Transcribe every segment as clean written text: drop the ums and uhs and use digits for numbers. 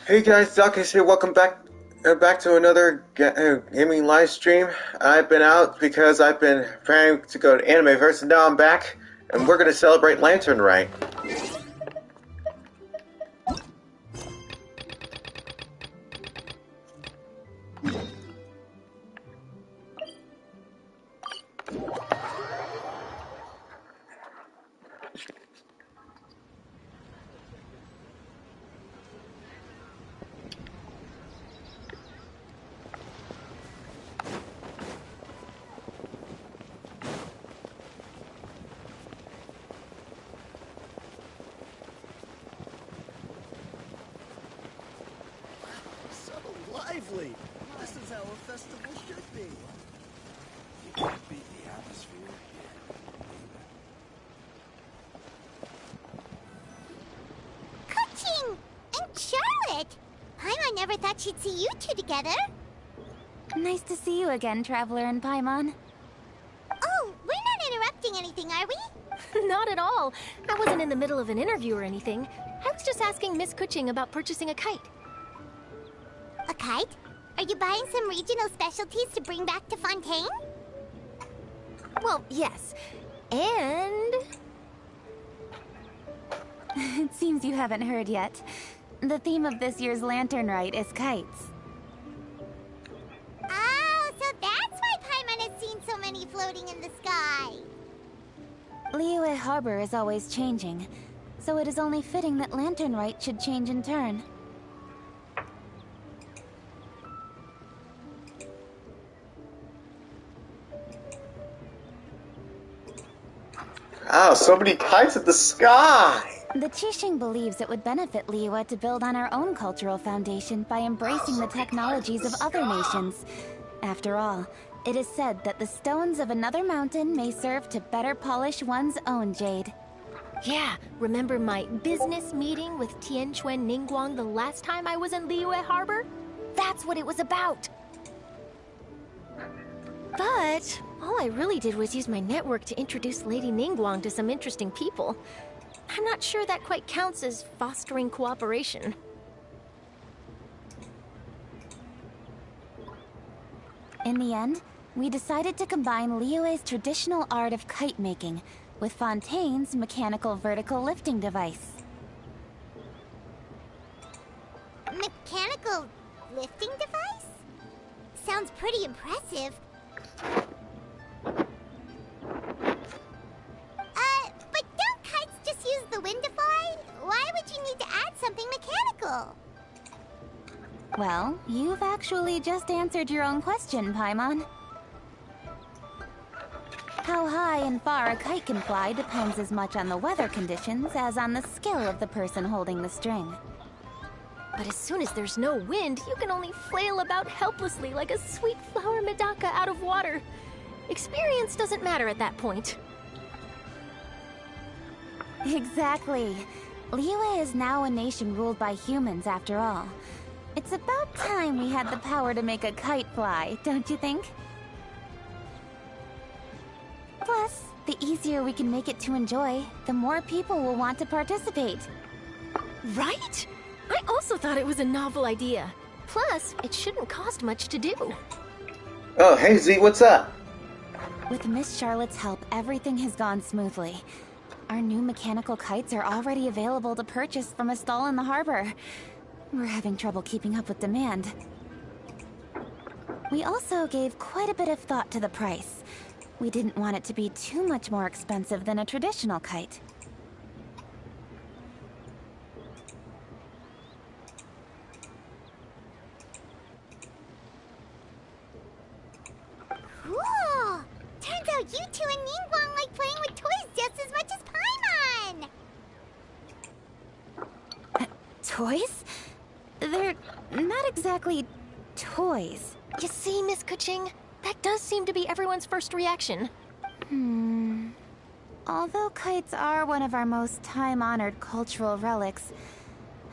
Hey guys, Duckers here. Welcome back to another gaming live stream. I've been out because I've been preparing to go to Animeverse, and now I'm back, and we're gonna celebrate Lantern Rite. So lively! This is how a festival should be. You can't beat the atmosphere Coaching! And Charlotte! Paimon never thought she'd see you two together. Nice to see you again, Traveler and Paimon. Oh, we're not interrupting anything, are we? Not at all. I wasn't in the middle of an interview or anything. I was just asking Miss Kuching about purchasing a kite. A kite? Are you buying some regional specialties to bring back to Fontaine? Well, yes. And... It seems you haven't heard yet. The theme of this year's Lantern Rite is kites. Oh, so that's why Paimon has seen so many floating in the sky. Liyue Harbor is always changing, so it is only fitting that Lantern Rite should change in turn. Wow, so many kites at the sky! The Qixing believes it would benefit Liyue to build on our own cultural foundation by embracing the technologies of other nations. After all, it is said that the stones of another mountain may serve to better polish one's own jade. yeah, remember my business meeting with Tianquan Ningguang the last time I was in Liyue Harbor? That's what it was about. But all I really did was use my network to introduce Lady Ningguang to some interesting people. I'm not sure that quite counts as fostering cooperation. In the end, we decided to combine Liyue's traditional art of kite making with Fontaine's mechanical vertical lifting device. Mechanical lifting device? Sounds pretty impressive. But don't kites just use the wind to fly? Why would you need to add something mechanical? Well, you've actually just answered your own question, Paimon. How high and far a kite can fly depends as much on the weather conditions as on the skill of the person holding the string. But as soon as there's no wind, you can only flail about helplessly like a sweet flower medaka out of water. Experience doesn't matter at that point. Exactly. Liyue is now a nation ruled by humans, after all. It's about time we had the power to make a kite fly, don't you think? Plus, the easier we can make it to enjoy, the more people will want to participate. Right? I also thought it was a novel idea. Plus, it shouldn't cost much to do. Oh, hey Z, what's up? With Miss Charlotte's help, everything has gone smoothly. Our new mechanical kites are already available to purchase from a stall in the harbor. We're having trouble keeping up with demand. We also gave quite a bit of thought to the price. We didn't want it to be too much more expensive than a traditional kite. Cool! Turns out you two and Ningguang like playing with toys just as much as Paimon! Toys? They're not exactly toys. You see, Miss Kuching? That does seem to be everyone's first reaction. Although kites are one of our most time-honored cultural relics,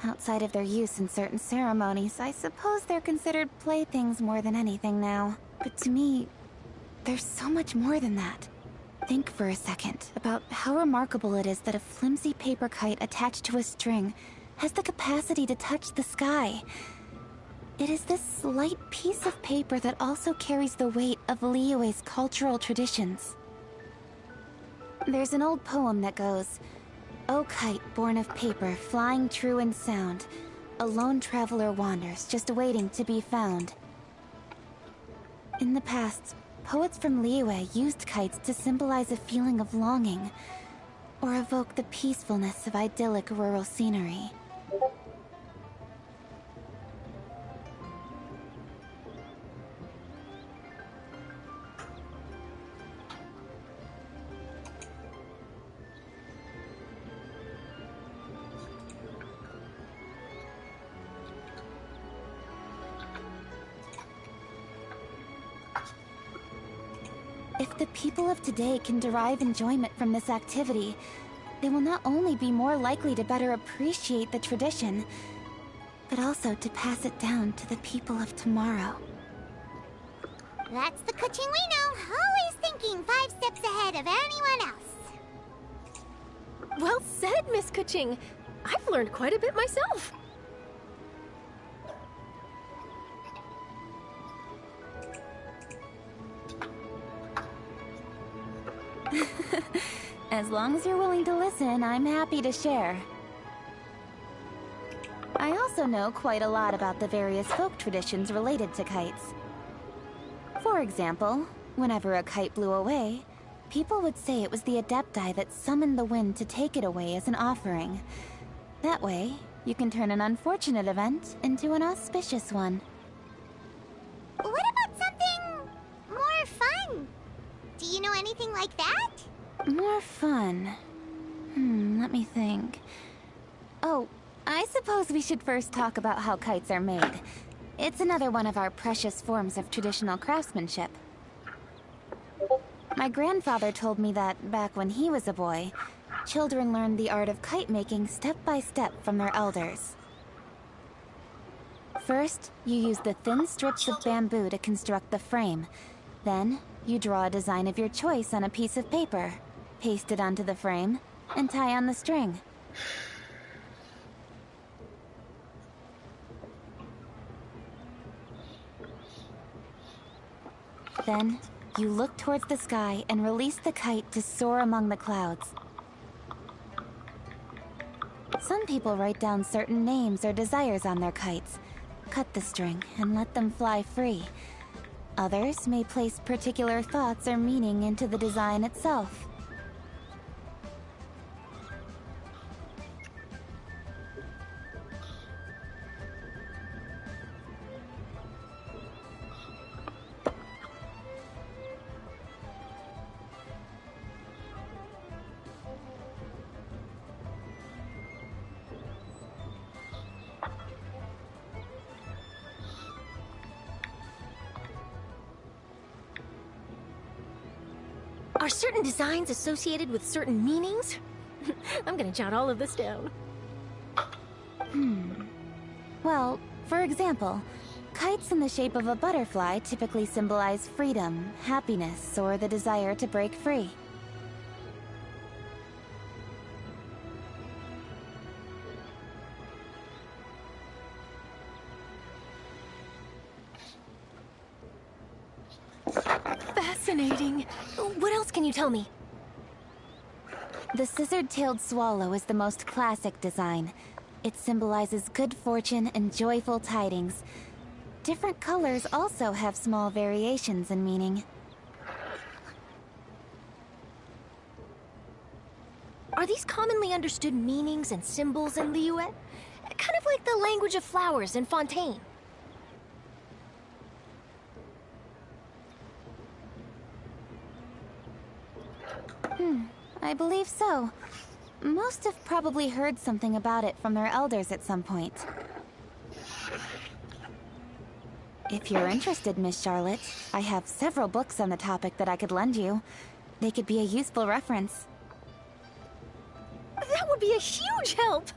outside of their use in certain ceremonies, I suppose they're considered playthings more than anything now. But to me, there's so much more than that. Think for a second about how remarkable it is that a flimsy paper kite attached to a string has the capacity to touch the sky. It is this light piece of paper that also carries the weight of Liyue's cultural traditions. There's an old poem that goes, "O kite born of paper, flying true in sound, a lone traveler wanders, just waiting to be found." In the past, poets from Liyue used kites to symbolize a feeling of longing, or evoke the peacefulness of idyllic rural scenery. If the people of today can derive enjoyment from this activity, they will not only be more likely to better appreciate the tradition, but also to pass it down to the people of tomorrow. That's the coaching we know. Always thinking 5 steps ahead of anyone else. Well said, Miss Kuching. I've learned quite a bit myself. As long as you're willing to listen, I'm happy to share. I also know quite a lot about the various folk traditions related to kites. For example, whenever a kite blew away, people would say it was the Adepti that summoned the wind to take it away as an offering. That way, you can turn an unfortunate event into an auspicious one. What about something more fun? Do you know anything like that? More fun. Let me think. Oh, I suppose we should first talk about how kites are made. It's another one of our precious forms of traditional craftsmanship. My grandfather told me that, back when he was a boy, children learned the art of kite making step by step from their elders. First, you use the thin strips of bamboo to construct the frame. Then, you draw a design of your choice on a piece of paper, paste it onto the frame, and tie on the string. Then, you look towards the sky and release the kite to soar among the clouds. Some people write down certain names or desires on their kites, cut the string, and let them fly free. Others may place particular thoughts or meaning into the design itself. Are certain designs associated with certain meanings? I'm gonna jot all of this down. Well, for example, kites in the shape of a butterfly typically symbolize freedom, happiness, or the desire to break free. Fascinating. What else can you tell me? The scissored-tailed swallow is the most classic design. It symbolizes good fortune and joyful tidings. Different colors also have small variations in meaning. Are these commonly understood meanings and symbols in Liyue? Kind of like the language of flowers in Fontaine. I believe so. Most have probably heard something about it from their elders at some point. If you're interested, Miss Charlotte, I have several books on the topic that I could lend you. They could be a useful reference. That would be a huge help!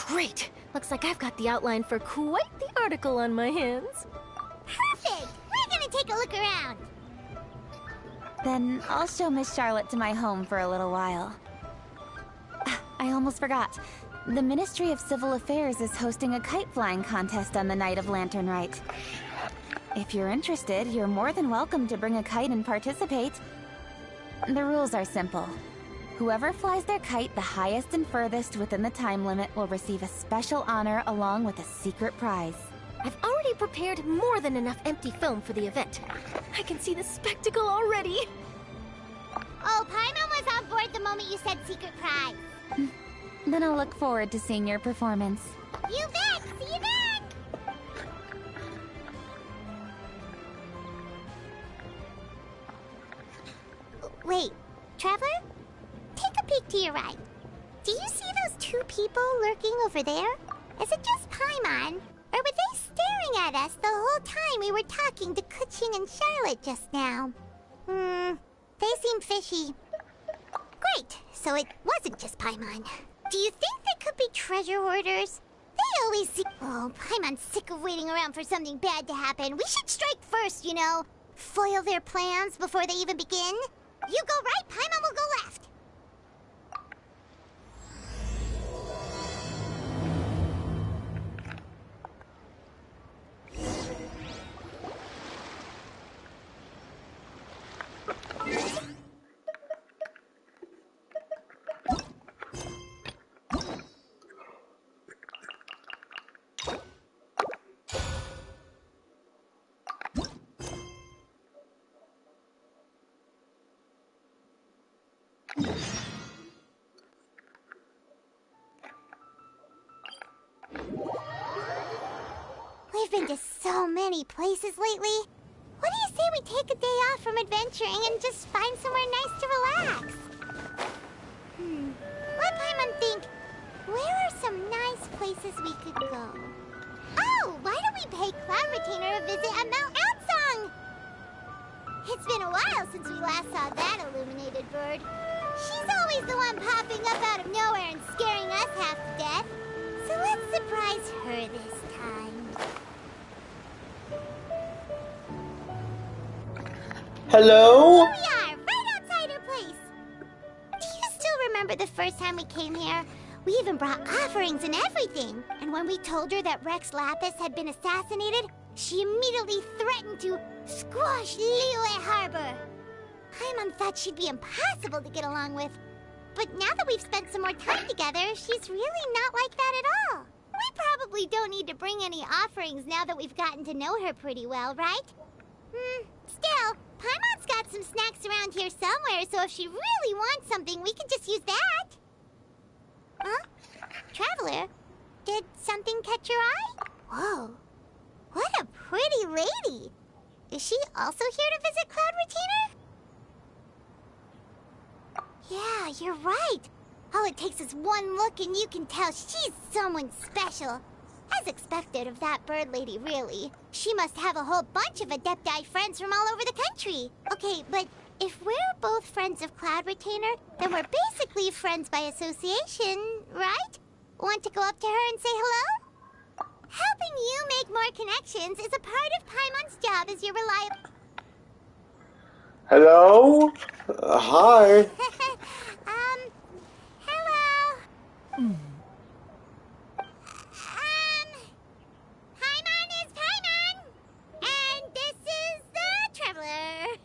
Great! Looks like I've got the outline for quite the article on my hands. Perfect! We're gonna take a look around. Then I'll show Miss Charlotte to my home for a little while. I almost forgot. The Ministry of Civil Affairs is hosting a kite flying contest on the night of Lantern Rite. If you're interested, you're more than welcome to bring a kite and participate. The rules are simple. Whoever flies their kite the highest and furthest within the time limit will receive a special honor along with a secret prize. I've already prepared more than enough empty film for the event. I can see the spectacle already. Oh, Paimon was on board the moment you said secret prize. Then I'll look forward to seeing your performance. You bet! See you back! Wait, Traveler? Take a peek to your right. Do you see those two people lurking over there? Is it just Paimon? Or were they staring at us the whole time we were talking to Kuching and Charlotte just now? They seem fishy. Great, so it wasn't just Paimon. Do you think they could be treasure hoarders? They always seem... Oh, Paimon's sick of waiting around for something bad to happen. We should strike first, you know. Foil their plans before they even begin. You go right, Paimon will go left. We've been to so many places lately. What do you say we take a day off from adventuring and just find somewhere nice to relax? Let Paimon think. Where are some nice places we could go? Oh, why don't we pay Cloud Retainer a visit at Mount Outsong? It's been a while since we last saw that illuminated bird. She's always the one popping up out of nowhere and scaring us half to death. So let's surprise her this time. Hello? Here we are, right outside her place. Do you still remember the first time we came here? We even brought offerings and everything. And when we told her that Rex Lapis had been assassinated, she immediately threatened to squash Liyue Harbor. Paimon thought she'd be impossible to get along with. But now that we've spent some more time together, she's really not like that at all. We probably don't need to bring any offerings now that we've gotten to know her pretty well, right? Still, Paimon's got some snacks around here somewhere, so if she really wants something, we can just use that. Huh? Traveler, did something catch your eye? Whoa, what a pretty lady. Is she also here to visit Cloud Retainer? Yeah, you're right. All it takes is one look and you can tell she's someone special. As expected of that bird lady, really. She must have a whole bunch of Adepti friends from all over the country. Okay, but if we're both friends of Cloud Retainer, then we're basically friends by association, right? Want to go up to her and say hello? Helping you make more connections is a part of Paimon's job as your reliable... Hello? Hi. Hello? Paimon is Paimon! And this is the Traveler.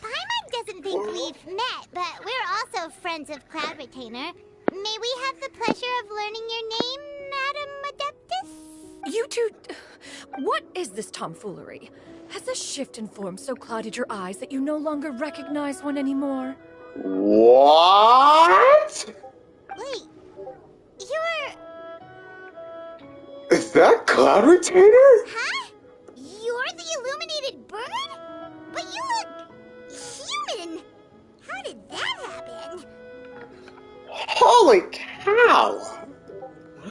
Paimon doesn't think we've met, but we're also friends of Cloud Retainer. May we have the pleasure of learning your name, Madam Adeptus? You two... What is this tomfoolery? Has the shift in form so clouded your eyes that you no longer recognize one anymore? What? Wait, you're... Is that Cloud Retainer? Huh? You're the illuminated bird? But you look... human! How did that happen? Holy cow!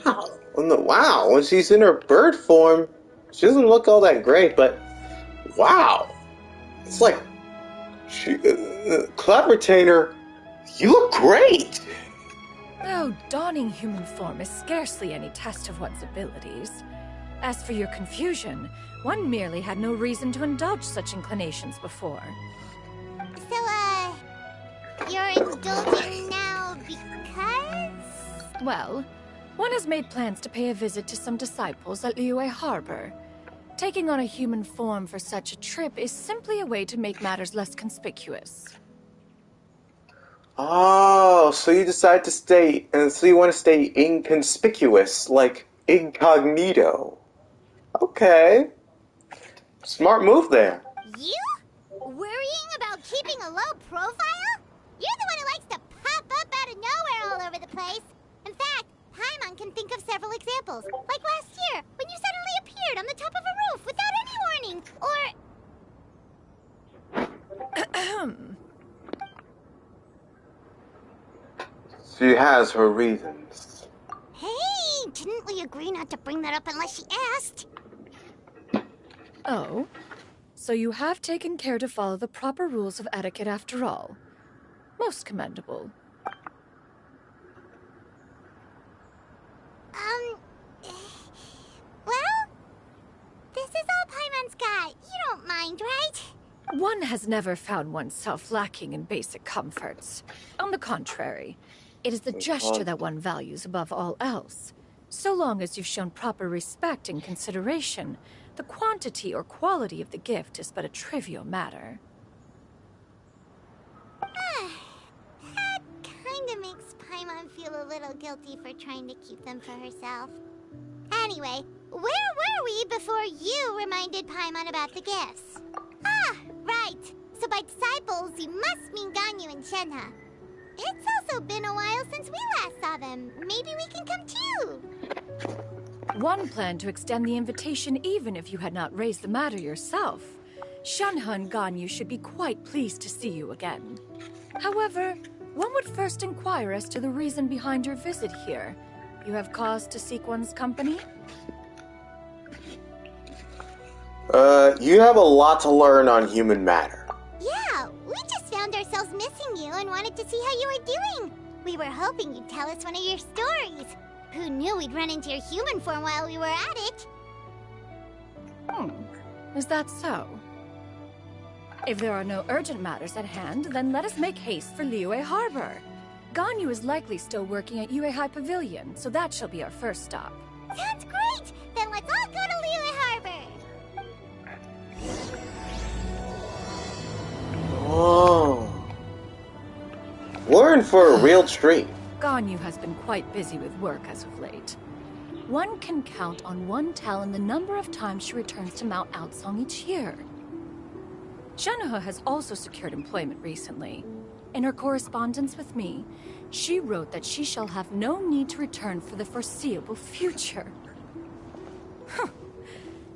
Wow. Wow, when she's in her bird form, she doesn't look all that great, but wow. It's like, Cloud Retainer, you look great! Though donning human form is scarcely any test of one's abilities. As for your confusion, one merely had no reason to indulge such inclinations before. So, you're indulging now because? Well, one has made plans to pay a visit to some disciples at Liyue Harbor. Taking on a human form for such a trip is simply a way to make matters less conspicuous. Oh, so you decide to stay, and so you want to stay inconspicuous, like incognito. Okay. Smart move there. You? Worrying about keeping a low profile? You're the one who likes to pop up out of nowhere all over the place. In fact, Paimon can think of several examples. Like last year, when you suddenly appeared on the top of a roof without any warning, or... She has her reasons. Hey, didn't we agree not to bring that up unless she asked? Oh? So you have taken care to follow the proper rules of etiquette after all. Most commendable. Well, this is all Paimon's got. You don't mind, right? One has never found oneself lacking in basic comforts. On the contrary, it is the gesture that one values above all else. So long as you've shown proper respect and consideration, the quantity or quality of the gift is but a trivial matter. That kinda makes Paimon feel a little guilty for trying to keep them for herself. Anyway, where were we before you reminded Paimon about the gifts? Ah, right. So by disciples, you must mean Ganyu and Shenhe. It's also been a while since we last saw them. Maybe we can come too. One planned to extend the invitation even if you had not raised the matter yourself. Shenhe and Ganyu should be quite pleased to see you again. However, one would first inquire as to the reason behind your visit here. You have cause to seek one's company? You have a lot to learn on human matter. Yeah, we just found ourselves missing you and wanted to see how you were doing. We were hoping you'd tell us one of your stories. Who knew we'd run into your human form while we were at it? Is that so? If there are no urgent matters at hand, then let us make haste for Liyue Harbor. Ganyu is likely still working at Yuehai Pavilion, so that shall be our first stop. Sounds great! Then let's all go to Liyue Harbor! Oh. We're in for a real treat. Ganyu has been quite busy with work as of late. One can count on one talon the number of times she returns to Mount Outsong each year. Shenhe has also secured employment recently. In her correspondence with me, she wrote that she shall have no need to return for the foreseeable future.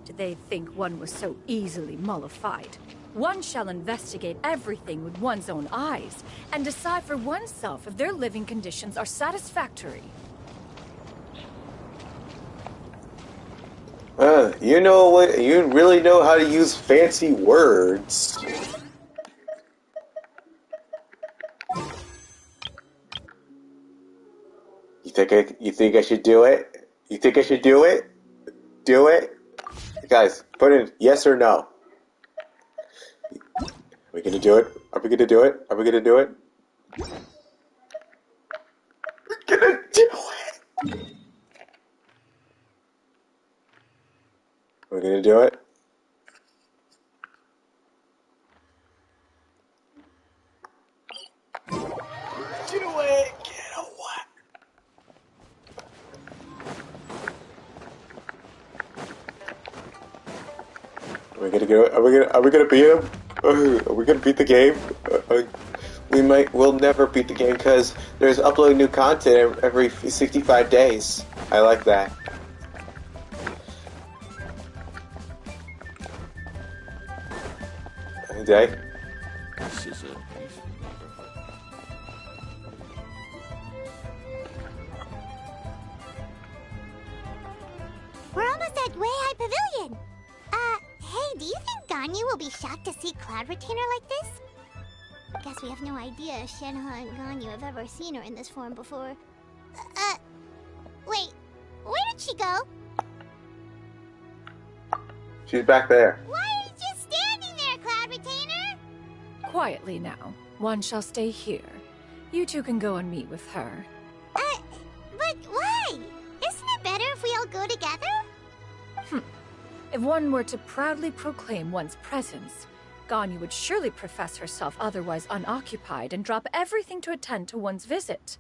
Did they think one was so easily mollified? One shall investigate everything with one's own eyes, and decide for oneself if their living conditions are satisfactory. You know what? You really know how to use fancy words. You think I should do it? You think I should do it? Do it? Guys, put in yes or no. Are we gonna do it? Are we gonna do it? Are we gonna do it? We're gonna do it! We're gonna do it? Do it! Get away! Are we gonna go? Are we gonna beat him? Are we gonna beat the game? We'll never beat the game because there's uploading new content every 65 days. I like that. Any day. This is a peaceful neighborhood. We're almost at Weihai Pavilion. Hey, do you think Ganyu will be shocked to see Cloud Retainer like this? Guess we have no idea if Shenhe and Ganyu have ever seen her in this form before. Wait, where did she go? She's back there. Why are you just standing there, Cloud Retainer? Quietly now. One shall stay here. You two can go and meet with her. But why? Isn't it better if we all go together? If one were to proudly proclaim one's presence, Ganyu would surely profess herself otherwise unoccupied and drop everything to attend to one's visit.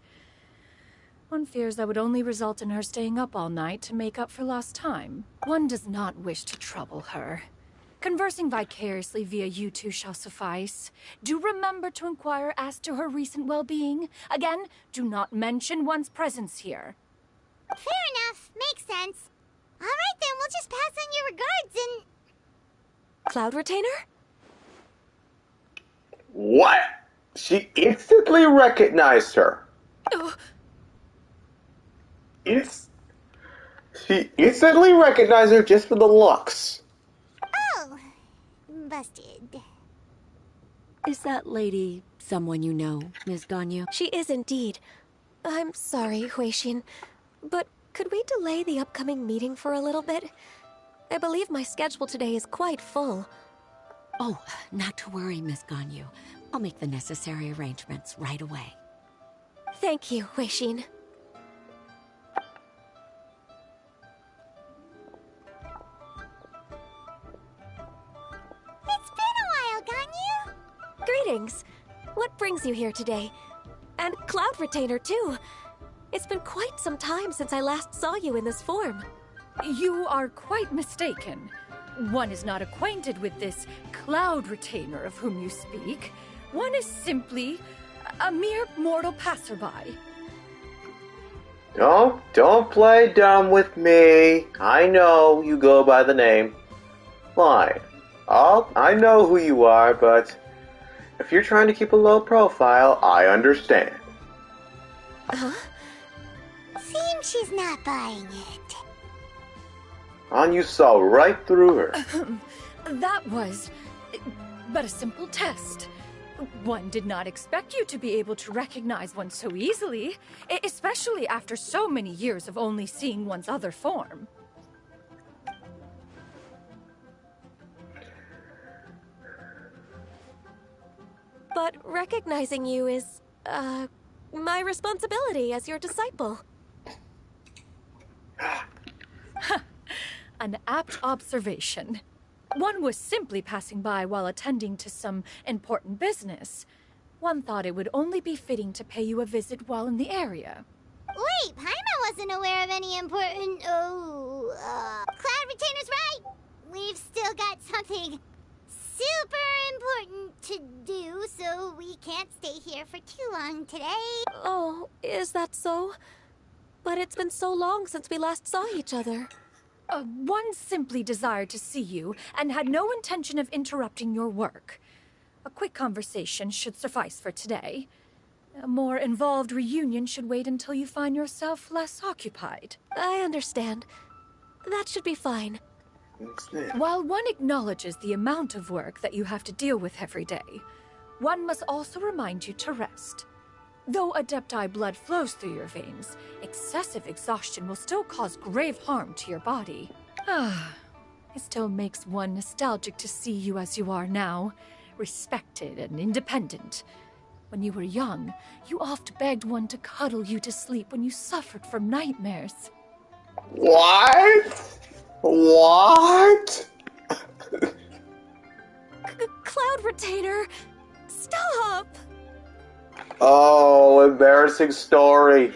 One fears that would only result in her staying up all night to make up for lost time. One does not wish to trouble her. Conversing vicariously via you two shall suffice. Do remember to inquire as to her recent well-being. Again, do not mention one's presence here. Fair enough. Makes sense. All right, then. We'll just pass on your regards and... Cloud Retainer? What? She instantly recognized her. She instantly recognized her just for the looks. Oh, busted. Is that lady someone you know, Ms. Ganyu? She is indeed. I'm sorry, Huixin, but could we delay the upcoming meeting for a little bit? I believe my schedule today is quite full. Oh, not to worry, Ms. Ganyu. I'll make the necessary arrangements right away. Thank you, Huixin. It's been a while, Ganyu. Greetings. What brings you here today? And Cloud Retainer, too. It's been quite some time since I last saw you in this form. You are quite mistaken. One is not acquainted with this Cloud Retainer of whom you speak. One is simply a mere mortal passerby. Don't play dumb with me. I know you go by the name. Fine. I know who you are, but if you're trying to keep a low profile, I understand. Huh? Seems she's not buying it. You saw right through her. That was but a simple test. One did not expect you to be able to recognize one so easily, especially after so many years of only seeing one's other form. But recognizing you is, my responsibility as your disciple. An apt observation. One was simply passing by while attending to some important business. One thought it would only be fitting to pay you a visit while in the area. Wait, Paimon wasn't aware of any important... Cloud Retainer's right. We've still got something super important to do, so we can't stay here for too long today. Oh, is that so? But it's been so long since we last saw each other. One simply desired to see you and had no intention of interrupting your work. A quick conversation should suffice for today. A more involved reunion should wait until you find yourself less occupied. I understand. That should be fine. While one acknowledges the amount of work that you have to deal with every day, one must also remind you to rest. Though Adepti blood flows through your veins, excessive exhaustion will still cause grave harm to your body. It still makes one nostalgic to see you as you are now, respected and independent. When you were young, you oft begged one to cuddle you to sleep when you suffered from nightmares. What? What? Cloud Retainer! Stop! Oh, embarrassing story.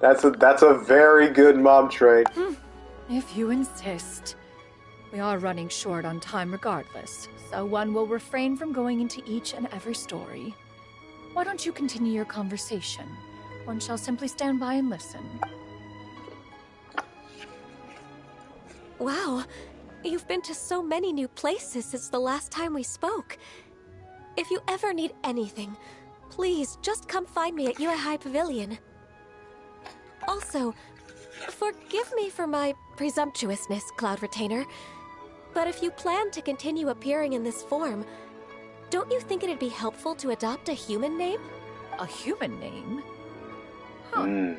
That's a very good mom trait. If you insist. We are running short on time regardless, so one will refrain from going into each and every story. Why don't you continue your conversation? One shall simply stand by and listen. Wow, you've been to so many new places since the last time we spoke. If you ever need anything, please just come find me at Urahai Pavilion. Also, forgive me for my presumptuousness, Cloud Retainer, but if you plan to continue appearing in this form, don't you think it'd be helpful to adopt a human name? A human name? Hmm.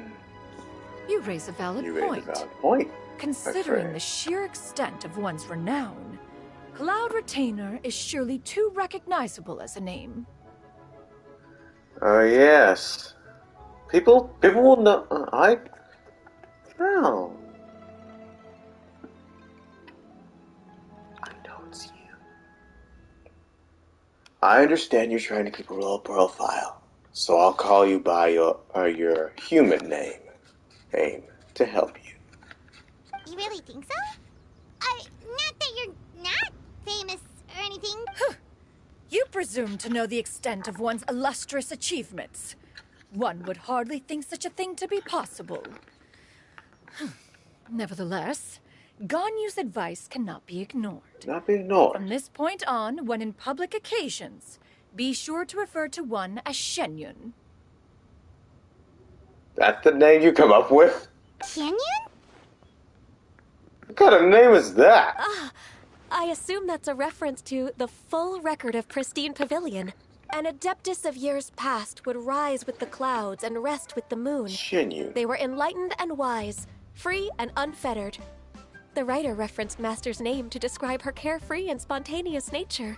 You raise a valid You raise point. a valid point. Considering friend. the sheer extent of one's renown, Cloud Retainer is surely too recognizable as a name. Oh yes. People will know. Oh. I know it's you. I understand you're trying to keep a low profile, so I'll call you by your human name. Aim to help you. You really think so? Not that you're not famous or anything. You presume to know the extent of one's illustrious achievements. One would hardly think such a thing to be possible. Nevertheless, Ganyu's advice cannot be ignored. Not be ignored. From this point on, when in public occasions, be sure to refer to one as Shenyun. That's the name you come up with? Canyon? What kind of name is that? I assume that's a reference to the full record of Pristine Pavilion. An adeptus of years past would rise with the clouds and rest with the moon. Shinyu. They were enlightened and wise, free and unfettered. The writer referenced Master's name to describe her carefree and spontaneous nature.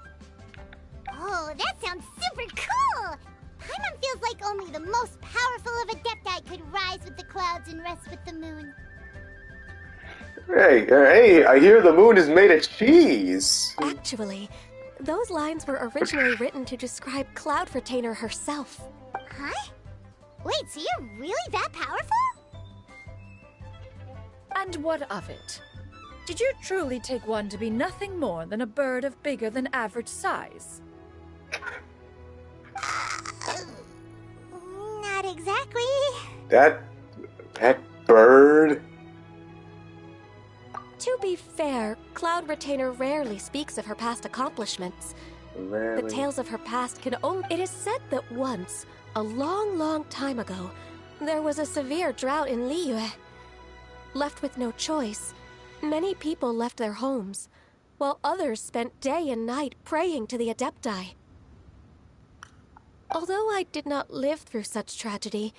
Oh, that sounds super cool! Paimon feels like only the most powerful of Adepti could rise with the clouds and rest with the moon. Hey, I hear the moon is made of cheese. Actually, those lines were originally written to describe Cloud Retainer herself. Huh? Wait, so you're really that powerful? And what of it? Did you truly take one to be nothing more than a bird of bigger than average size? Not exactly. That bird? To be fair, Cloud Retainer rarely speaks of her past accomplishments. Rarely. The tales of her past can only... It is said that once, a long, long time ago, there was a severe drought in Liyue. Left with no choice, many people left their homes, while others spent day and night praying to the Adepti. Although I did not live through such tragedy,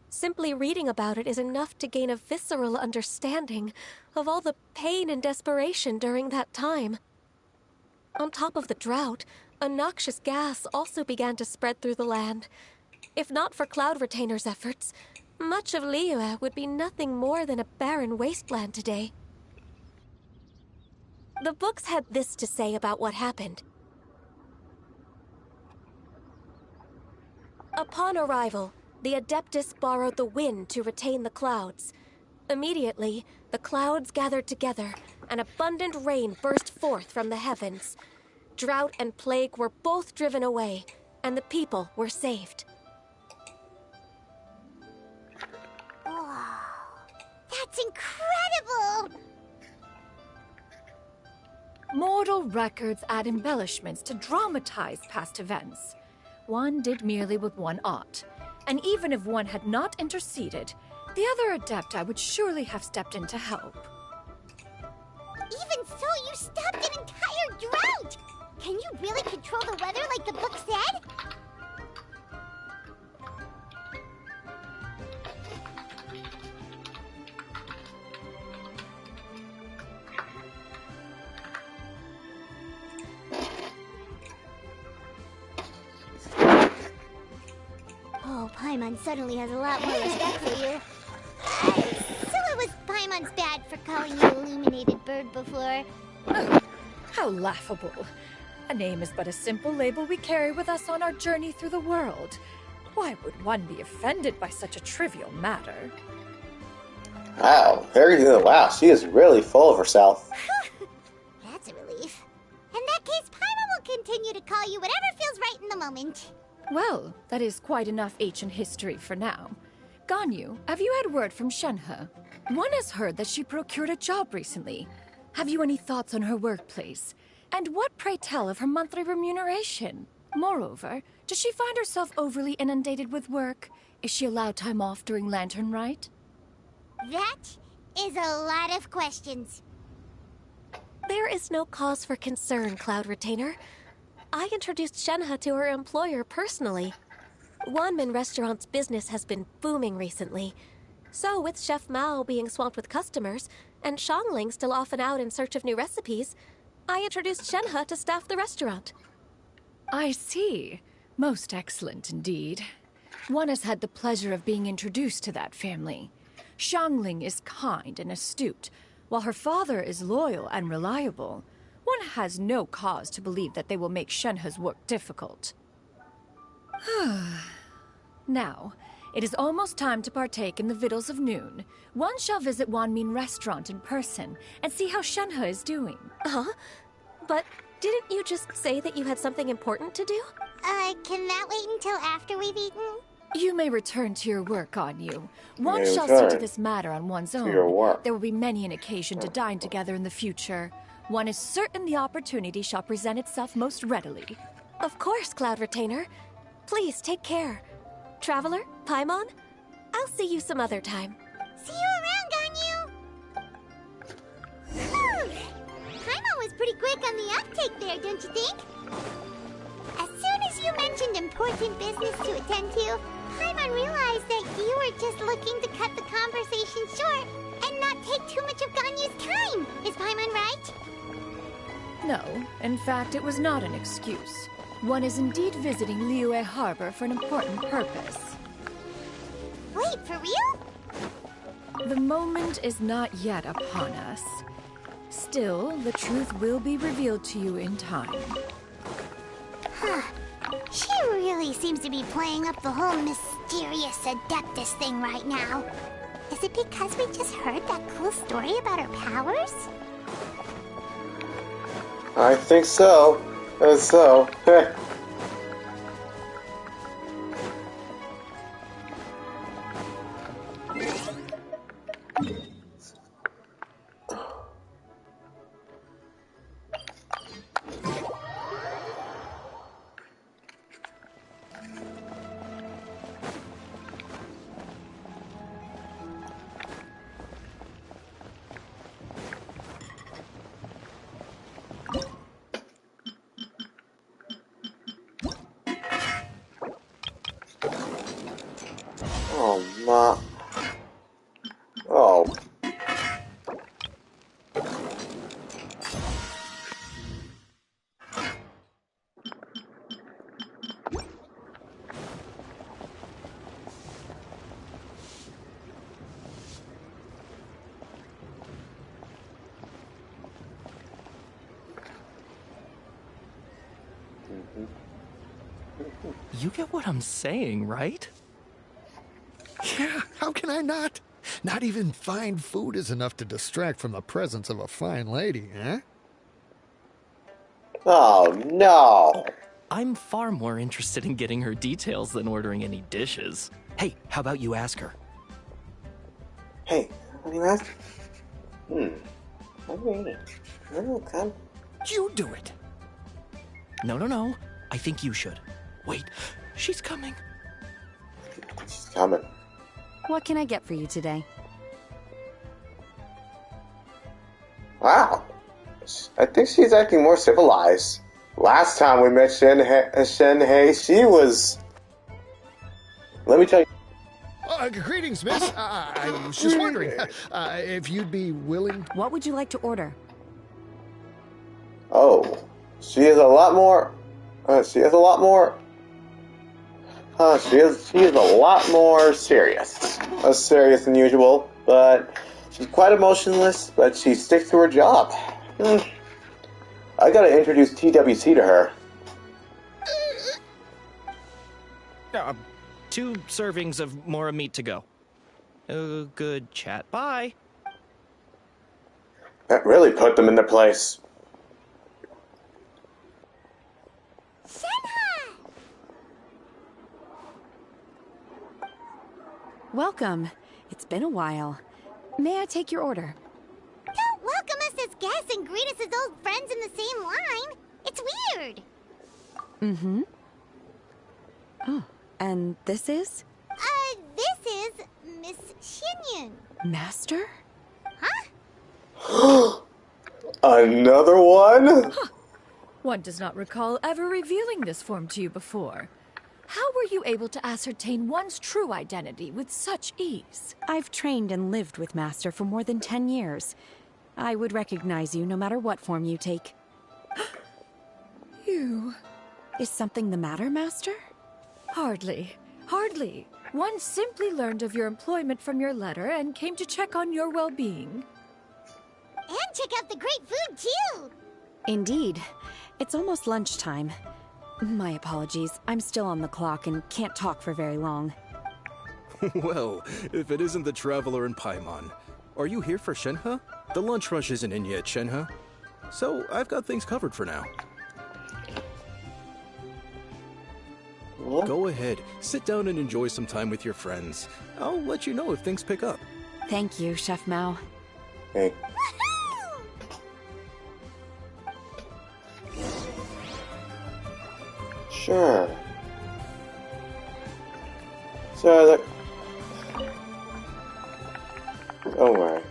simply reading about it is enough to gain a visceral understanding of all the pain and desperation during that time. On top of the drought, a noxious gas also began to spread through the land. If not for Cloud Retainer's efforts, much of Liyue would be nothing more than a barren wasteland today. The books had this to say about what happened. Upon arrival, the Adeptus borrowed the wind to retain the clouds. Immediately, the clouds gathered together, and abundant rain burst forth from the heavens. Drought and plague were both driven away, and the people were saved. Wow, that's incredible! Mortal records add embellishments to dramatize past events. One did merely what one ought, and even if one had not interceded, the other Adepti would surely have stepped in to help. Even so, you stopped an entire drought! Can you really control the weather like the book said? Oh, Paimon suddenly has a lot more respect for you. So it was Paimon's bad for calling you Illuminated Bird before. Oh, how laughable. A name is but a simple label we carry with us on our journey through the world. Why would one be offended by such a trivial matter? Wow, she is really full of herself. That's a relief. In that case, Paimon will continue to call you whatever feels right in the moment. Well, that is quite enough ancient history for now. Ganyu, have you had word from Shenhe? One has heard that she procured a job recently. Have you any thoughts on her workplace? And what, pray tell, of her monthly remuneration? Moreover, does she find herself overly inundated with work? Is she allowed time off during Lantern Rite? That is a lot of questions. There is no cause for concern, Cloud Retainer. I introduced Shenhe to her employer personally. Wanmin Restaurant's business has been booming recently. So, with Chef Mao being swamped with customers, and Xiangling still off and out in search of new recipes, I introduced Shenhe to staff the restaurant. I see. Most excellent indeed. One has had the pleasure of being introduced to that family. Xiangling is kind and astute, while her father is loyal and reliable. One has no cause to believe that they will make Shenhe's work difficult. Now, it is almost time to partake in the victuals of noon. One shall visit Wanmin Restaurant in person and see how Shenhe is doing. Huh? But didn't you just say that you had something important to do? Can that wait until after we've eaten? You may return to your work, Ganyu. One May shall see to return this matter on one's to your own. work. There will be many an occasion to dine together in the future. One is certain the opportunity shall present itself most readily. Of course, Cloud Retainer. Please take care. Traveler, Paimon, I'll see you some other time. See you around, Ganyu! Paimon was pretty quick on the uptake there, don't you think? As soon as you mentioned important business to attend to, Paimon realized that you were just looking to cut the conversation short and not take too much of Ganyu's time. Is Paimon right? No, in fact, it was not an excuse. One is indeed visiting Liyue Harbor for an important purpose. Wait, for real? The moment is not yet upon us. Still, the truth will be revealed to you in time. She really seems to be playing up the whole mysterious Adeptus thing right now. Is it because we just heard that cool story about her powers? I think so. So. Oh, ma. Oh. You get what I'm saying, right? Yeah, how can I not? Not even fine food is enough to distract from the presence of a fine lady, eh? Oh, no. I'm far more interested in getting her details than ordering any dishes. Hey, how about you ask her? Hey, what do you ask? Okay. Okay. You do it. No. I think you should. Wait, she's coming. She's coming. What can I get for you today? Wow. I think she's acting more civilized. Last time we met Shenhe, she was... Let me tell you... Greetings, miss. I was just wondering if you'd be willing... What would you like to order? Oh. She is a lot more... she is a lot more serious. Less serious than usual, but she's quite emotionless, but she sticks to her job. I gotta introduce TWC to her. 2 servings of Mora meat to go. Good chat. Bye. That really put them in their place. Welcome. It's been a while. May I take your order? Don't welcome us as guests and greet us as old friends in the same line. It's weird. Mm-hmm. Oh, and this is? This is Miss Xinyun. Master? Huh? Another one? One does not recall ever revealing this form to you before. How were you able to ascertain one's true identity with such ease? I've trained and lived with Master for more than 10 years. I would recognize you no matter what form you take. You... Is something the matter, Master? Hardly. Hardly. One simply learned of your employment from your letter and came to check on your well-being. And check out the great food, too! Indeed. It's almost lunchtime. My apologies. I'm still on the clock and can't talk for very long. Well, if it isn't the Traveler in Paimon. Are you here for Shenhe? The lunch rush isn't in yet, Shenhe. So, I've got things covered for now. What? Go ahead, sit down and enjoy some time with your friends. I'll let you know if things pick up. Thank you, Chef Mao. Hey. Sure. So, don't worry.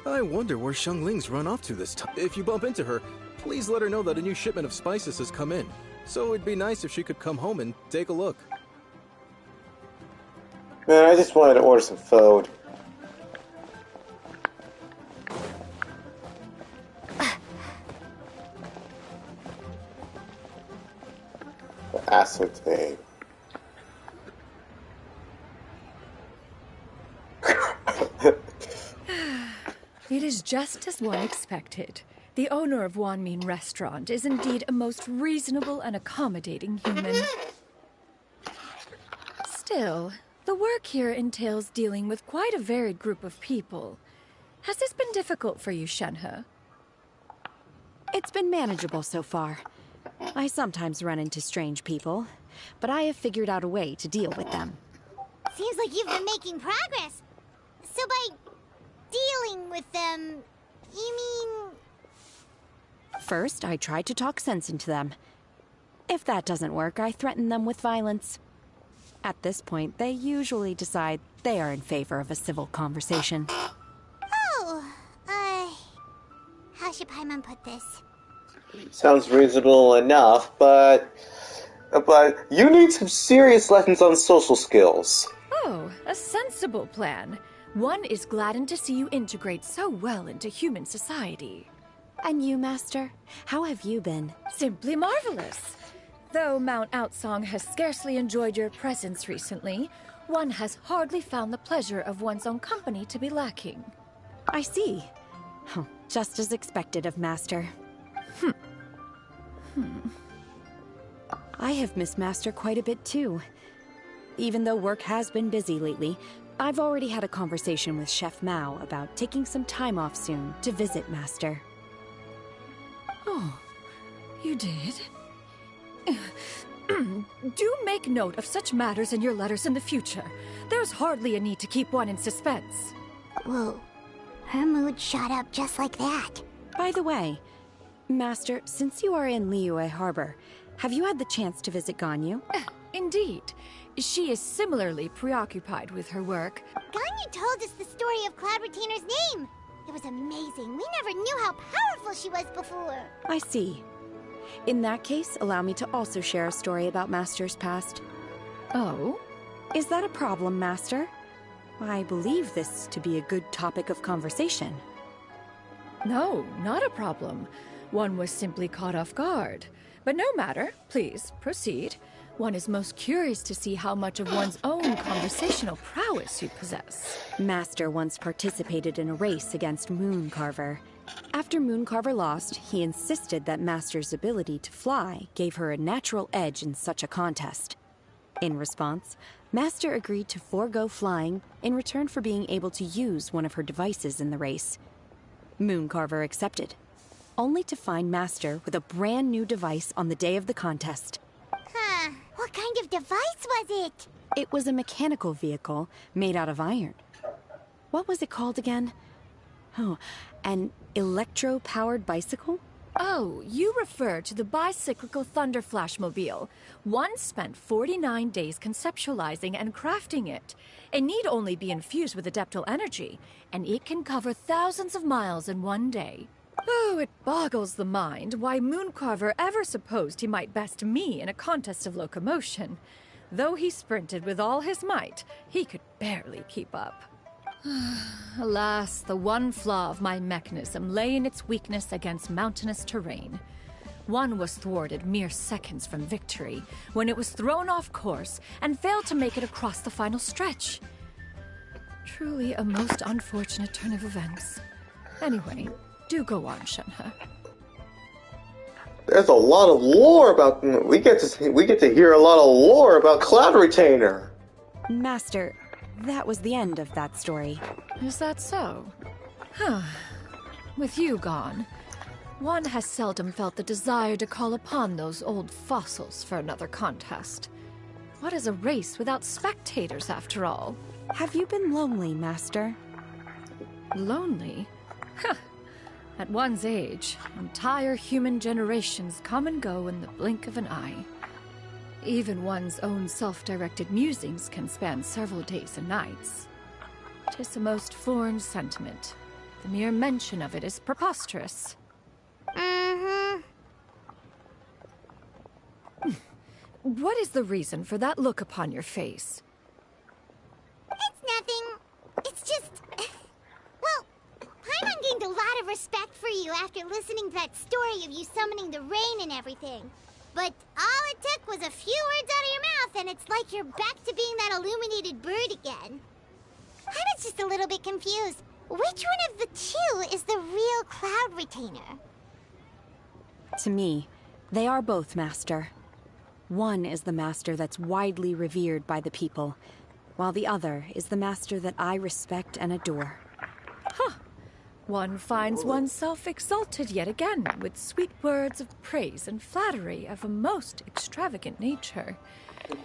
I wonder where Xiangling's run off to this time. If you bump into her, please let her know that a new shipment of spices has come in. So it'd be nice if she could come home and take a look. Man, I just wanted to order some food. The aspartame. It is just as one expected. The owner of Wanmin Restaurant is indeed a most reasonable and accommodating human. Still, the work here entails dealing with quite a varied group of people. Has this been difficult for you, Shenhe? It's been manageable so far. I sometimes run into strange people, but I have figured out a way to deal with them. Seems like you've been making progress. So by dealing with them, you mean... First, I try to talk sense into them. If that doesn't work, I threaten them with violence. At this point, they usually decide they are in favor of a civil conversation. Oh, how should Paimon put this? Sounds reasonable enough, but you need some serious lessons on social skills. Oh, a sensible plan. One is gladdened to see you integrate so well into human society. And you, Master? How have you been? Simply marvelous. Though Mount Outsong has scarcely enjoyed your presence recently, one has hardly found the pleasure of one's own company to be lacking. I see. Oh, just as expected of Master. I have missed Master quite a bit too. Even though work has been busy lately, I've already had a conversation with Chef Mao about taking some time off soon to visit Master. Oh, you did? Do make note of such matters in your letters in the future. There's hardly a need to keep one in suspense. Whoa, her mood shot up just like that. By the way, Master, since you are in Liyue Harbor, have you had the chance to visit Ganyu? Indeed. She is similarly preoccupied with her work. Ganyu told us the story of Cloud Retainer's name. It was amazing. We never knew how powerful she was before. I see. In that case, allow me to also share a story about Master's past. Oh? Is that a problem, Master? I believe this to be a good topic of conversation. No, not a problem. One was simply caught off guard. But no matter. Please, proceed. One is most curious to see how much of one's own conversational prowess you possess. Master once participated in a race against Mooncarver. After Mooncarver lost, he insisted that Master's ability to fly gave her a natural edge in such a contest. In response, Master agreed to forego flying in return for being able to use one of her devices in the race. Mooncarver accepted, only to find Master with a brand new device on the day of the contest. Huh, what kind of device was it? It was a mechanical vehicle made out of iron. What was it called again? Oh, an electro-powered bicycle? Oh, you refer to the bicyclical Thunder Flashmobile. One spent 49 days conceptualizing and crafting it. It need only be infused with adeptal energy, and it can cover thousands of miles in one day. Oh, it boggles the mind why Mooncarver ever supposed he might best me in a contest of locomotion. Though he sprinted with all his might, he could barely keep up. Alas, the one flaw of my mechanism lay in its weakness against mountainous terrain. One was thwarted mere seconds from victory, when it was thrown off course and failed to make it across the final stretch. Truly a most unfortunate turn of events. Anyway, do go on, Shenhe. There's a lot of lore about. We get to hear a lot of lore about Cloud Retainer. Master, that was the end of that story. Is that so? Huh. With you gone, one has seldom felt the desire to call upon those old fossils for another contest. What is a race without spectators, after all? Have you been lonely, Master? Lonely? Huh. At one's age, entire human generations come and go in the blink of an eye. Even one's own self-directed musings can span several days and nights. 'Tis a most foreign sentiment. The mere mention of it is preposterous. What is the reason for that look upon your face? It's nothing. It's just... Well, Paimon gained a lot of respect for you after listening to that story of you summoning the rain and everything. But all it took was a few words out of your mouth and it's like you're back to being that illuminated bird again. I was just a little bit confused. Which one of the two is the real Cloud Retainer? To me, they are both, Master. One is the master that's widely revered by the people, while the other is the master that I respect and adore. Huh. One finds oneself exalted yet again with sweet words of praise and flattery of a most extravagant nature.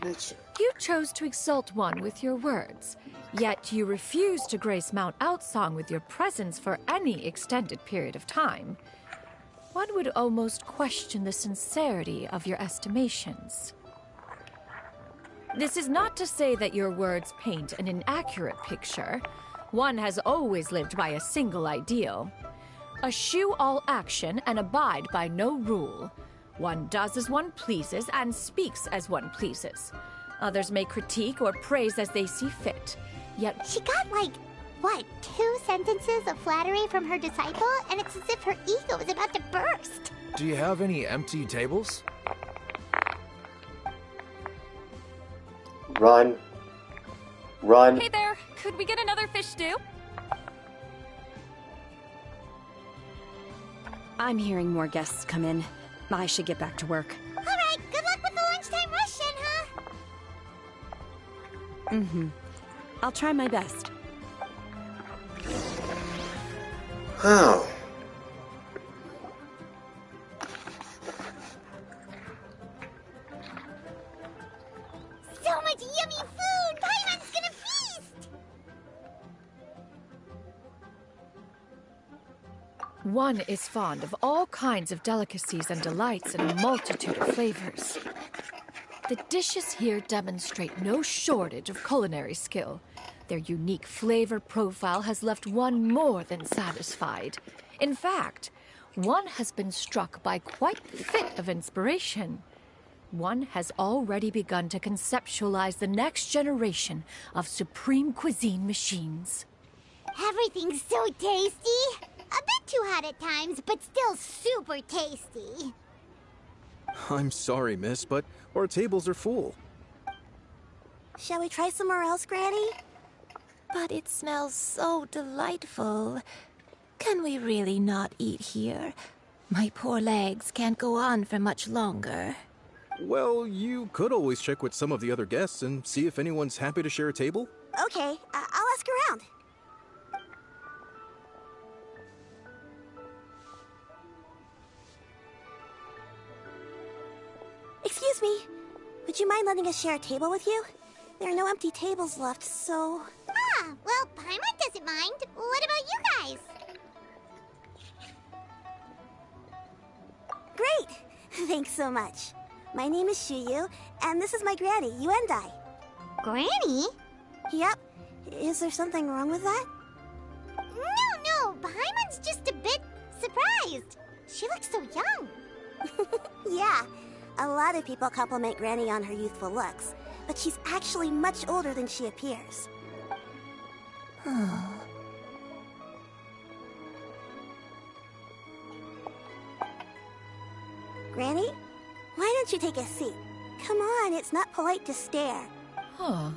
You chose to exalt one with your words, yet you refuse to grace Mount Outsong with your presence for any extended period of time. One would almost question the sincerity of your estimations. This is not to say that your words paint an inaccurate picture. One has always lived by a single ideal. Eschew all action and abide by no rule. One does as one pleases and speaks as one pleases. Others may critique or praise as they see fit, yet... She got what, 2 sentences of flattery from her disciple? And it's as if her ego is about to burst. Do you have any empty tables? Run. Run. Hey there, could we get another fish stew? I'm hearing more guests come in. I should get back to work. Alright, good luck with the lunchtime rush, Shenhe. I'll try my best. Oh. So much yummy food! Paimon's gonna feast! One is fond of all kinds of delicacies and delights in a multitude of flavors. The dishes here demonstrate no shortage of culinary skill. Their unique flavor profile has left one more than satisfied. In fact, one has been struck by quite the fit of inspiration. One has already begun to conceptualize the next generation of supreme cuisine machines. Everything's so tasty! A bit too hot at times, but still super tasty. I'm sorry, miss, but our tables are full. Shall we try somewhere else, Granny? But it smells so delightful. Can we really not eat here? My poor legs can't go on for much longer. Well, you could always check with some of the other guests and see if anyone's happy to share a table. Okay, I'll ask around. Excuse me, would you mind letting us share a table with you? There are no empty tables left, so... Ah, well, Paimon doesn't mind. What about you guys? Great! Thanks so much. My name is Foryou, and this is my granny, Yuendai. Granny? Yep. Is there something wrong with that? No, Paimon's just a bit surprised. She looks so young. Yeah, a lot of people compliment Granny on her youthful looks, but she's actually much older than she appears. Granny, why don't you take a seat? Come on, it's not polite to stare. Huh.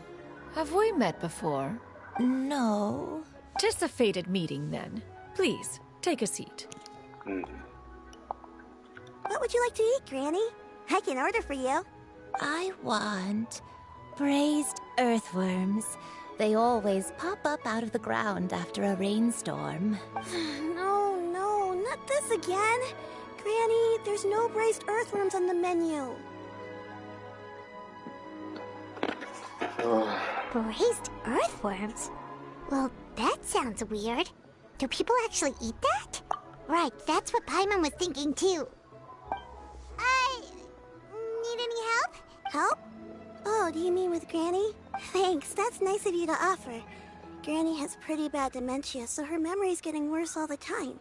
Have we met before? No. 'Tis a fated meeting, then. Please, take a seat. What would you like to eat, Granny? I can order for you. I want braised earthworms. They always pop up out of the ground after a rainstorm. No, not this again. Granny, there's no braised earthworms on the menu. Braised earthworms? Well, that sounds weird. Do people actually eat that? Right, that's what Paimon was thinking too. Need any help? Help? Oh, do you mean with Granny? Thanks, that's nice of you to offer. Granny has pretty bad dementia, so her memory's getting worse all the time.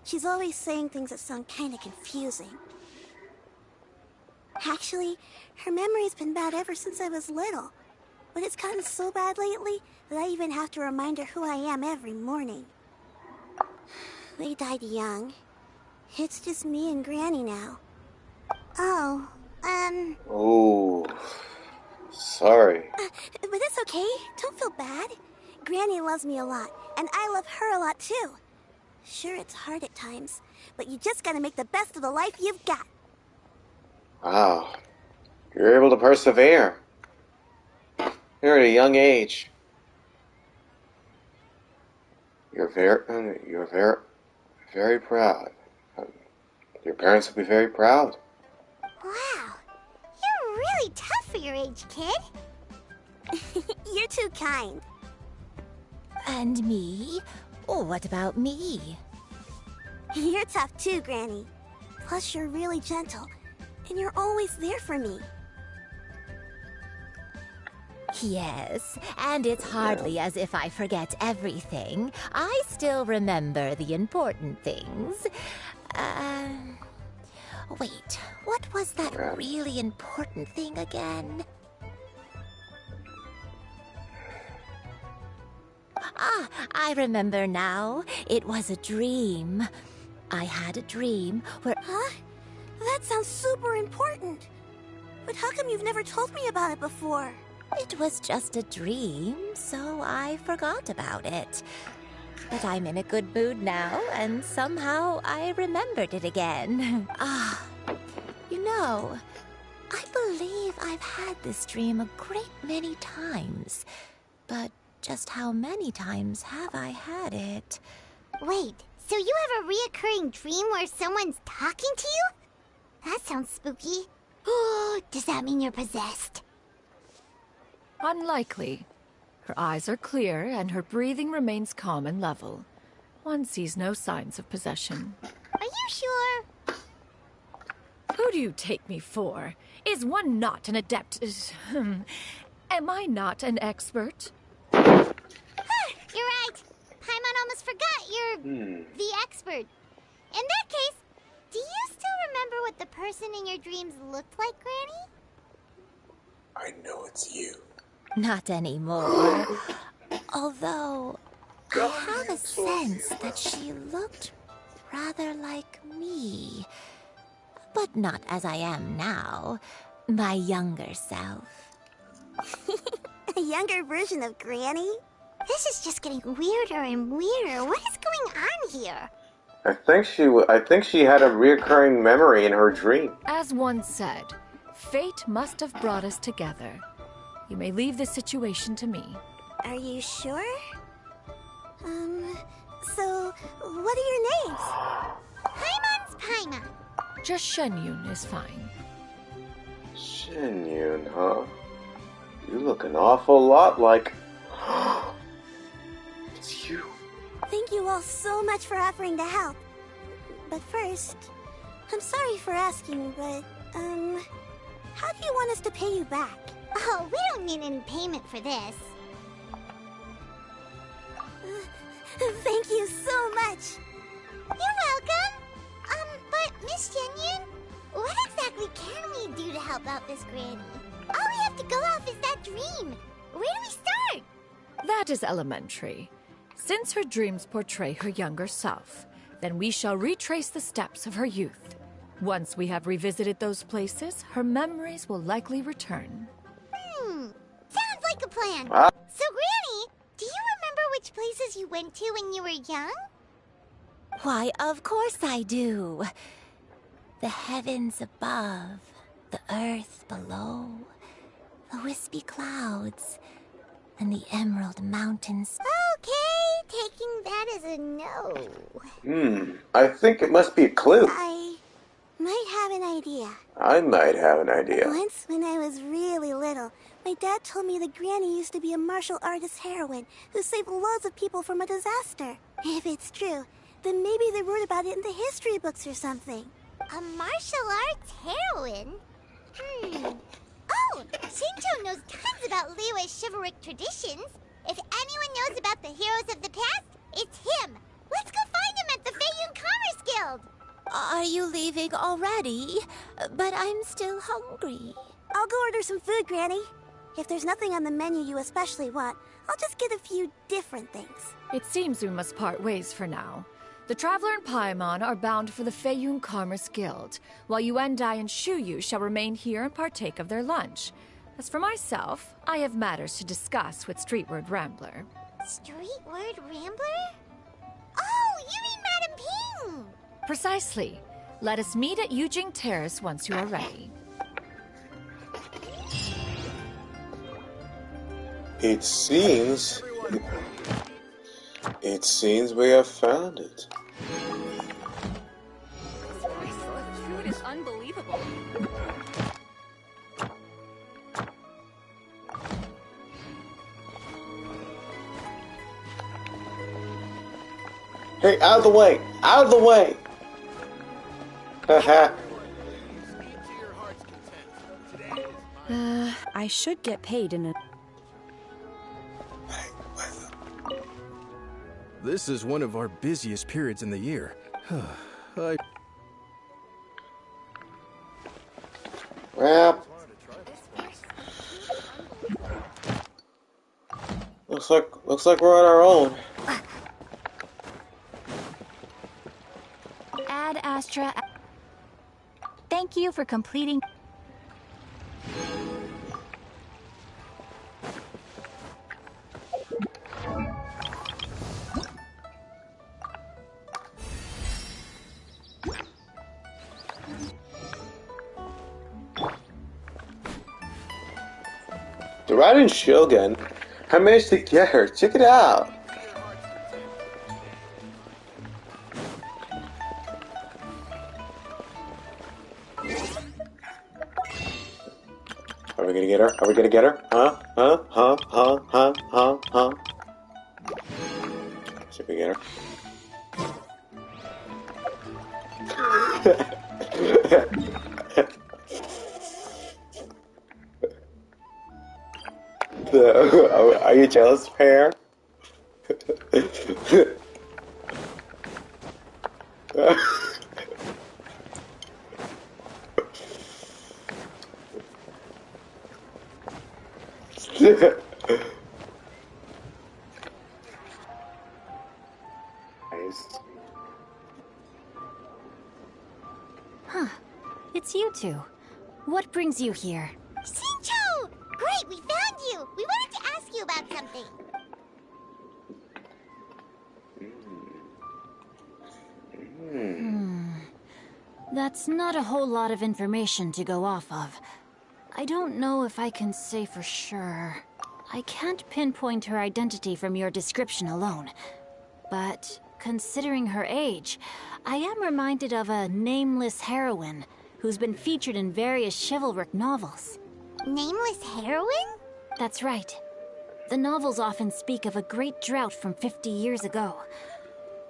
She's always saying things that sound kinda confusing. Actually, her memory's been bad ever since I was little. But it's gotten so bad lately that I even have to remind her who I am every morning. They died young. It's just me and Granny now. Oh, Oh, sorry. But it's okay. Don't feel bad. Granny loves me a lot, and I love her a lot too. Sure, it's hard at times, but you just gotta make the best of the life you've got. Wow. You're able to persevere. You're at a young age. You're very proud. Your parents will be very proud. Wow, you're really tough for your age, kid. You're too kind. And me? Oh, what about me? You're tough too, Granny. Plus, you're really gentle, and you're always there for me. Yes, and it's hardly as if I forget everything. I still remember the important things. Wait, what was that really important thing again? Ah, I remember now. It was a dream. I had a dream where... Huh? That sounds super important. But how come you've never told me about it before? It was just a dream, so I forgot about it. But I'm in a good mood now, and somehow I remembered it again. You know, I believe I've had this dream a great many times. But just how many times have I had it? Wait, so you have a reoccurring dream where someone's talking to you? That sounds spooky. Oh, does that mean you're possessed? Unlikely. Her eyes are clear, and her breathing remains calm and level. One sees no signs of possession. Are you sure? Who do you take me for? Is one not an adept? Am I not an expert? You're right. Paimon almost forgot you're the expert. In that case, do you still remember what the person in your dreams looked like, Granny? I know it's you. Not anymore. Although, I have a sense that she looked rather like me. But not as I am now. My younger self. A younger version of Granny? This is just getting weirder and weirder. What is going on here? I think she had a reoccurring memory in her dream. As one said, fate must have brought us together. You may leave this situation to me. Are you sure? So, what are your names? Paimon's Paimon. Just Shenyun is fine. Shenyun, huh? You look an awful lot like... It's you. Thank you all so much for offering to help. But first, I'm sorry for asking, but, how do you want us to pay you back? Oh, we don't need any payment for this. Thank you so much. You're welcome. Miss Shenyun, what exactly can we do to help out this granny? All we have to go off is that dream. Where do we start? That is elementary. Since her dreams portray her younger self, then we shall retrace the steps of her youth. Once we have revisited those places, her memories will likely return. Sounds like a plan. So, Granny, do you remember which places you went to when you were young? Why, of course I do. The heavens above, the earth below, the wispy clouds, and the emerald mountains. Okay, taking that as a no. I think it must be a clue. I might have an idea. I might have an idea. Once, when I was really little, my dad told me that Granny used to be a martial artist heroine who saved loads of people from a disaster. If it's true, then maybe they wrote about it in the history books or something. A martial arts heroine? Oh, Shincho knows tons about Liyue's chivalric traditions. If anyone knows about the heroes of the past, it's him. Let's go find him at the Feiyun Commerce Guild. Are you leaving already? But I'm still hungry. I'll go order some food, Granny. If there's nothing on the menu you especially want, I'll just get a few different things. It seems we must part ways for now. The Traveler and Paimon are bound for the Feiyun Commerce Guild, while Yuendai and Shuyu shall remain here and partake of their lunch. As for myself, I have matters to discuss with Streetward Rambler. Streetward Rambler? Oh, you mean Madame Ping! Precisely. Let us meet at Yujing Terrace once you are ready. It seems we have found it. The food is unbelievable. Hey, out of the way! Out of the way! Haha. I should get paid in a... This is one of our busiest periods in the year. Well, looks like we're on our own. Ad Astra. Thank you for completing. The Rite Shogun. I managed to get her. Check it out. Are we gonna get her? Are we gonna get her? Huh? See if we get her. Are you jealous, Pear? Nice. Huh. It's you two. What brings you here? Shincho! Great, we found you! We wanted to ask you about something. That's not a whole lot of information to go off of. I don't know if I can say for sure. I can't pinpoint her identity from your description alone. But considering her age, I am reminded of a nameless heroine who's been featured in various chivalric novels. Nameless heroine? That's right. The novels often speak of a great drought from 50 years ago.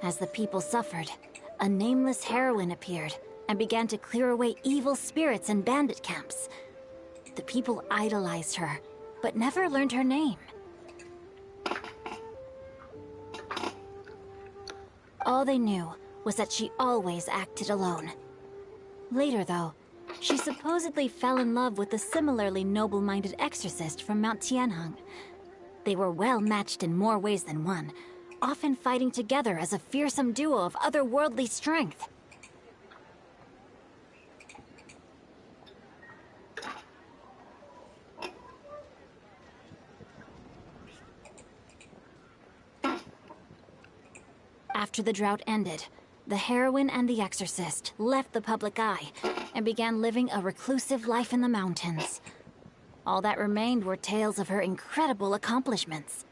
As the people suffered, a nameless heroine appeared and began to clear away evil spirits in bandit camps. The people idolized her, but never learned her name. All they knew was that she always acted alone. Later, though, she supposedly fell in love with a similarly noble-minded exorcist from Mount Tianheng. They were well matched in more ways than one, often fighting together as a fearsome duo of otherworldly strength. After the drought ended, the heroine and the exorcist left the public eye and began living a reclusive life in the mountains. All that remained were tales of her incredible accomplishments.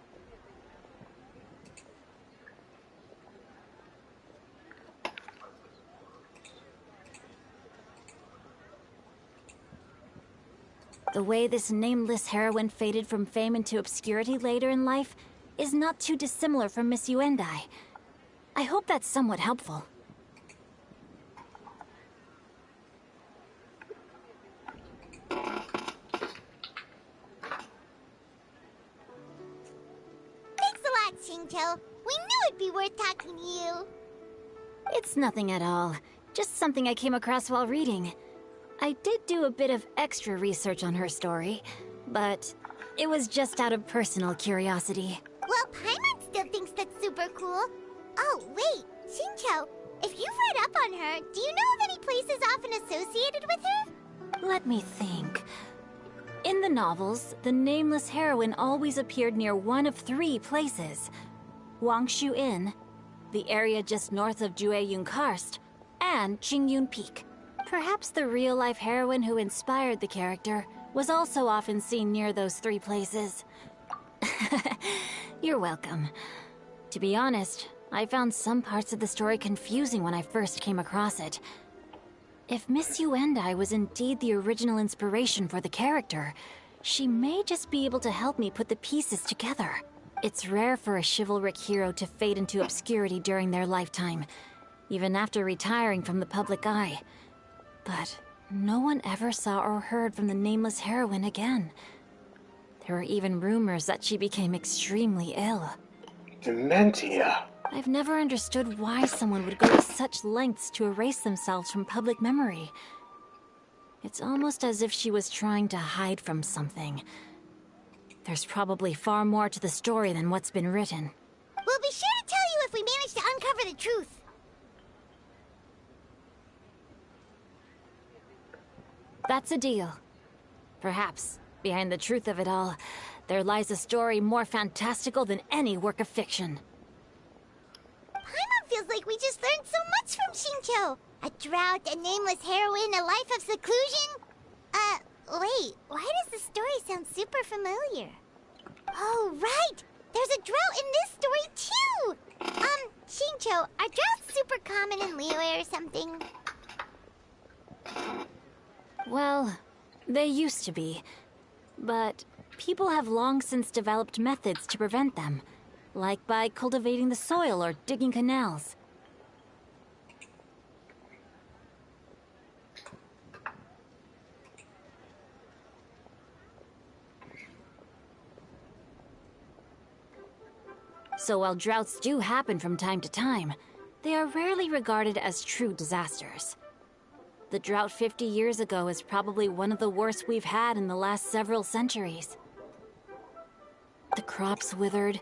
The way this nameless heroine faded from fame into obscurity later in life is not too dissimilar from Miss Yuendai. I hope that's somewhat helpful. Thanks a lot, Xingqiu. We knew it'd be worth talking to you. It's nothing at all. Just something I came across while reading. I did do a bit of extra research on her story, but it was just out of personal curiosity. Well, Paimon still thinks that's super cool. Oh, wait, Xingqiu, if you've read up on her, do you know of any places often associated with her? Let me think. In the novels, the nameless heroine always appeared near one of 3 places. Wangshu Inn, the area just north of Jueyun Karst, and Qingyun Peak. Perhaps the real-life heroine who inspired the character was also often seen near those 3 places. You're welcome. To be honest, I found some parts of the story confusing when I first came across it. If Miss Yuendai was indeed the original inspiration for the character, she may just be able to help me put the pieces together. It's rare for a chivalric hero to fade into obscurity during their lifetime, even after retiring from the public eye. But no one ever saw or heard from the nameless heroine again. There were even rumors that she became extremely ill. Dementia. I've never understood why someone would go to such lengths to erase themselves from public memory. It's almost as if she was trying to hide from something. There's probably far more to the story than what's been written. We'll be sure to tell you if we manage to uncover the truth. That's a deal. Perhaps, behind the truth of it all, there lies a story more fantastical than any work of fiction. Paimon feels like we just learned so much from Xingqiu. A drought, a nameless heroine, a life of seclusion. Wait, why does the story sound super familiar? Oh, right! There's a drought in this story, too! Xingqiu, are droughts super common in Liyue or something? Well, they used to be. But people have long since developed methods to prevent them, like by cultivating the soil or digging canals. So while droughts do happen from time to time, they are rarely regarded as true disasters. The drought 50 years ago is probably one of the worst we've had in the last several centuries. The crops withered,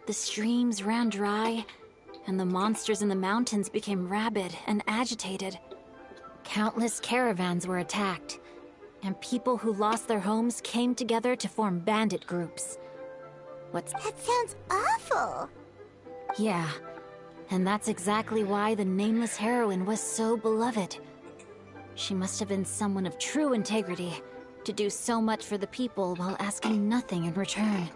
the streams ran dry, and the monsters in the mountains became rabid and agitated. Countless caravans were attacked, and people who lost their homes came together to form bandit groups. That sounds awful! Yeah, and that's exactly why the nameless heroine was so beloved. She must have been someone of true integrity, to do so much for the people while asking nothing in return.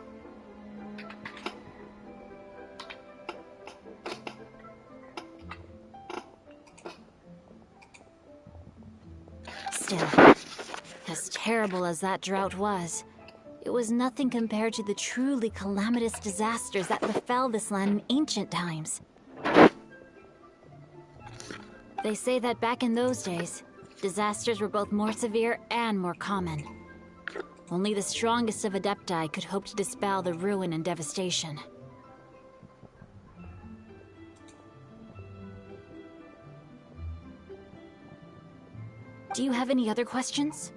Still, as terrible as that drought was, it was nothing compared to the truly calamitous disasters that befell this land in ancient times. They say that back in those days, disasters were both more severe and more common. Only the strongest of Adepti could hope to dispel the ruin and devastation. Do you have any other questions?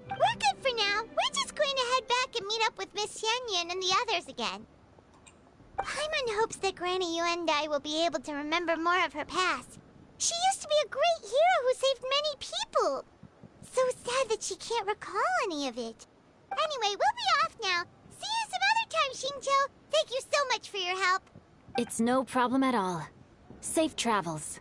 We're good for now. We're just going to head back and meet up with Miss Yen and the others again. Paimon hopes that Granny Yuendai will be able to remember more of her past. She used to be a great hero who saved many people. So sad that she can't recall any of it. Anyway, we'll be off now. See you some other time, Xingqiu. Thank you so much for your help. It's no problem at all. Safe travels.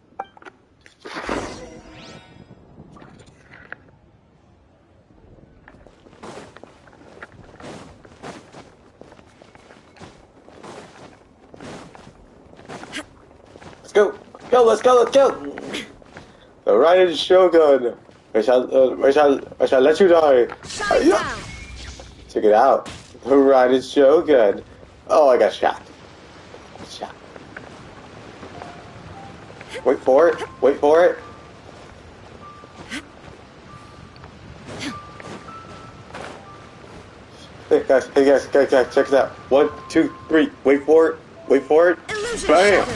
Let's go! Let's go! The Rite Shogun! I shall let you die! Check it out! The Rite Shogun! Oh, I got shot. Wait for it! Wait for it! Hey guys, check it out. 1, 2, 3. Wait for it! Wait for it! Bam!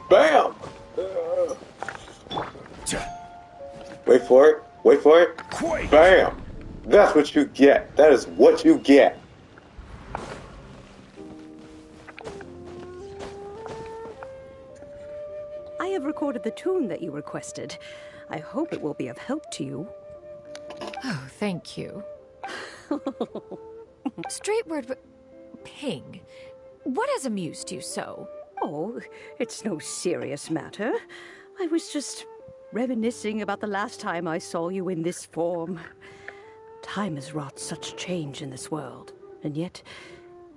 Bam! Wait for it. Wait for it. Bam! That's what you get. That is what you get. I have recorded the tune that you requested. I hope it will be of help to you. Oh, thank you. Straight word, Ping. What has amused you so? Oh, it's no serious matter. I was just reminiscing about the last time I saw you in this form. Time has wrought such change in this world, and yet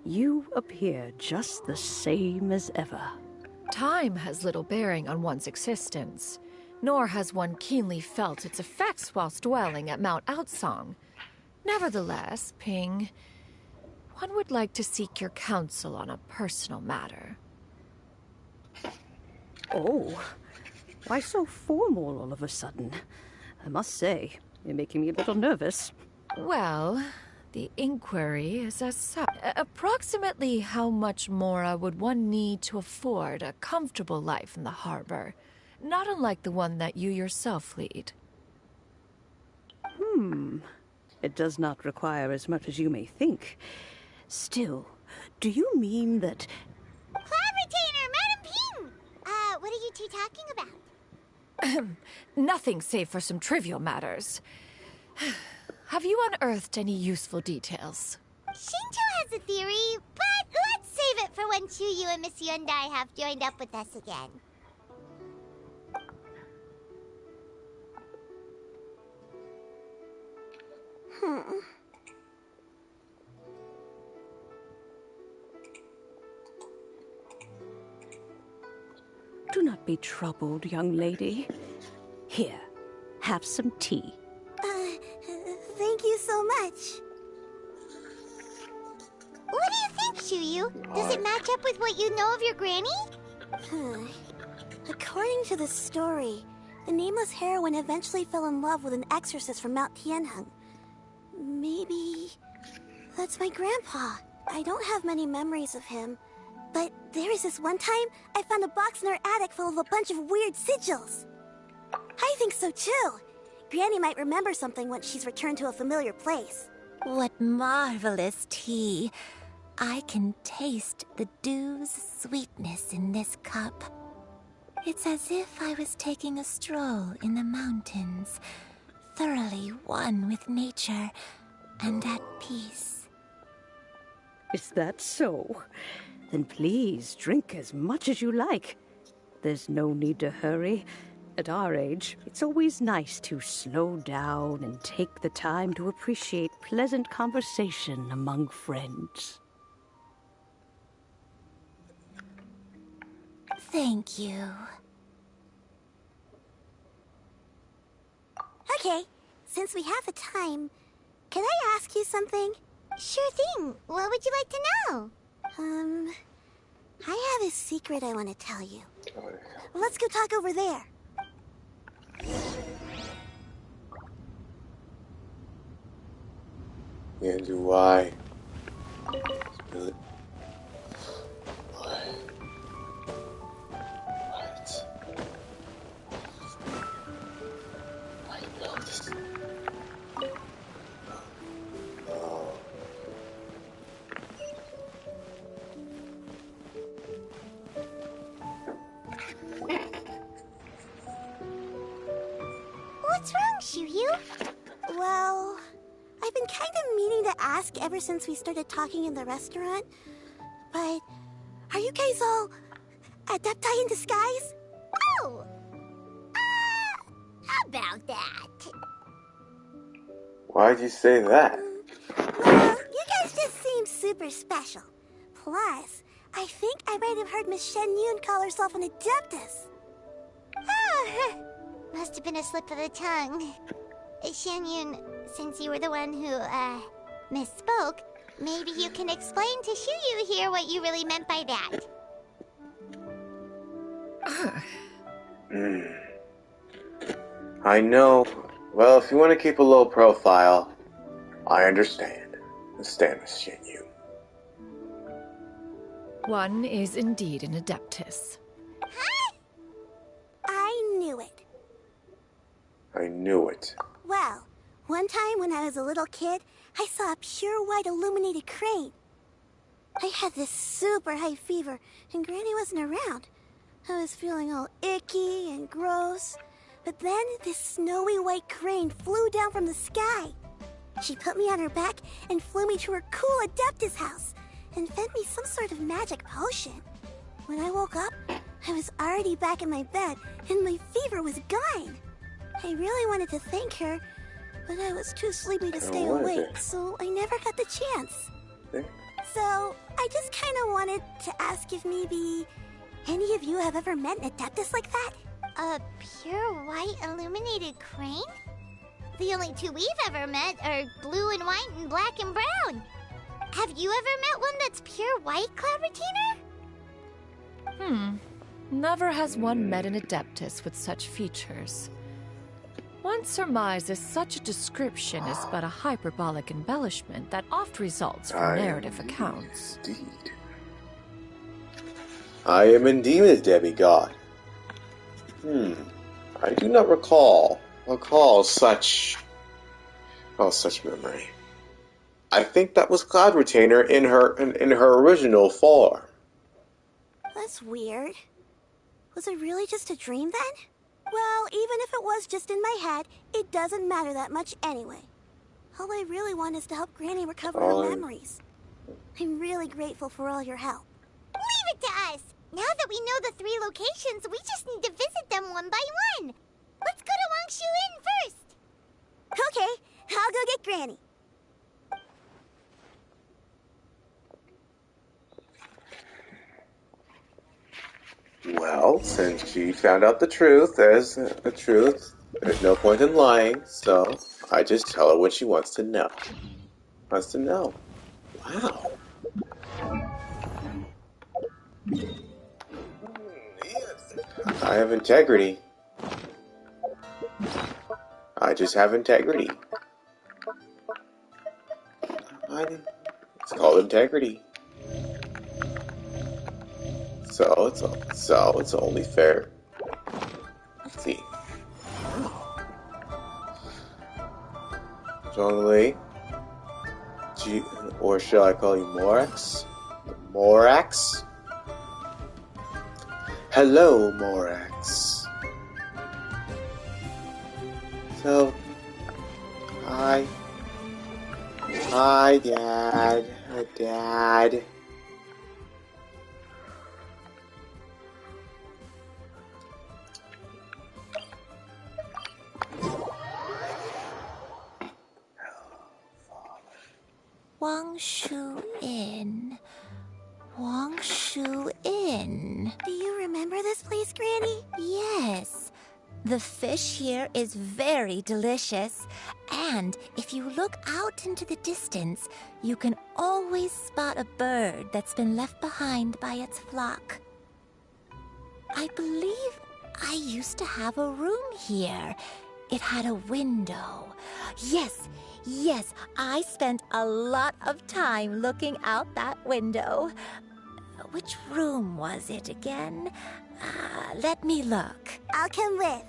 you appear just the same as ever. Time has little bearing on one's existence, nor has one keenly felt its effects whilst dwelling at Mount Outsong. Nevertheless, Ping, one would like to seek your counsel on a personal matter. Oh, why so formal all of a sudden? I must say, you're making me a little nervous. Well, the inquiry is as such. Approximately how much more would one need to afford a comfortable life in the harbor, not unlike the one that you yourself lead? It does not require as much as you may think. Still, do you mean that... Cloud Retainer, Madam Ping! What are you two talking about? Nothing save for some trivial matters. Have you unearthed any useful details? Xingqiu has a theory, but let's save it for when Chuyu and Miss Yuendai have joined up with us again. Do not be troubled, young lady. Here, have some tea. Thank you so much. What do you think, Chuyu? Does it match up with what you know of your granny? According to the story, the nameless heroine eventually fell in love with an exorcist from Mount Tianheng. Maybe that's my grandpa. I don't have many memories of him, but there was this one time I found a box in our attic full of a bunch of weird sigils. I think so too. Granny might remember something once she's returned to a familiar place. What marvelous tea. I can taste the dew's sweetness in this cup. It's as if I was taking a stroll in the mountains, thoroughly one with nature and at peace. Is that so? Then please drink as much as you like. There's no need to hurry. At our age, it's always nice to slow down and take the time to appreciate pleasant conversation among friends. Thank you. Okay, since we have the time, can I ask you something? Sure thing. What would you like to know? I have a secret I want to tell you. Let's go talk over there. And do I? Really? What? I know this. Oh. What's wrong, Shiryu? Well, I've been kind of meaning to ask ever since we started talking in the restaurant, but are you guys all adepti in disguise? Oh! How about that? Why'd you say that? Well, you guys just seem super special. Plus, I think I might have heard Miss Shen Yun call herself an adeptus. Oh, must have been a slip of the tongue. Shen Yun, since you were the one who, misspoke, maybe you can explain to Shiryu here what you really meant by that. I know. Well, if you want to keep a low profile, I understand. Understand, Miss Shinyu. One is indeed an adeptus. Huh? I knew it. I knew it. Well, one time when I was a little kid, I saw a pure white illuminated crane. I had this super high fever, and Granny wasn't around. I was feeling all icky and gross. But then this snowy white crane flew down from the sky. She put me on her back and flew me to her cool Adeptus house and fed me some sort of magic potion. When I woke up, I was already back in my bed and my fever was gone. I really wanted to thank her, but I was too sleepy to stay awake, so I never got the chance. So I just kind of wanted to ask if maybe any of you have ever met an Adeptus like that? A pure white illuminated crane? The only two we've ever met are blue and white and black and brown. Have you ever met one that's pure white, Cloud Retainer? Never has one met an adeptus with such features. One surmises such a description is but a hyperbolic embellishment that oft results from narrative accounts. Indeed. I am indeed a demigod. I do not recall such memory. I think that was Cloud Retainer in her original form. That's weird. Was it really just a dream then? Well, even if it was just in my head, it doesn't matter that much anyway. All I really want is to help Granny recover her memories. I'm really grateful for all your help. Leave it to us! Now that we know the 3 locations, we just need to visit them one by one. Let's go to Wangshu Inn first. Okay, I'll go get Granny. Well, since she found out the truth, there's no point in lying, so I just tell her what she wants to know. Wants to know. Wow. I have integrity. I just have integrity. It's called integrity. So it's only fair. Let's see. Zhongli, or shall I call you Morax? Morax? Hello, Morax. So, hi, Dad. Hi, Dad. Wangshu Inn. Wangshu Inn. Do you remember this place, Granny? Yes. The fish here is very delicious. And if you look out into the distance, you can always spot a bird that's been left behind by its flock. I believe I used to have a room here. It had a window. Yes, Yes, I spent a lot of time looking out that window. Which room was it again? Let me look. I'll come with.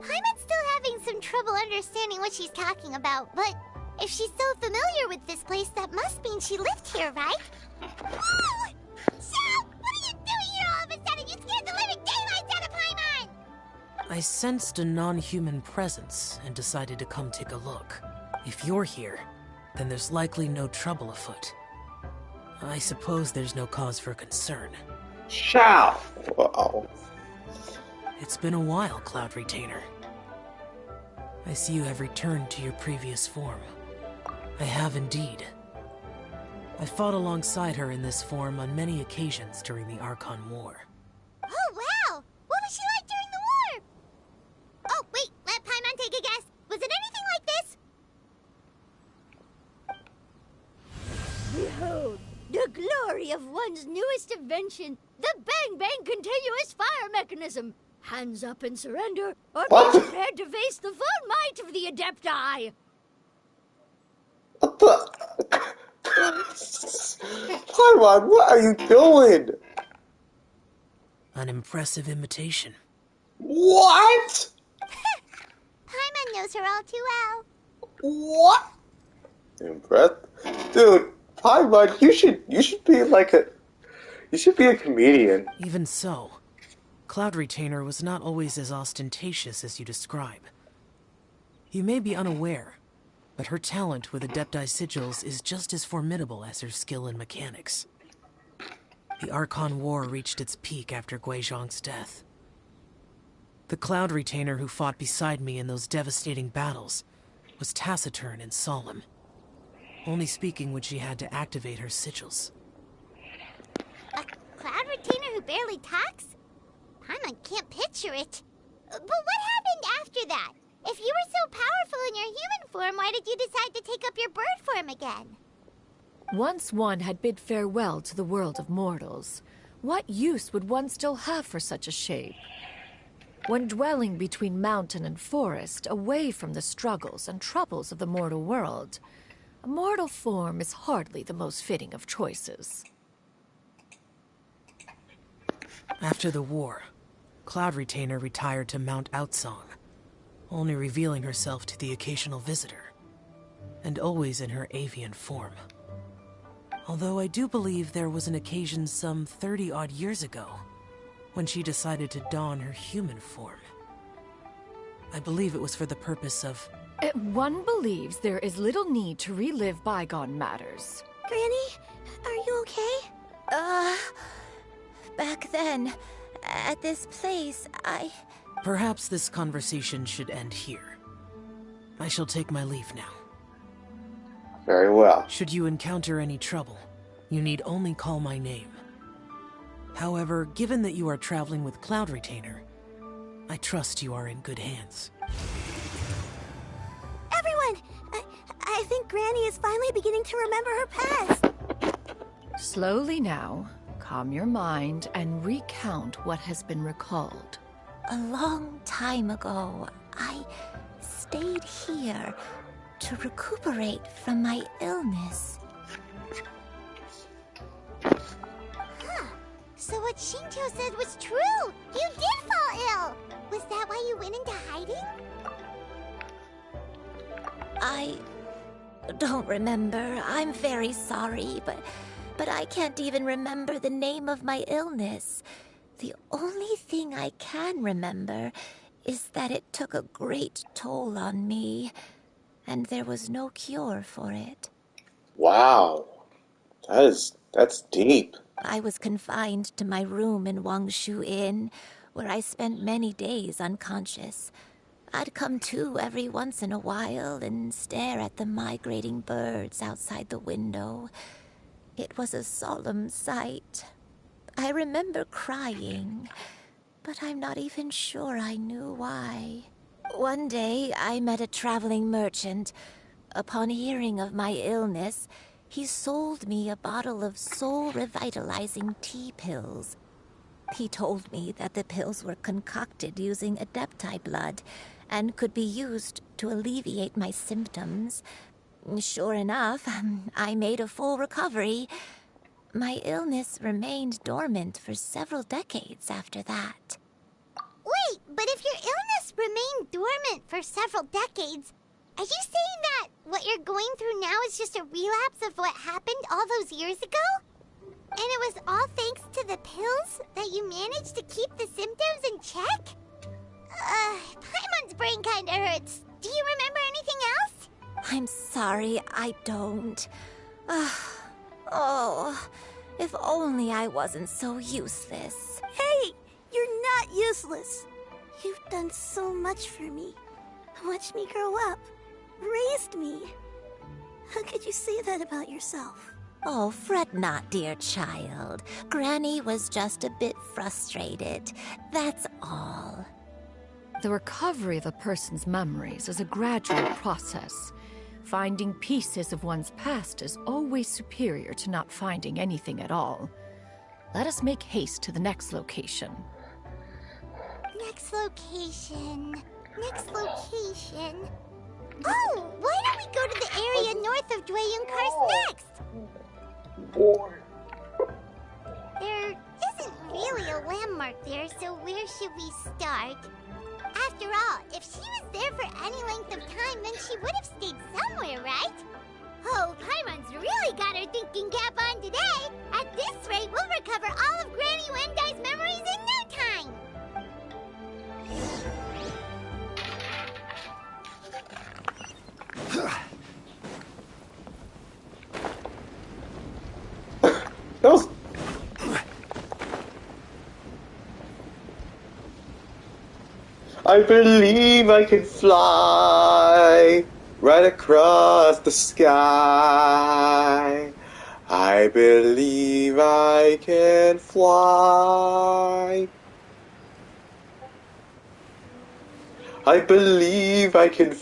Paimon's still having some trouble understanding what she's talking about, but if she's so familiar with this place, that must mean she lived here, right? Whoa! Shaq! What are you doing here all of a sudden? You scared the living daylights out of Paimon! I sensed a non-human presence and decided to come take a look. If you're here, then there's likely no trouble afoot. I suppose there's no cause for concern. Ciao! Whoa. It's been a while, Cloud Retainer. I see you have returned to your previous form. I have indeed. I fought alongside her in this form on many occasions during the Archon War. Oh, wow! What was she like during the war? Oh, wait, let Paimon take a guess. Was it anything like this? Behold, the glory of one's newest invention, the Bang Bang Continuous Fire Mechanism. Hands up and surrender, or be prepared to face the full might of the Adepti. What the? Paimon, what are you doing? An impressive imitation. What? Paimon knows her all too well. What? Impressed? Dude, Paimon, you should be like you should be a comedian. Even so, Cloud Retainer was not always as ostentatious as you describe. You may be unaware, but her talent with Adepti sigils is just as formidable as her skill in mechanics. The Archon War reached its peak after Guizhong's death. The Cloud Retainer who fought beside me in those devastating battles was taciturn and solemn, only speaking when she had to activate her sigils. A Cloud Retainer who barely talks? Paimon can't picture it. But what happened after that? If you were so powerful in your human form, why did you decide to take up your bird form again? Once one had bid farewell to the world of mortals, what use would one still have for such a shape? When dwelling between mountain and forest, away from the struggles and troubles of the mortal world, a mortal form is hardly the most fitting of choices. After the war, Cloud Retainer retired to Mount Outsong, only revealing herself to the occasional visitor, and always in her avian form. Although I do believe there was an occasion some 30-odd years ago when she decided to don her human form. I believe it was for the purpose of... One believes there is little need to relive bygone matters. Granny, are you okay? Back then, at this place, Perhaps this conversation should end here. I shall take my leave now. Very well. Should you encounter any trouble, you need only call my name. However, given that you are traveling with Cloud Retainer, I trust you are in good hands. Everyone! I think Granny is finally beginning to remember her past. Slowly now, calm your mind and recount what has been recalled. A long time ago, I stayed here to recuperate from my illness. Huh. So what Shinto said was true! You did fall ill! Was that why you went into hiding? I don't remember. I'm very sorry, but I can't even remember the name of my illness. The only thing I can remember is that it took a great toll on me, and there was no cure for it. Wow. That's deep. I was confined to my room in Wangshu Inn, where I spent many days unconscious. I'd come to every once in a while and stare at the migrating birds outside the window. It was a solemn sight. I remember crying, but I'm not even sure I knew why. One day, I met a traveling merchant. Upon hearing of my illness, he sold me a bottle of soul-revitalizing tea pills. He told me that the pills were concocted using Adepti blood and could be used to alleviate my symptoms. Sure enough, I made a full recovery. My illness remained dormant for several decades after that. Wait, but if your illness remained dormant for several decades, are you saying that what you're going through now is just a relapse of what happened all those years ago? And it was all thanks to the pills that you managed to keep the symptoms in check? Paimon's brain kinda hurts. Do you remember anything else? I'm sorry, I don't. Oh, if only I wasn't so useless. Hey, you're not useless. You've done so much for me. Watched me grow up. Raised me. How could you say that about yourself? Oh, fret not, dear child. Granny was just a bit frustrated. That's all. The recovery of a person's memories is a gradual process. Finding pieces of one's past is always superior to not finding anything at all. Let us make haste to the next location. Next location. Next location. Oh, why don't we go to the area north of Dwayunkars next? There isn't really a landmark there, so where should we start? After all, if she was there for any length of time, then she would have stayed somewhere, right? Oh, Paimon's really got her thinking cap on today. At this rate, we'll recover all of Granny Wendai's memories in no time. That was... I believe I can fly right across the sky. I believe I can fly. I believe I can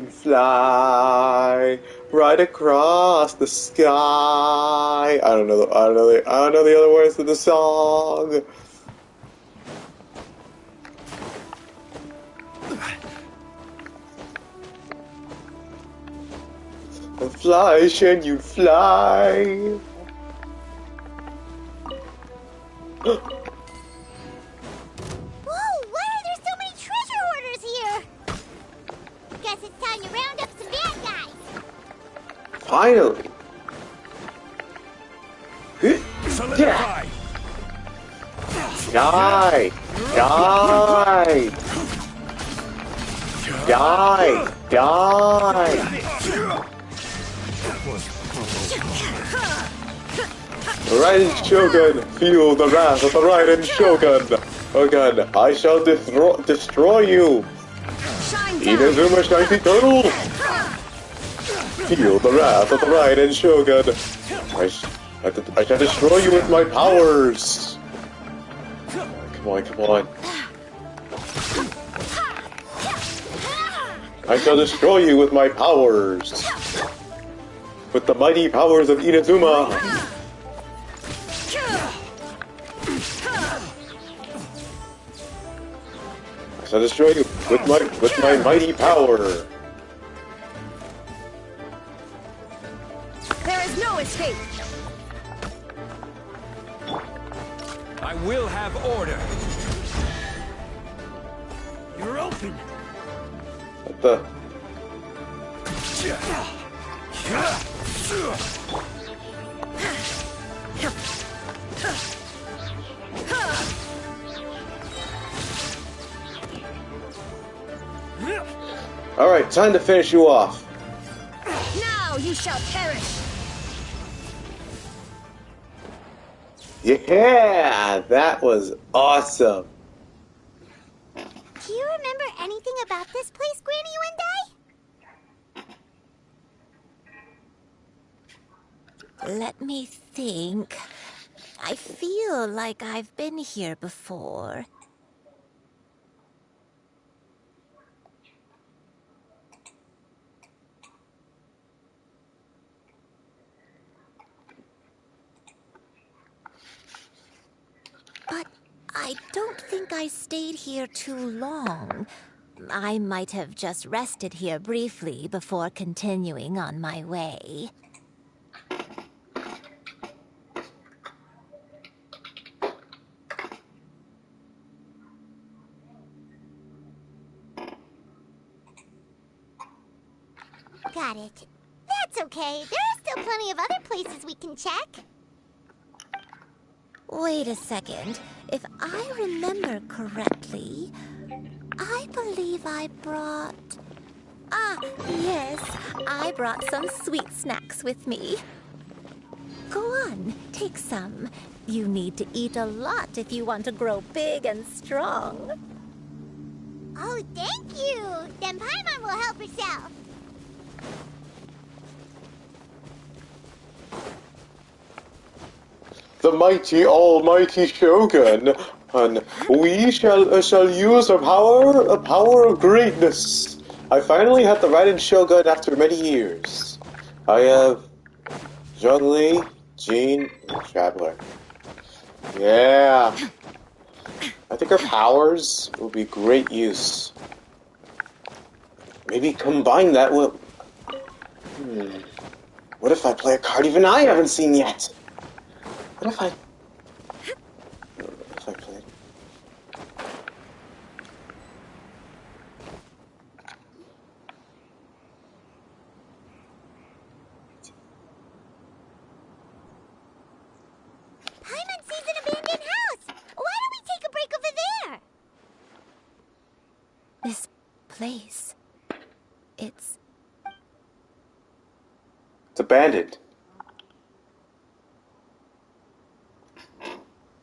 fly right across the sky. I don't know the other words of the song. Fly, Shen, you fly. Whoa, why are there so many treasure hoarders here? Guess it's time to round up some bad guys. Finally. Solidify. Die! Die! Die! Die! Raiden Shogun, feel the wrath of the Raiden Shogun! Again, I shall destroy you! Inazuma Shiny Turtle! Feel the wrath of the Raiden Shogun! I shall destroy you with my powers! Come on, come on. I shall destroy you with my powers! With the mighty powers of Inazuma! I shall destroy you with my mighty power! There is no escape! I will have order. You're open. What the? Alright, time to finish you off. Now you shall perish! Yeah, that was awesome. Do you remember anything about this place, Granny Wendai? Let me think. I feel like I've been here before. I don't think I stayed here too long. I might have just rested here briefly before continuing on my way. Got it. That's okay. There are still plenty of other places we can check. Wait a second. If I remember correctly, I believe I brought... Ah, yes. I brought some sweet snacks with me. Go on, take some. You need to eat a lot if you want to grow big and strong. Oh, thank you. Then Paimon will help herself. The mighty, almighty Shogun, and we shall use our power of greatness. I finally have the Rite Shogun after many years. I have Zhongli, Jean, and Traveler. Yeah. I think our powers will be great use. Maybe combine that with... What if I play a card even I haven't seen yet? What if I played? Paimon sees an abandoned house. Why don't we take a break over there? This place... It's abandoned.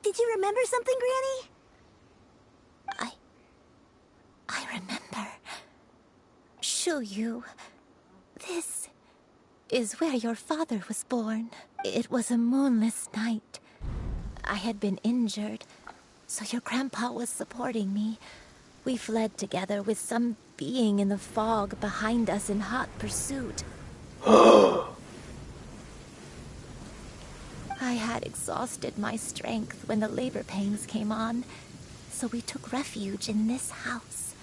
Did you remember something, Granny? I remember. Foryou. This is where your father was born. It was a moonless night. I had been injured, so your grandpa was supporting me. We fled together with some being in the fog behind us in hot pursuit. I had exhausted my strength when the labor pains came on, so we took refuge in this house.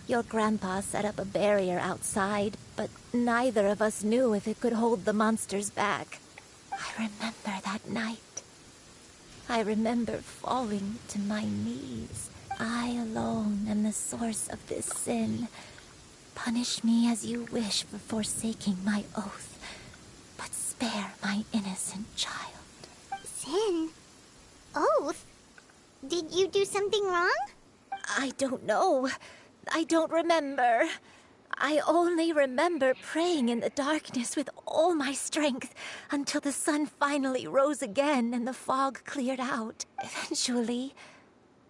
Your grandpa set up a barrier outside, but neither of us knew if it could hold the monsters back. I remember that night. I remember falling to my knees. I alone am the source of this sin. Punish me as you wish for forsaking my oath, but spare my innocent child. Sin? Oath? Did you do something wrong? I don't know. I don't remember. I only remember praying in the darkness with all my strength until the sun finally rose again and the fog cleared out. Eventually,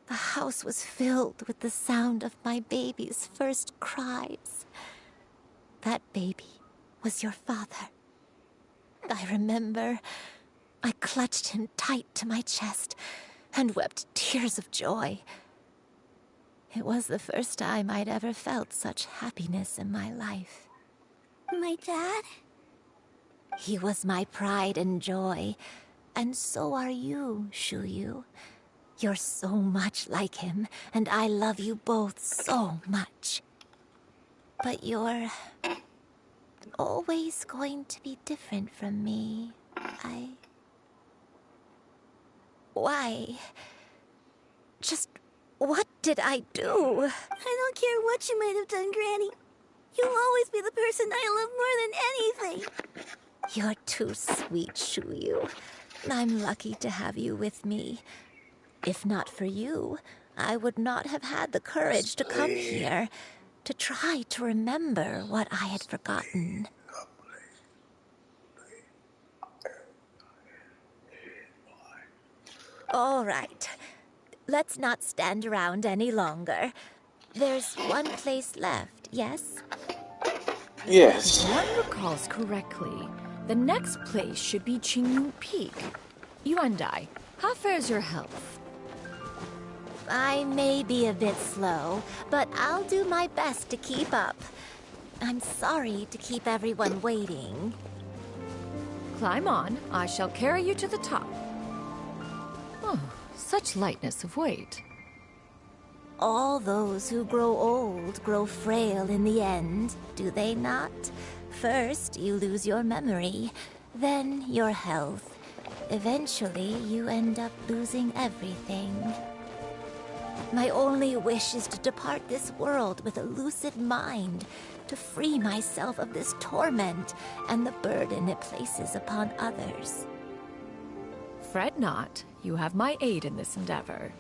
the house was filled with the sound of my baby's first cries. That baby was your father. I remember I clutched him tight to my chest and wept tears of joy. It was the first time I'd ever felt such happiness in my life. My dad? He was my pride and joy, and so are you, Foryou. You're so much like him, and I love you both so much. But you're always going to be different from me. Why? Just what did I do? I don't care what you might have done, Granny. You'll always be the person I love more than anything. You're too sweet, Foryou. I'm lucky to have you with me. If not for you, I would not have had the courage to come here, to try to remember what I had forgotten. All right. Let's not stand around any longer. There's one place left, yes? Yes. If one recalls correctly, the next place should be Qingyu Peak. You and I, how fares your health? I may be a bit slow, but I'll do my best to keep up. I'm sorry to keep everyone waiting. Climb on. I shall carry you to the top. Oh, such lightness of weight? All those who grow old grow frail in the end, do they not? First, you lose your memory, then your health. Eventually, you end up losing everything. My only wish is to depart this world with a lucid mind, to free myself of this torment and the burden it places upon others. Fret not, you have my aid in this endeavor.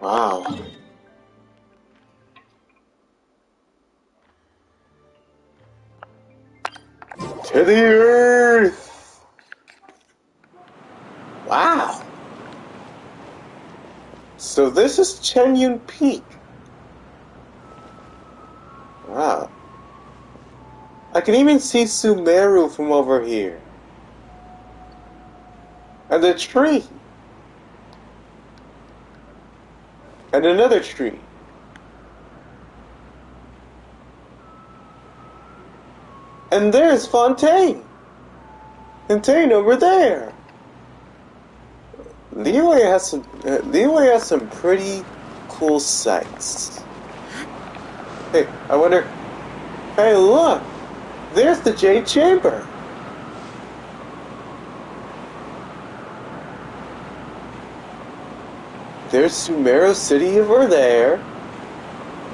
Wow. To the earth! Wow. So this is Chenyun Peak. Wow. I can even see Sumeru from over here. And a tree. And another tree. And there's Fontaine. Fontaine over there. Liyue has some pretty cool sights. Hey, I wonder. Hey, look. There's the Jade Chamber. There's Sumeru City over there,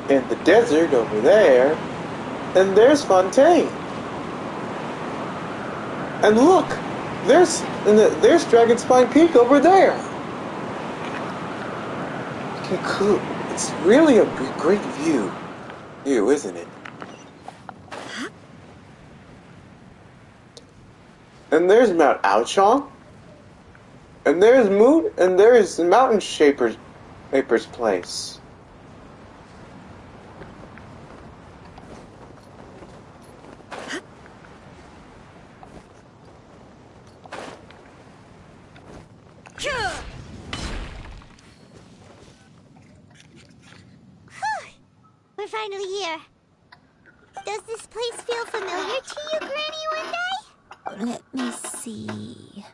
and the desert over there, and there's Fontaine. And look, there's Dragonspine Peak over there. Okay, cool. It's really a great view, isn't it? And there's Mount Aochong. And there's Mountain Shaper's place. We're finally here. Does this place feel familiar to you, Granny Wendai? Let me see.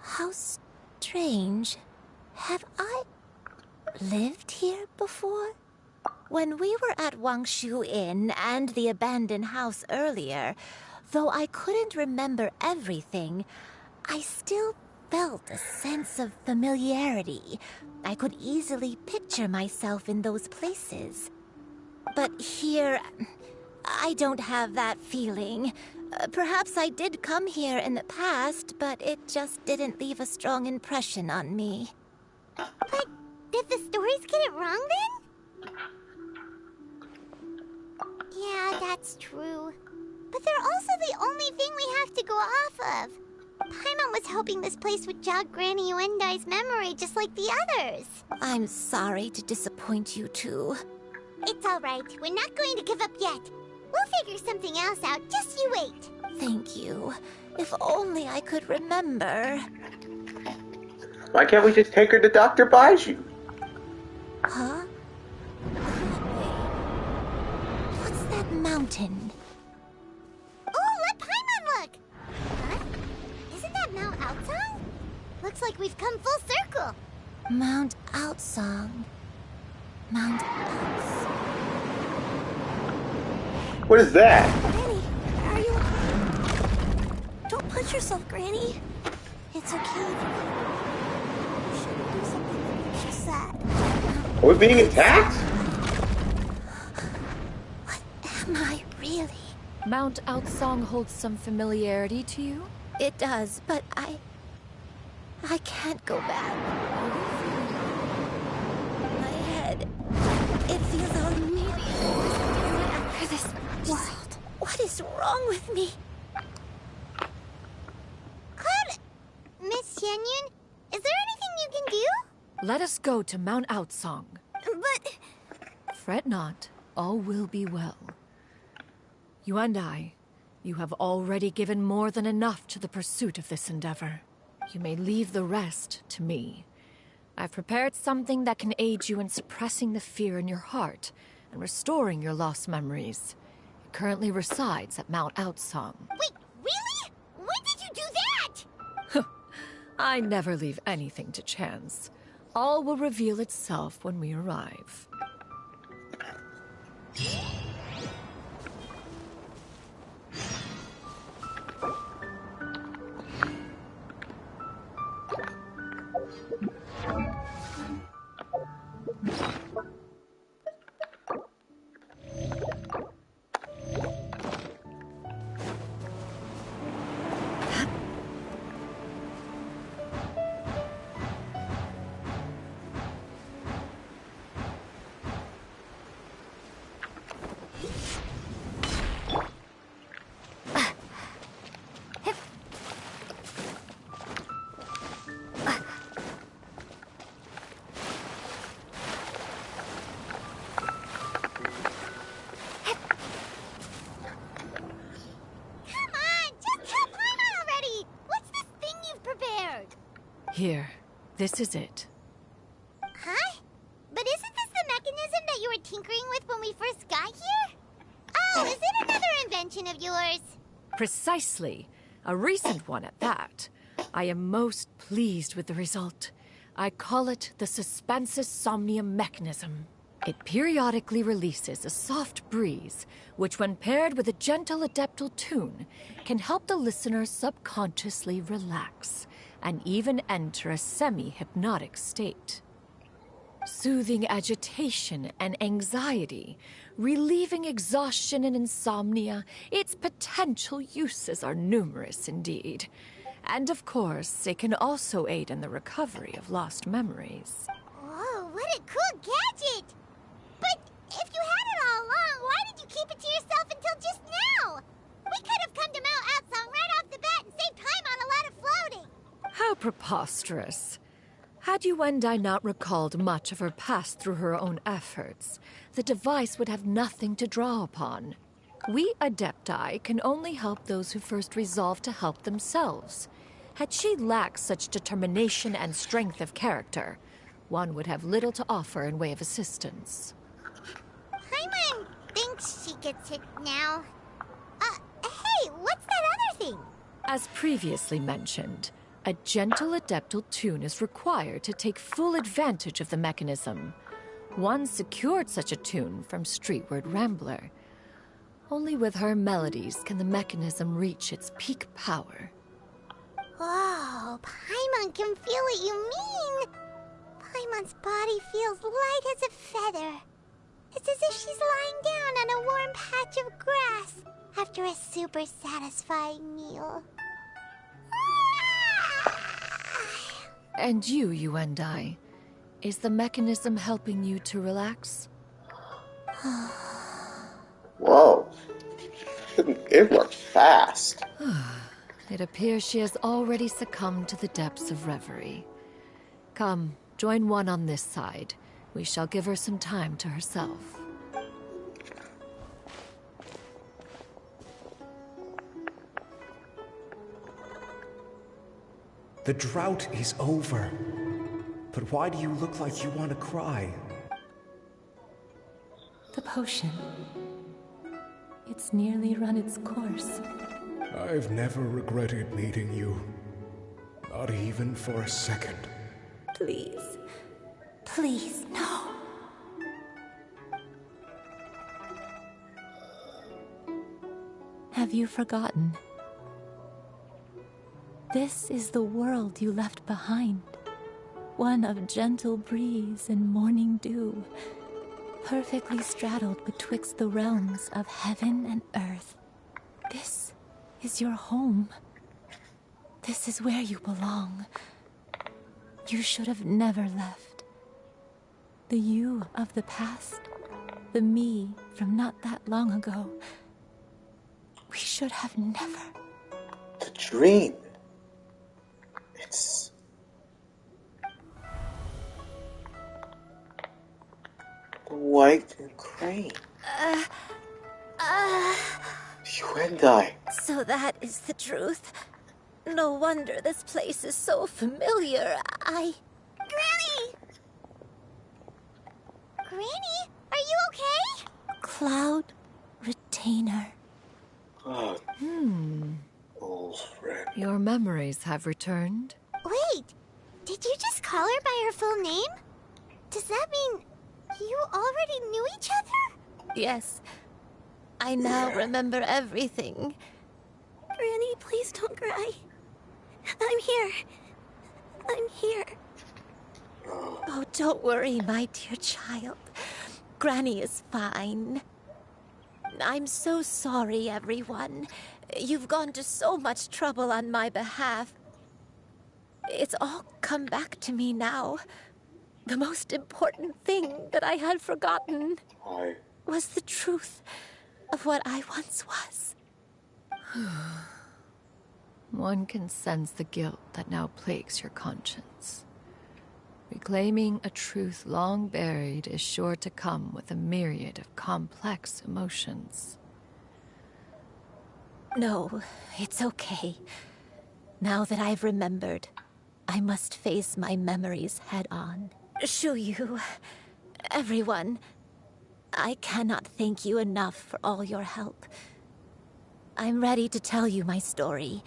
How strange. Have I lived here before? When we were at Wangshu Inn and the abandoned house earlier, though I couldn't remember everything, I still felt a sense of familiarity. I could easily picture myself in those places. But here, I don't have that feeling. Perhaps I did come here in the past, but it just didn't leave a strong impression on me. But did the stories get it wrong then? Yeah, that's true. But they're also the only thing we have to go off of. Paimon was hoping this place would jog Granny Uendai's memory just like the others. I'm sorry to disappoint you too. It's alright. We're not going to give up yet. We'll figure something else out. Just you wait. Thank you. If only I could remember. Why can't we just take her to Dr. Baiju? Huh? What's that mountain? Oh, let Paimon look! Huh? Isn't that Mount Aotsong? Looks like we've come full circle. Mount Aotsong. Mount Aotsong. What is that? Granny, are you okay? Don't push yourself, Granny. It's okay. You shouldn't do something that makes you sad. Are we being attacked? What am I really? Mount Aotsong holds some familiarity to you? It does, but I can't go back. My head, it feels all immediate after this world. What is wrong with me? Cloud, Miss Xianyun, is there anything you can do? Let us go to Mount Aotsong. But... Fret not, all will be well. You and I, you have already given more than enough to the pursuit of this endeavor. You may leave the rest to me. I've prepared something that can aid you in suppressing the fear in your heart and restoring your lost memories. It currently resides at Mount Outsong. Wait, really? When did you do that? I never leave anything to chance. All will reveal itself when we arrive. Here, this is it. Huh? But isn't this the mechanism that you were tinkering with when we first got here? Oh, is it another invention of yours? Precisely. A recent one at that. I am most pleased with the result. I call it the Suspensus Somnium mechanism. It periodically releases a soft breeze, which when paired with a gentle adeptal tune, can help the listener subconsciously relax and even enter a semi-hypnotic state. Soothing agitation and anxiety, relieving exhaustion and insomnia, its potential uses are numerous indeed. And of course, it can also aid in the recovery of lost memories. Whoa, what a cool gadget! But if you had it all along, why did you keep it to yourself until just now? We could have come to Mount Outsong right off the bat and saved time on a lot of floating. How preposterous. Had Yuendai not recalled much of her past through her own efforts, the device would have nothing to draw upon. We Adepti can only help those who first resolve to help themselves. Had she lacked such determination and strength of character, one would have little to offer in way of assistance. Paimon thinks she gets it now. Hey, what's that other thing? As previously mentioned, a gentle adeptal tune is required to take full advantage of the mechanism. One secured such a tune from Streetward Rambler. Only with her melodies can the mechanism reach its peak power. Oh, Paimon can feel what you mean. Paimon's body feels light as a feather. It's as if she's lying down on a warm patch of grass after a super satisfying meal. And you, Yuendai, is the mechanism helping you to relax? Whoa. It worked fast. It appears she has already succumbed to the depths of reverie. Come, join one on this side. We shall give her some time to herself. The drought is over. But why do you look like you want to cry? The potion. It's nearly run its course. I've never regretted meeting you. Not even for a second. Please. Please, no. Have you forgotten? This is the world you left behind. One of gentle breeze and morning dew, perfectly straddled betwixt the realms of heaven and earth. This is your home. This is where you belong. You should have never left. The you of the past, the me from not that long ago, we should have never. The dream. It's... the white and crane. Yuendai. So that is the truth. No wonder this place is so familiar. Granny! Granny, are you okay? Cloud, retain Retainer. Oh, old friend. Your memories have returned? Wait, did you just call her by her full name? Does that mean you already knew each other? Yes. I now remember everything. Granny, please don't cry. I'm here. I'm here. Oh, don't worry, my dear child. Granny is fine. I'm so sorry, everyone. You've gone to so much trouble on my behalf. It's all come back to me now. The most important thing that I had forgotten was the truth of what I once was. One can sense the guilt that now plagues your conscience. Reclaiming a truth long buried is sure to come with a myriad of complex emotions. No, it's okay. Now that I've remembered, I must face my memories head on. Shuyu, everyone, I cannot thank you enough for all your help. I'm ready to tell you my story,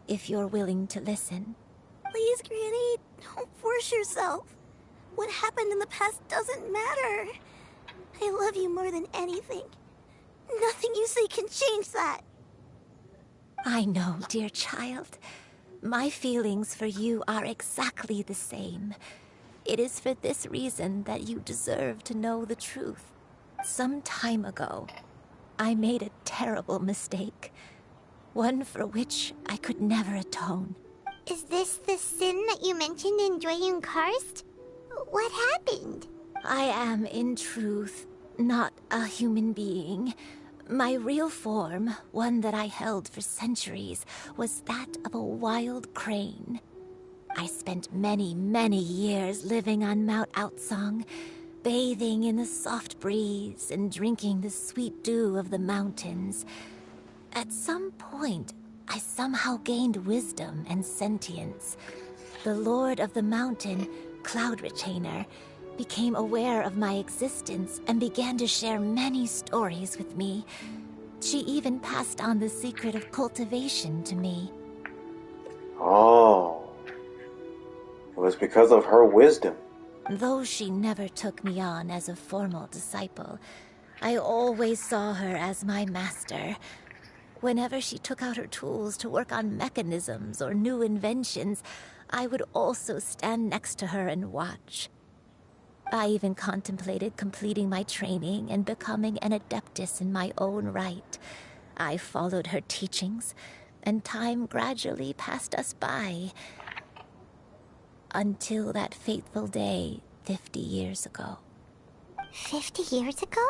if you're willing to listen. Please, Granny, don't force yourself. What happened in the past doesn't matter. I love you more than anything. Nothing you say can change that. I know, dear child. My feelings for you are exactly the same. It is for this reason that you deserve to know the truth. Some time ago, I made a terrible mistake. One for which I could never atone. Is this the sin that you mentioned in Dwayne Karst? What happened? I am, in truth, not a human being. My real form, one that I held for centuries, was that of a wild crane. I spent many, many years living on Mount Outsong, bathing in the soft breeze and drinking the sweet dew of the mountains. At some point, I somehow gained wisdom and sentience. The Lord of the Mountain, Cloud Retainer, became aware of my existence and began to share many stories with me. She even passed on the secret of cultivation to me. Oh. It was because of her wisdom. Though she never took me on as a formal disciple, I always saw her as my master. Whenever she took out her tools to work on mechanisms or new inventions, I would also stand next to her and watch. I even contemplated completing my training and becoming an adeptus in my own right. I followed her teachings, and time gradually passed us by. Until that fateful day 50 years ago. 50 years ago?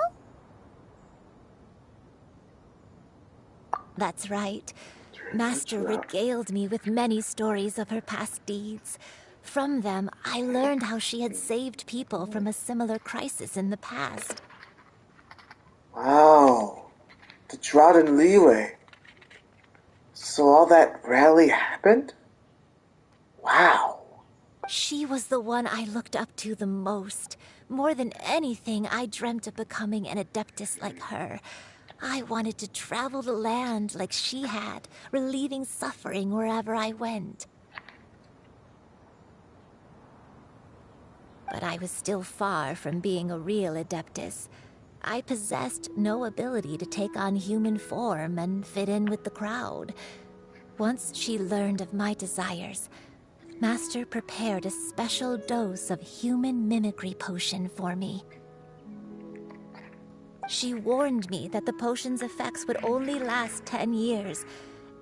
That's right. Master regaled me with many stories of her past deeds. From them, I learned how she had saved people from a similar crisis in the past. Wow. The drought in Liyue. So all that rally happened? Wow. She was the one I looked up to the most. More than anything, I dreamt of becoming an adeptus like her. I wanted to travel the land like she had, relieving suffering wherever I went. But I was still far from being a real adeptus. I possessed no ability to take on human form and fit in with the crowd. Once she learned of my desires, Master prepared a special dose of human mimicry potion for me. She warned me that the potion's effects would only last 10 years,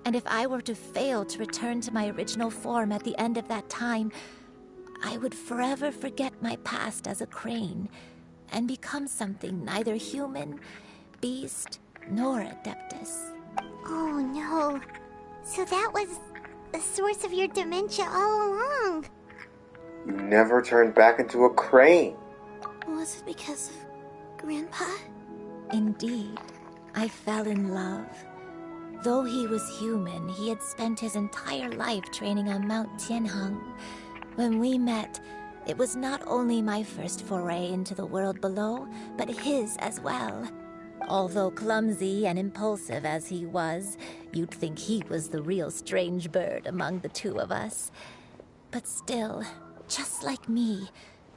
and if I were to fail to return to my original form at the end of that time, I would forever forget my past as a crane and become something neither human, beast, nor adeptus. Oh no. So that was the source of your dementia all along. You never turned back into a crane. Was it because of Grandpa? Indeed, I fell in love. Though he was human, he had spent his entire life training on Mount Tianheng. When we met, it was not only my first foray into the world below, but his as well. Although clumsy and impulsive as he was, you'd think he was the real strange bird among the two of us. But still, just like me,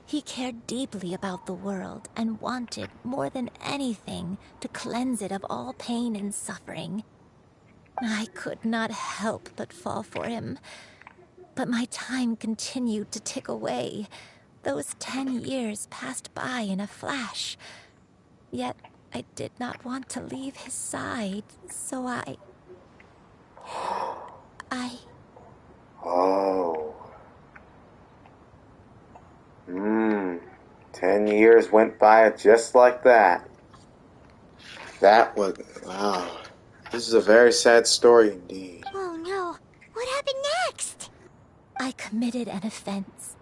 he cared deeply about the world and wanted, more than anything, to cleanse it of all pain and suffering. I could not help but fall for him. But my time continued to tick away. Those 10 years passed by in a flash. Yet I did not want to leave his side, so I... Oh. 10 years went by just like that. That was... Wow. This is a very sad story indeed. Oh no. What happened next? I committed an offense.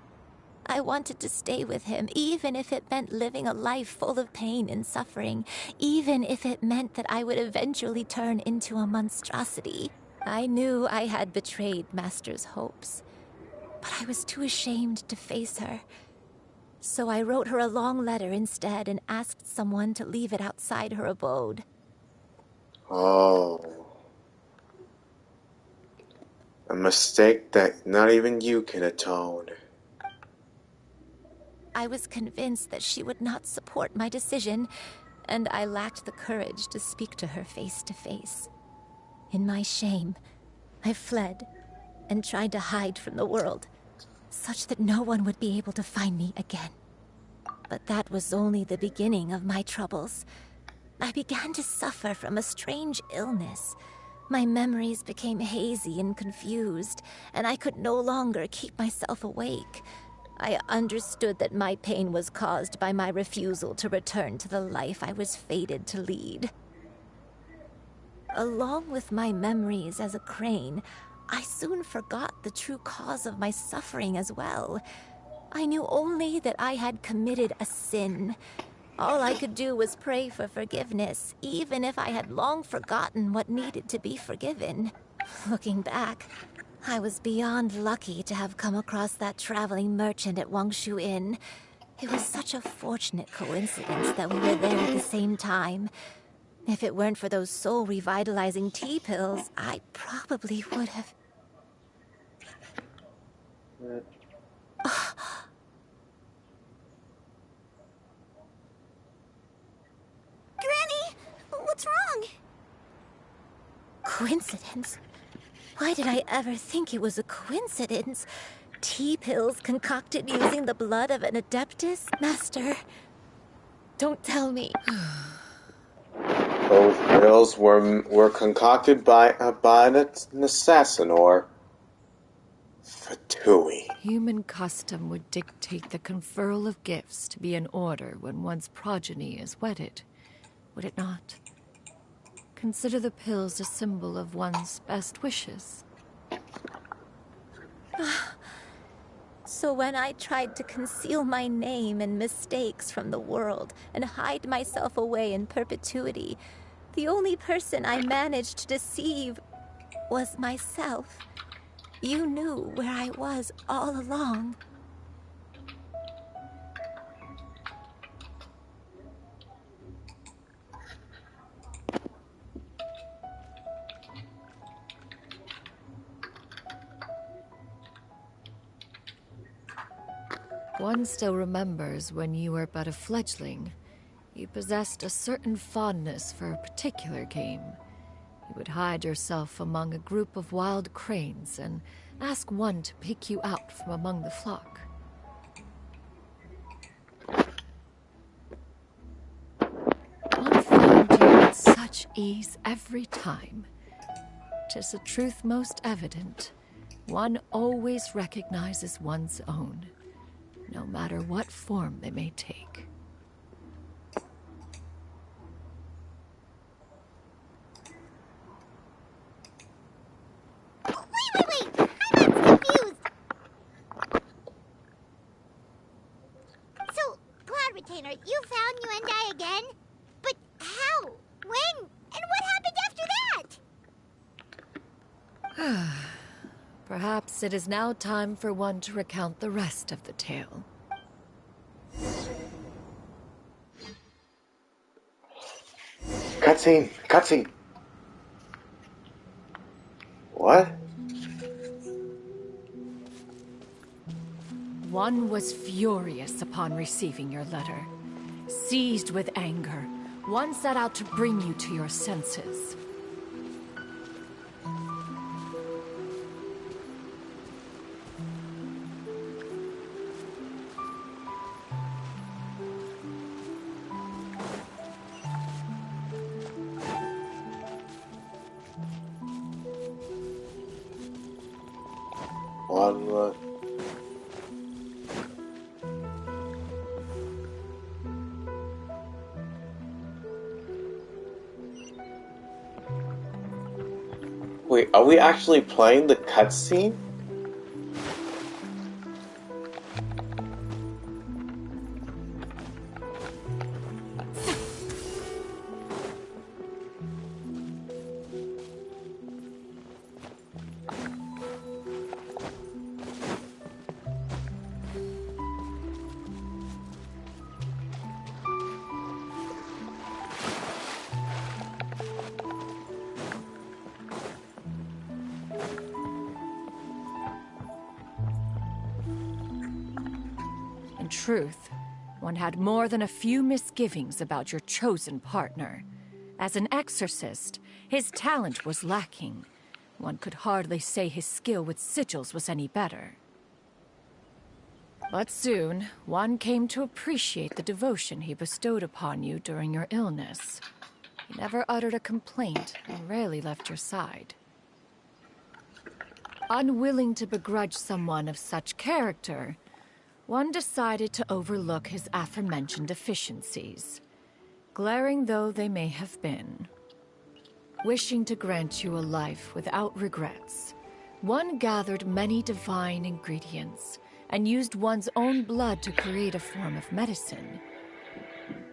I wanted to stay with him, even if it meant living a life full of pain and suffering, even if it meant that I would eventually turn into a monstrosity. I knew I had betrayed Master's hopes, but I was too ashamed to face her. So I wrote her a long letter instead and asked someone to leave it outside her abode. Oh. A mistake that not even you can atone. I was convinced that she would not support my decision, and I lacked the courage to speak to her face to face. In my shame, I fled and tried to hide from the world, such that no one would be able to find me again. But that was only the beginning of my troubles. I began to suffer from a strange illness. My memories became hazy and confused, and I could no longer keep myself awake. I understood that my pain was caused by my refusal to return to the life I was fated to lead. Along with my memories as a crane, I soon forgot the true cause of my suffering as well. I knew only that I had committed a sin. All I could do was pray for forgiveness, even if I had long forgotten what needed to be forgiven. Looking back, I was beyond lucky to have come across that traveling merchant at Wangshu Inn. It was such a fortunate coincidence that we were there at the same time. If it weren't for those soul-revitalizing tea pills, I probably would have... Granny! What's wrong? Coincidence? Why did I ever think it was a coincidence? Tea pills concocted using the blood of an adeptus? Master, don't tell me. Those pills were concocted by an assassin or Fatui. Human custom would dictate the conferral of gifts to be in order when one's progeny is wedded, would it not? Consider the pills a symbol of one's best wishes. So when I tried to conceal my name and mistakes from the world and hide myself away in perpetuity, the only person I managed to deceive was myself. You knew where I was all along. One still remembers when you were but a fledgling. You possessed a certain fondness for a particular game. You would hide yourself among a group of wild cranes and ask one to pick you out from among the flock. One found you with such ease every time. 'Tis a truth most evident. One always recognizes one's own, no matter what form they may take. Wait! I'm confused! So, Cloud Retainer, you found Yuendai again? But how? When? And what happened after that? Perhaps it is now time for one to recount the rest of the tale. Cutscene! Cutscene! What? One was furious upon receiving your letter. Seized with anger, one set out to bring you to your senses. One was... Wait, are we actually playing the cutscene? In truth, one had more than a few misgivings about your chosen partner. As an exorcist, his talent was lacking. One could hardly say his skill with sigils was any better. But soon, one came to appreciate the devotion he bestowed upon you during your illness. He never uttered a complaint and rarely left your side. Unwilling to begrudge someone of such character, one decided to overlook his aforementioned deficiencies, glaring though they may have been. Wishing to grant you a life without regrets, one gathered many divine ingredients and used one's own blood to create a form of medicine.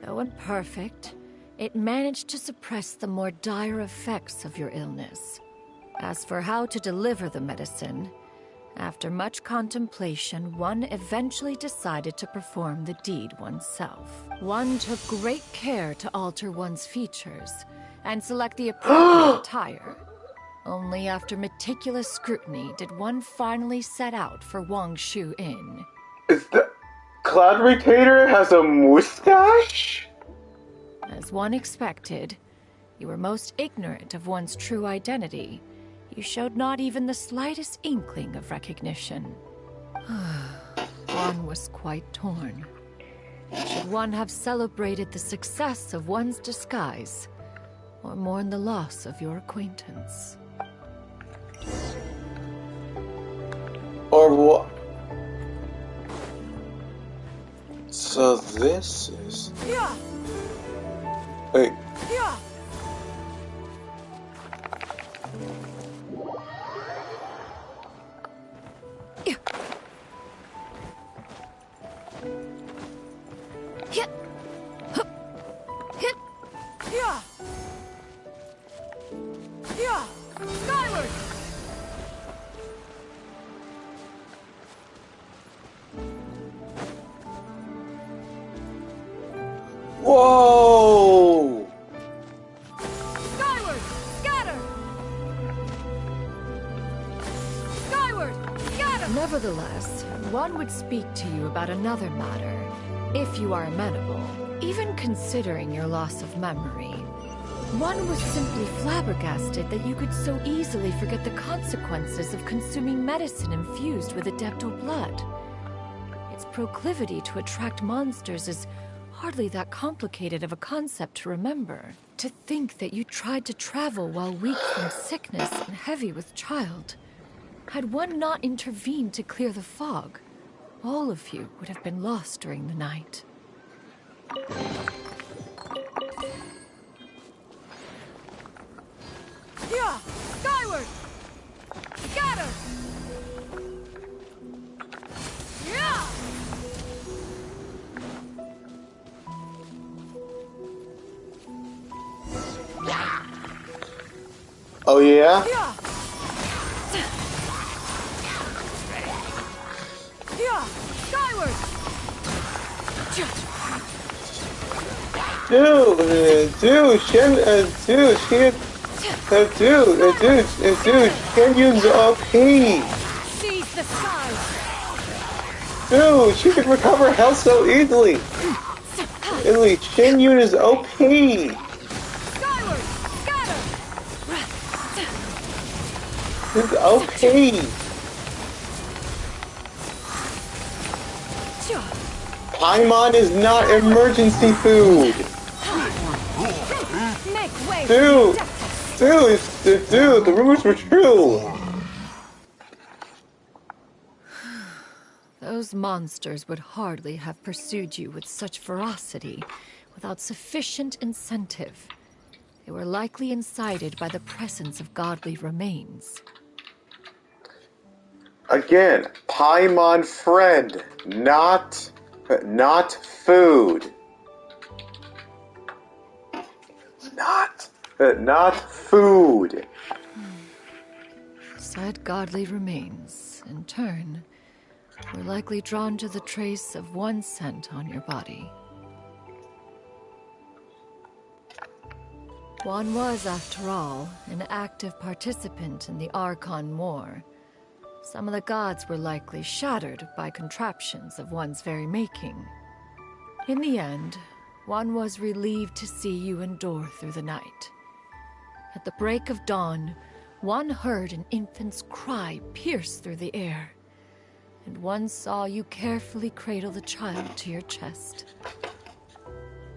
Though imperfect, it managed to suppress the more dire effects of your illness. As for how to deliver the medicine, after much contemplation, one eventually decided to perform the deed oneself. One took great care to alter one's features and select the appropriate attire. Only after meticulous scrutiny did one finally set out for Wangshu Inn. Is the Cloudritator has a mustache? As one expected, you were most ignorant of one's true identity. You showed not even the slightest inkling of recognition. One was quite torn. Should one have celebrated the success of one's disguise, or mourn the loss of your acquaintance? Or what? So this is... Wait. Skyward! Whoa! Skyward! Scatter! Skyward! Scatter! Nevertheless, one would speak to you about another matter, if you are amenable. Even considering your loss of memory, one was simply flabbergasted that you could so easily forget the consequences of consuming medicine infused with adeptal blood. Its proclivity to attract monsters is hardly that complicated of a concept to remember. To think that you tried to travel while weak from sickness and heavy with child. Had one not intervened to clear the fog, all of you would have been lost during the night. Yeah! Skyward! Scatter! Yeah! Oh yeah? Yeah! Yeah! Skyward! Shen Yun's OP! Seize the sky! Dude, she can recover health so easily! Shen Yun is OP! Skyward! Scatter! This is OP! Paimon is not emergency food! Make way! Dude, the rumors were true! Those monsters would hardly have pursued you with such ferocity without sufficient incentive. They were likely incited by the presence of godly remains. Again, Paimon friend, not food. Not food. Said godly remains, in turn, were likely drawn to the trace of one scent on your body. One was, after all, an active participant in the Archon War. Some of the gods were likely shattered by contraptions of one's very making. In the end, one was relieved to see you endure through the night. At the break of dawn, one heard an infant's cry pierce through the air, and one saw you carefully cradle the child to your chest.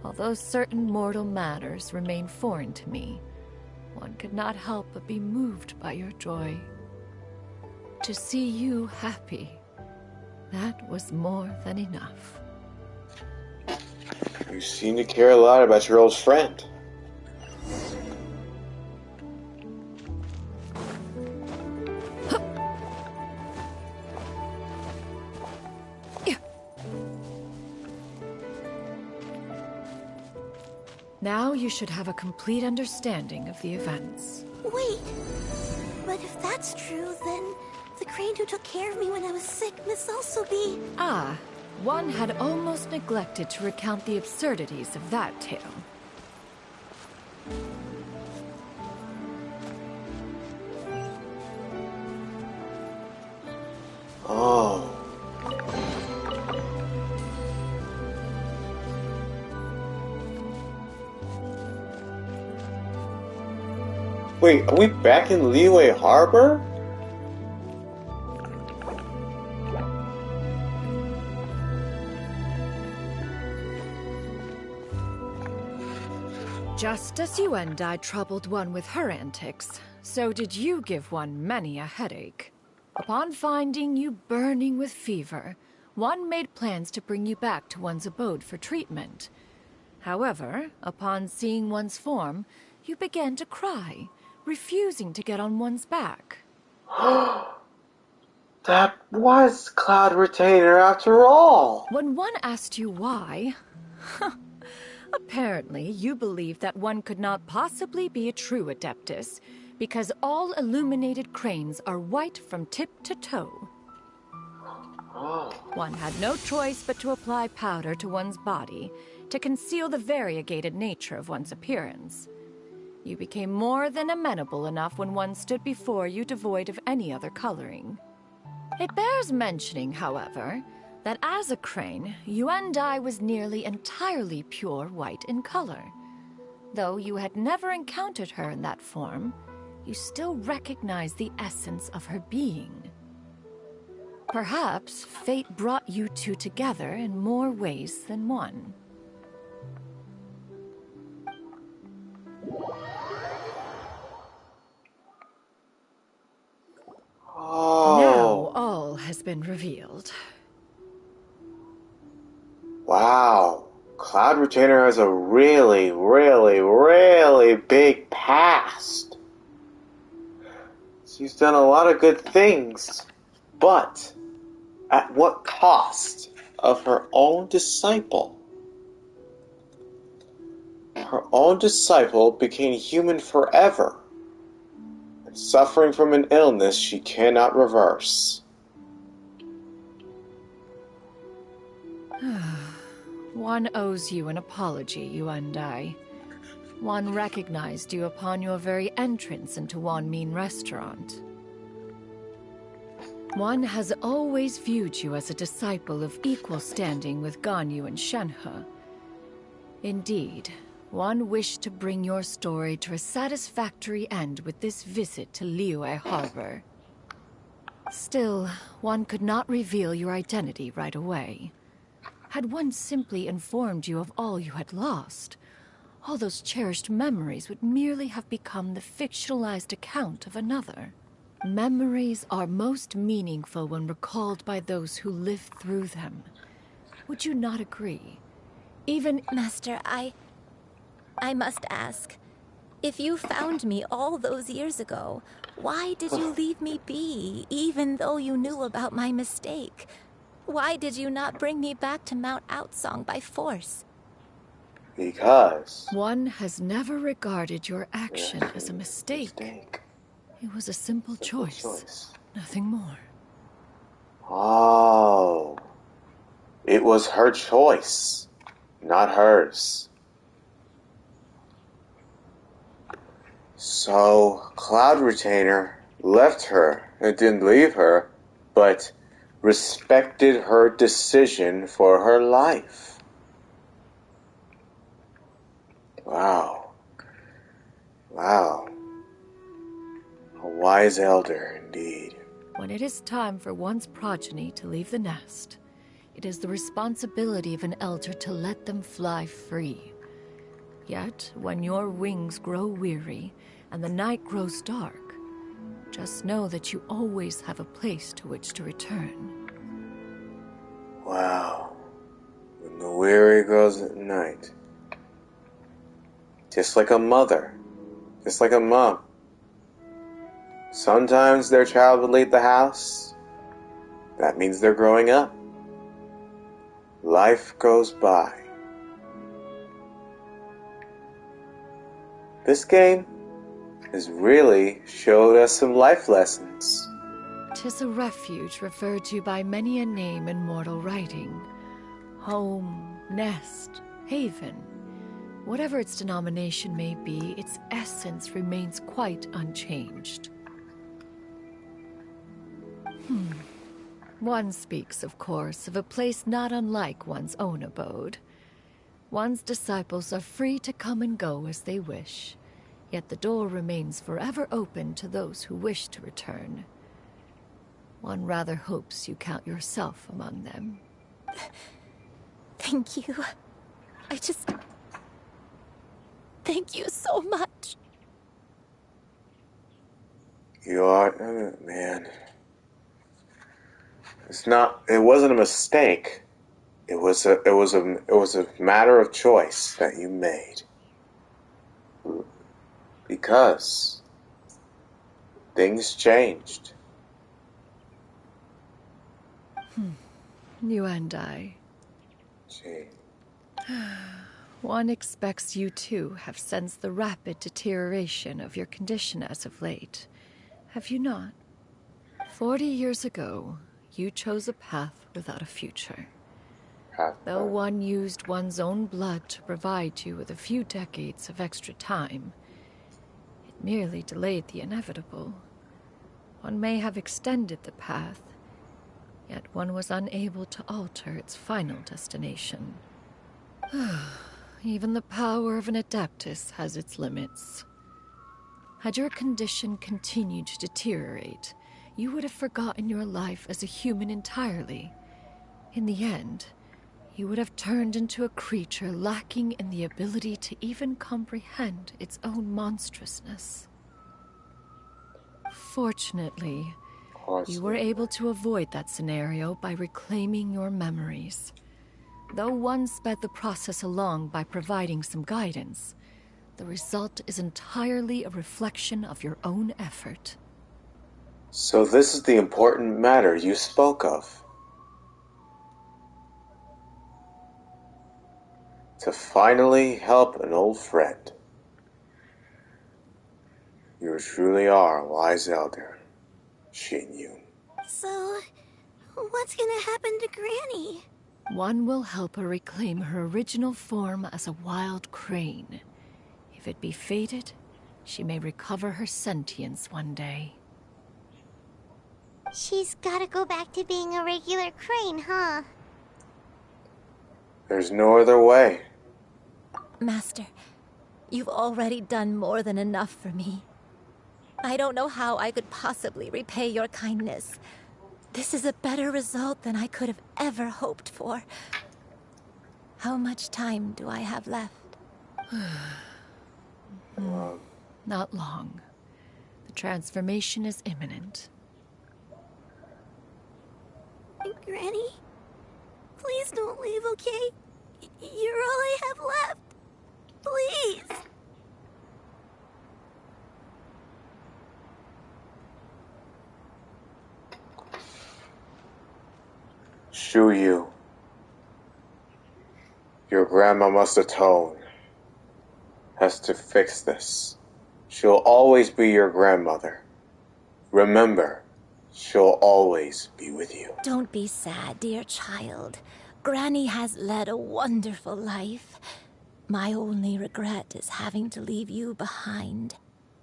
Although certain mortal matters remain foreign to me, one could not help but be moved by your joy. To see you happy, that was more than enough. You seem to care a lot about your old friend. Now you should have a complete understanding of the events. Wait, but if that's true, then the crane who took care of me when I was sick must also be... Ah, one had almost neglected to recount the absurdities of that tale. Oh. Wait, are we back in Liyue Harbor? Just as you and I troubled one with her antics, so did you give one many a headache. Upon finding you burning with fever, one made plans to bring you back to one's abode for treatment. However, upon seeing one's form, you began to cry, refusing to get on one's back. That was Cloud Retainer after all! When one asked you why, apparently you believed that one could not possibly be a true Adeptus, because all illuminated cranes are white from tip to toe. Oh. One had no choice but to apply powder to one's body to conceal the variegated nature of one's appearance. You became more than amenable enough when one stood before you devoid of any other coloring. It bears mentioning, however, that as a crane, Yuendai was nearly entirely pure white in color. Though you had never encountered her in that form, you still recognized the essence of her being. Perhaps fate brought you two together in more ways than one. Oh. Now all has been revealed. Wow. Cloud Retainer has a really, really, really big past. She's done a lot of good things, but at what cost of her own disciple? Her own disciple became human forever, and suffering from an illness she cannot reverse. One owes you an apology, you and I. One recognized you upon your very entrance into Wanmin restaurant. One has always viewed you as a disciple of equal standing with Ganyu and Shenhe. Indeed, one wished to bring your story to a satisfactory end with this visit to Liyue Harbor. Still, one could not reveal your identity right away. Had one simply informed you of all you had lost, all those cherished memories would merely have become the fictionalized account of another. Memories are most meaningful when recalled by those who lived through them. Would you not agree? Even... Master, I must ask. If you found me all those years ago, why did you leave me be, even though you knew about my mistake? Why did you not bring me back to Mount Outsong by force? Because... One has never regarded your action as a mistake. It was a simple choice. Nothing more. Oh. It was her choice, not hers. So, Cloud Retainer left her and didn't leave her, but respected her decision for her life. Wow. Wow. A wise elder, indeed. When it is time for one's progeny to leave the nest, it is the responsibility of an elder to let them fly free. Yet, when your wings grow weary and the night grows dark, just know that you always have a place to which to return. Wow. When the weary grows at night. Just like a mother. Just like a mom. Sometimes their child would leave the house. That means they're growing up. Life goes by. This game has really showed us some life lessons. 'Tis a refuge referred to by many a name in mortal writing. Home, nest, haven. Whatever its denomination may be, its essence remains quite unchanged. One speaks, of course, of a place not unlike one's own abode. One's disciples are free to come and go as they wish, yet the door remains forever open to those who wish to return. One rather hopes you count yourself among them. Thank you. Thank you so much. You are... man. It wasn't a mistake. It was a matter of choice that you made. Because things changed. You and I. One expects you too have sensed the rapid deterioration of your condition as of late. Have you not? 40 years ago, you chose a path without a future. Though one used one's own blood to provide you with a few decades of extra time, it merely delayed the inevitable. One may have extended the path, yet one was unable to alter its final destination. Even the power of an Adeptus has its limits. Had your condition continued to deteriorate, you would have forgotten your life as a human entirely. In the end, you would have turned into a creature lacking in the ability to even comprehend its own monstrousness. Fortunately, you were able to avoid that scenario by reclaiming your memories. Though one sped the process along by providing some guidance, the result is entirely a reflection of your own effort. So this is the important matter you spoke of. To finally help an old friend. You truly are a wise elder, Shin Yun. So, what's gonna happen to Granny? One will help her reclaim her original form as a wild crane. If it be fated, she may recover her sentience one day. She's gotta go back to being a regular crane, huh? There's no other way. Master, you've already done more than enough for me. I don't know how I could possibly repay your kindness. This is a better result than I could have ever hoped for. How much time do I have left? Not long. The transformation is imminent. Granny, please don't leave, okay? You're all I have left. Please. Foryou. Your grandma must atone. Has to fix this. She'll always be your grandmother. Remember, she'll always be with you. Don't be sad, dear child. Granny has led a wonderful life. My only regret is having to leave you behind.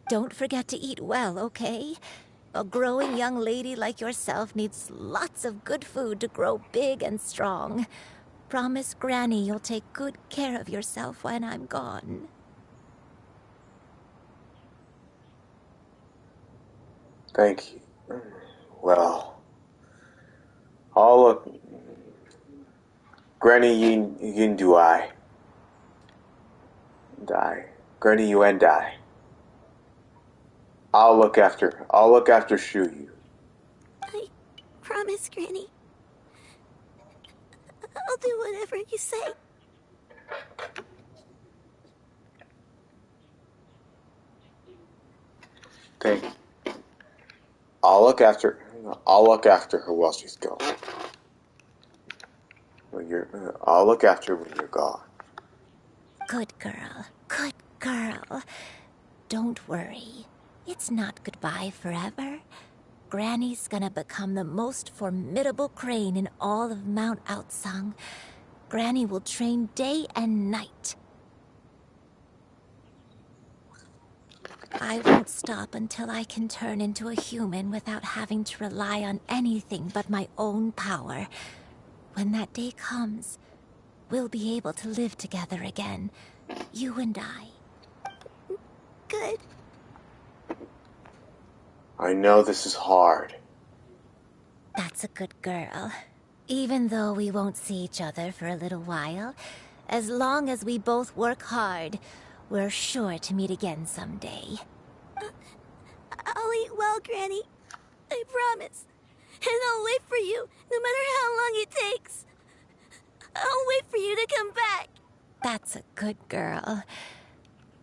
Don't forget to eat well, okay? A growing young lady like yourself needs lots of good food to grow big and strong. Promise Granny you'll take good care of yourself when I'm gone. Thank you. Well, I'll look. Granny, yin do I. Die. Granny, you and I. I'll look after Foryou. I promise, Granny. I'll do whatever you say. Thank you. I'll look after her while she's gone. I'll look after her when you're gone. Good girl. Good girl. Don't worry. It's not goodbye forever. Granny's gonna become the most formidable crane in all of Mount Outsung. Granny will train day and night. I won't stop until I can turn into a human without having to rely on anything but my own power. When that day comes, we'll be able to live together again. You and I. Good. I know this is hard. That's a good girl. Even though we won't see each other for a little while, as long as we both work hard, we're sure to meet again someday. I'll eat well, Granny. I promise. And I'll wait for you, no matter how long it takes. I'll wait for you to come back. That's a good girl.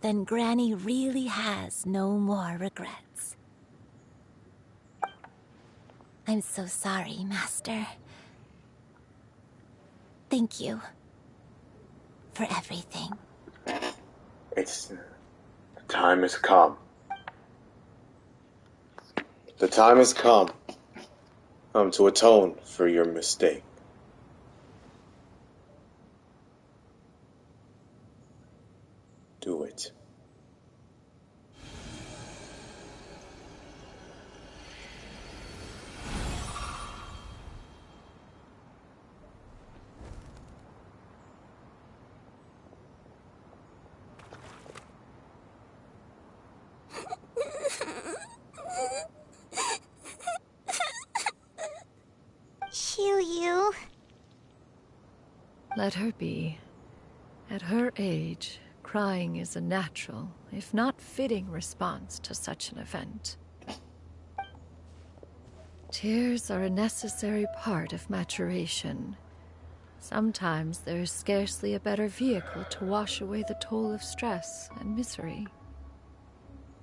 Then Granny really has no more regrets. I'm so sorry, Master. Thank you for everything. The time has come. The time has come. To atone for your mistake. Do it. Foryou. Let her be. At her age, crying is a natural, if not fitting, response to such an event. Tears are a necessary part of maturation. Sometimes there is scarcely a better vehicle to wash away the toll of stress and misery.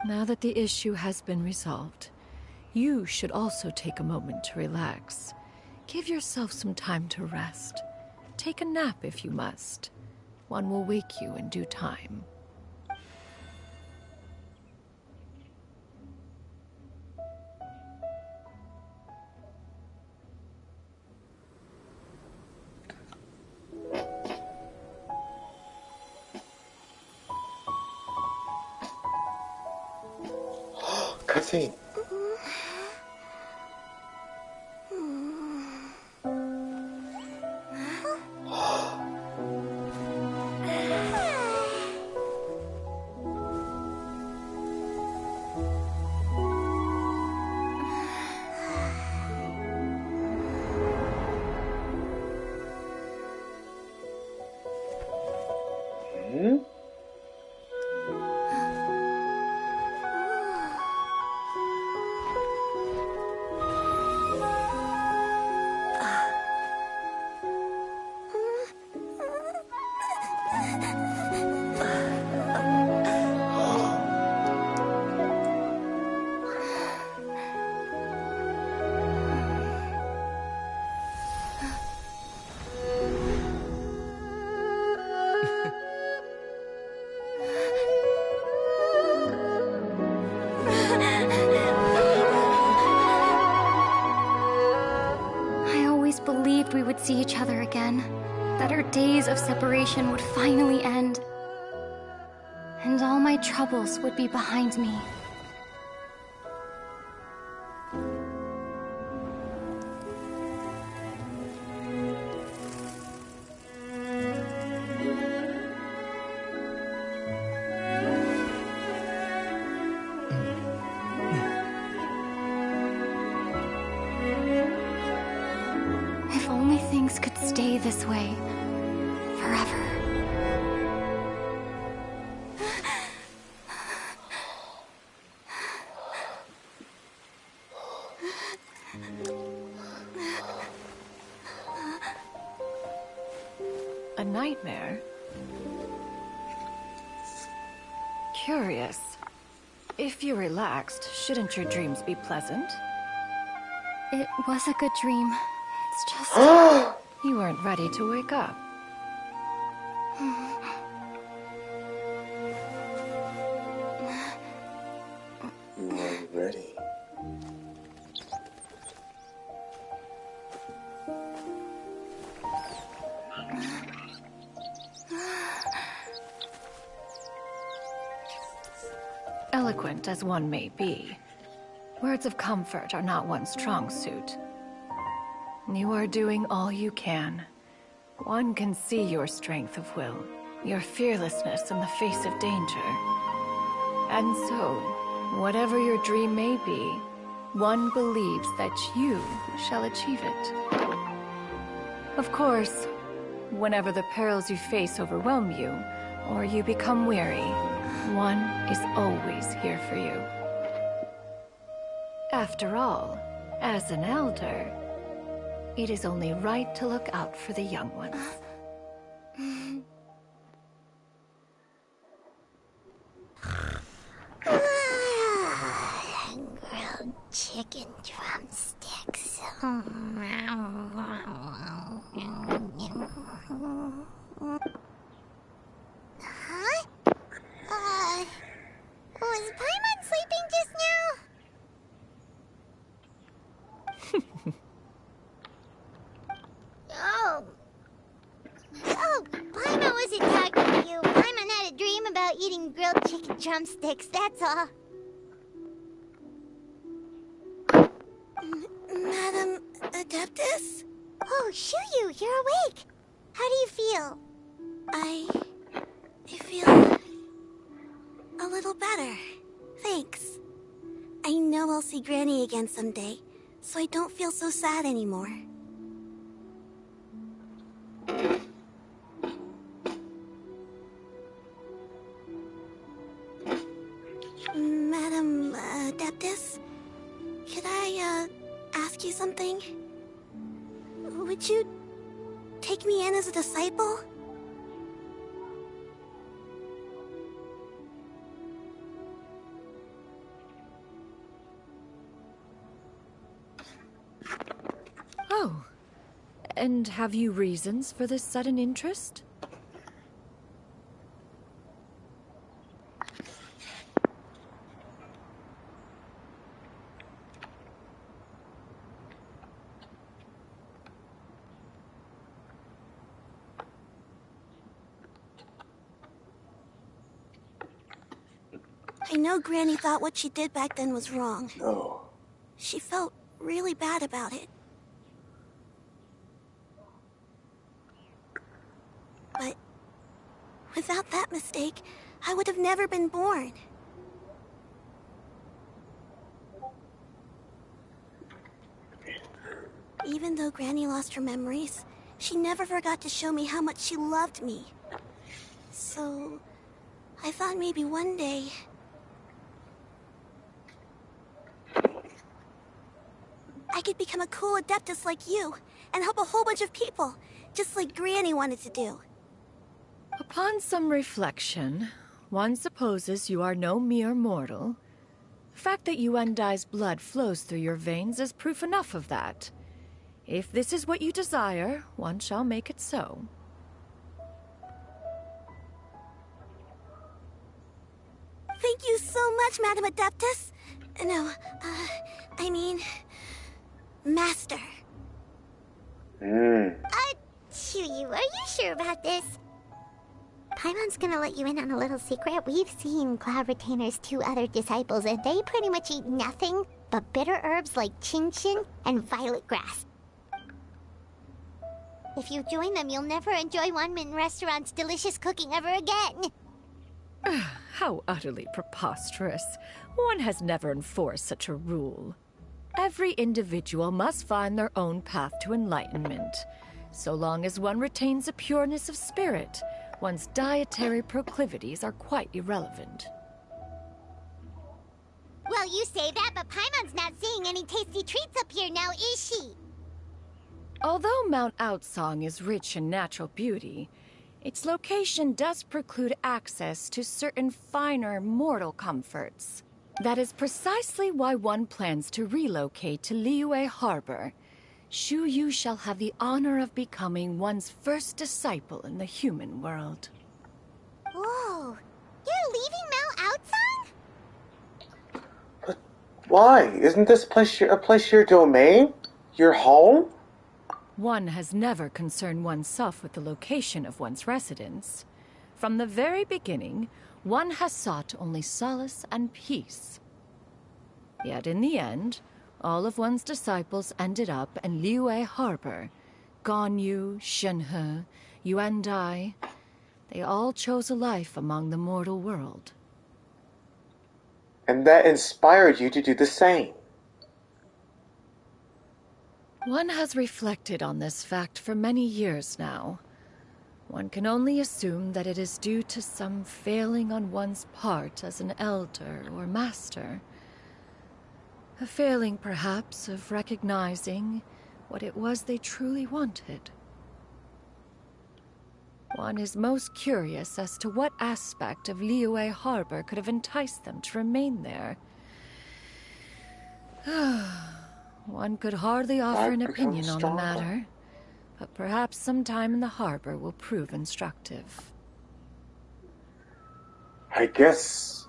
Now that the issue has been resolved, you should also take a moment to relax. Give yourself some time to rest. Take a nap if you must. One will wake you in due time. Cutscene. I always believed we would see each other again, that our days of separation would finally end, and all my troubles would be behind me. If only things could stay this way forever. A nightmare? Curious. If you're relaxed, shouldn't your dreams be pleasant? It was a good dream. It's just... You weren't ready to wake up. You weren't ready. Eloquent as one may be, words of comfort are not one's strong suit. You are doing all you can. One can see your strength of will, your fearlessness in the face of danger. And so, whatever your dream may be, one believes that you shall achieve it. Of course, whenever the perils you face overwhelm you, or you become weary, one is always here for you. After all, as an elder, it is only right to look out for the young ones. Grilled chicken drumsticks. Huh? Was Paimon sleeping just now? Oh. Oh, Paimon wasn't talking to you. Paimon had a dream about eating grilled chicken drumsticks, that's all. Madam Adeptus? Oh, Shuyu, you're awake. How do you feel? I feel a little better. Thanks. I know I'll see Granny again someday, so I don't feel so sad anymore. Madam Adeptus, could I ask you something? Would you take me in as a disciple? Oh, and have you reasons for this sudden interest? I know Granny thought what she did back then was wrong. No. She felt really bad about it. But without that mistake, I would have never been born. Even though Granny lost her memories, she never forgot to show me how much she loved me. So, I thought maybe one day I could become a cool adeptus like you and help a whole bunch of people, just like Granny wanted to do. Upon some reflection, one supposes you are no mere mortal. The fact that Yuendai's blood flows through your veins is proof enough of that. If this is what you desire, one shall make it so. Thank you so much, Madam Adeptus. No, I mean, Master. Hoyou, are you sure about this? Paimon's gonna let you in on a little secret. We've seen Cloud Retainer's 2 other disciples, and they pretty much eat nothing but bitter herbs like chin-chin and violet grass. If you join them, you'll never enjoy Wanmin Restaurant's delicious cooking ever again. How utterly preposterous. One has never enforced such a rule. Every individual must find their own path to enlightenment. So long as one retains a pureness of spirit, one's dietary proclivities are quite irrelevant. Well, you say that, but Paimon's not seeing any tasty treats up here now, is she? Although Mount Outsong is rich in natural beauty, its location does preclude access to certain finer mortal comforts. That is precisely why one plans to relocate to Liyue Harbor. Yu shall have the honor of becoming one's first disciple in the human world. Whoa, you're leaving Mount Outsong? But why? Isn't this place your domain? Your home? One has never concerned oneself with the location of one's residence. From the very beginning, one has sought only solace and peace. Yet in the end, all of one's disciples ended up in Liyue Harbor. Ganyu, Shenhe, Yuendai. They all chose a life among the mortal world. And that inspired you to do the same. One has reflected on this fact for many years now. One can only assume that it is due to some failing on one's part as an elder or master. A failing, perhaps, of recognizing what it was they truly wanted. One is most curious as to what aspect of Liyue Harbor could have enticed them to remain there. One could hardly offer an opinion on the matter, but perhaps some time in the harbor will prove instructive. I guess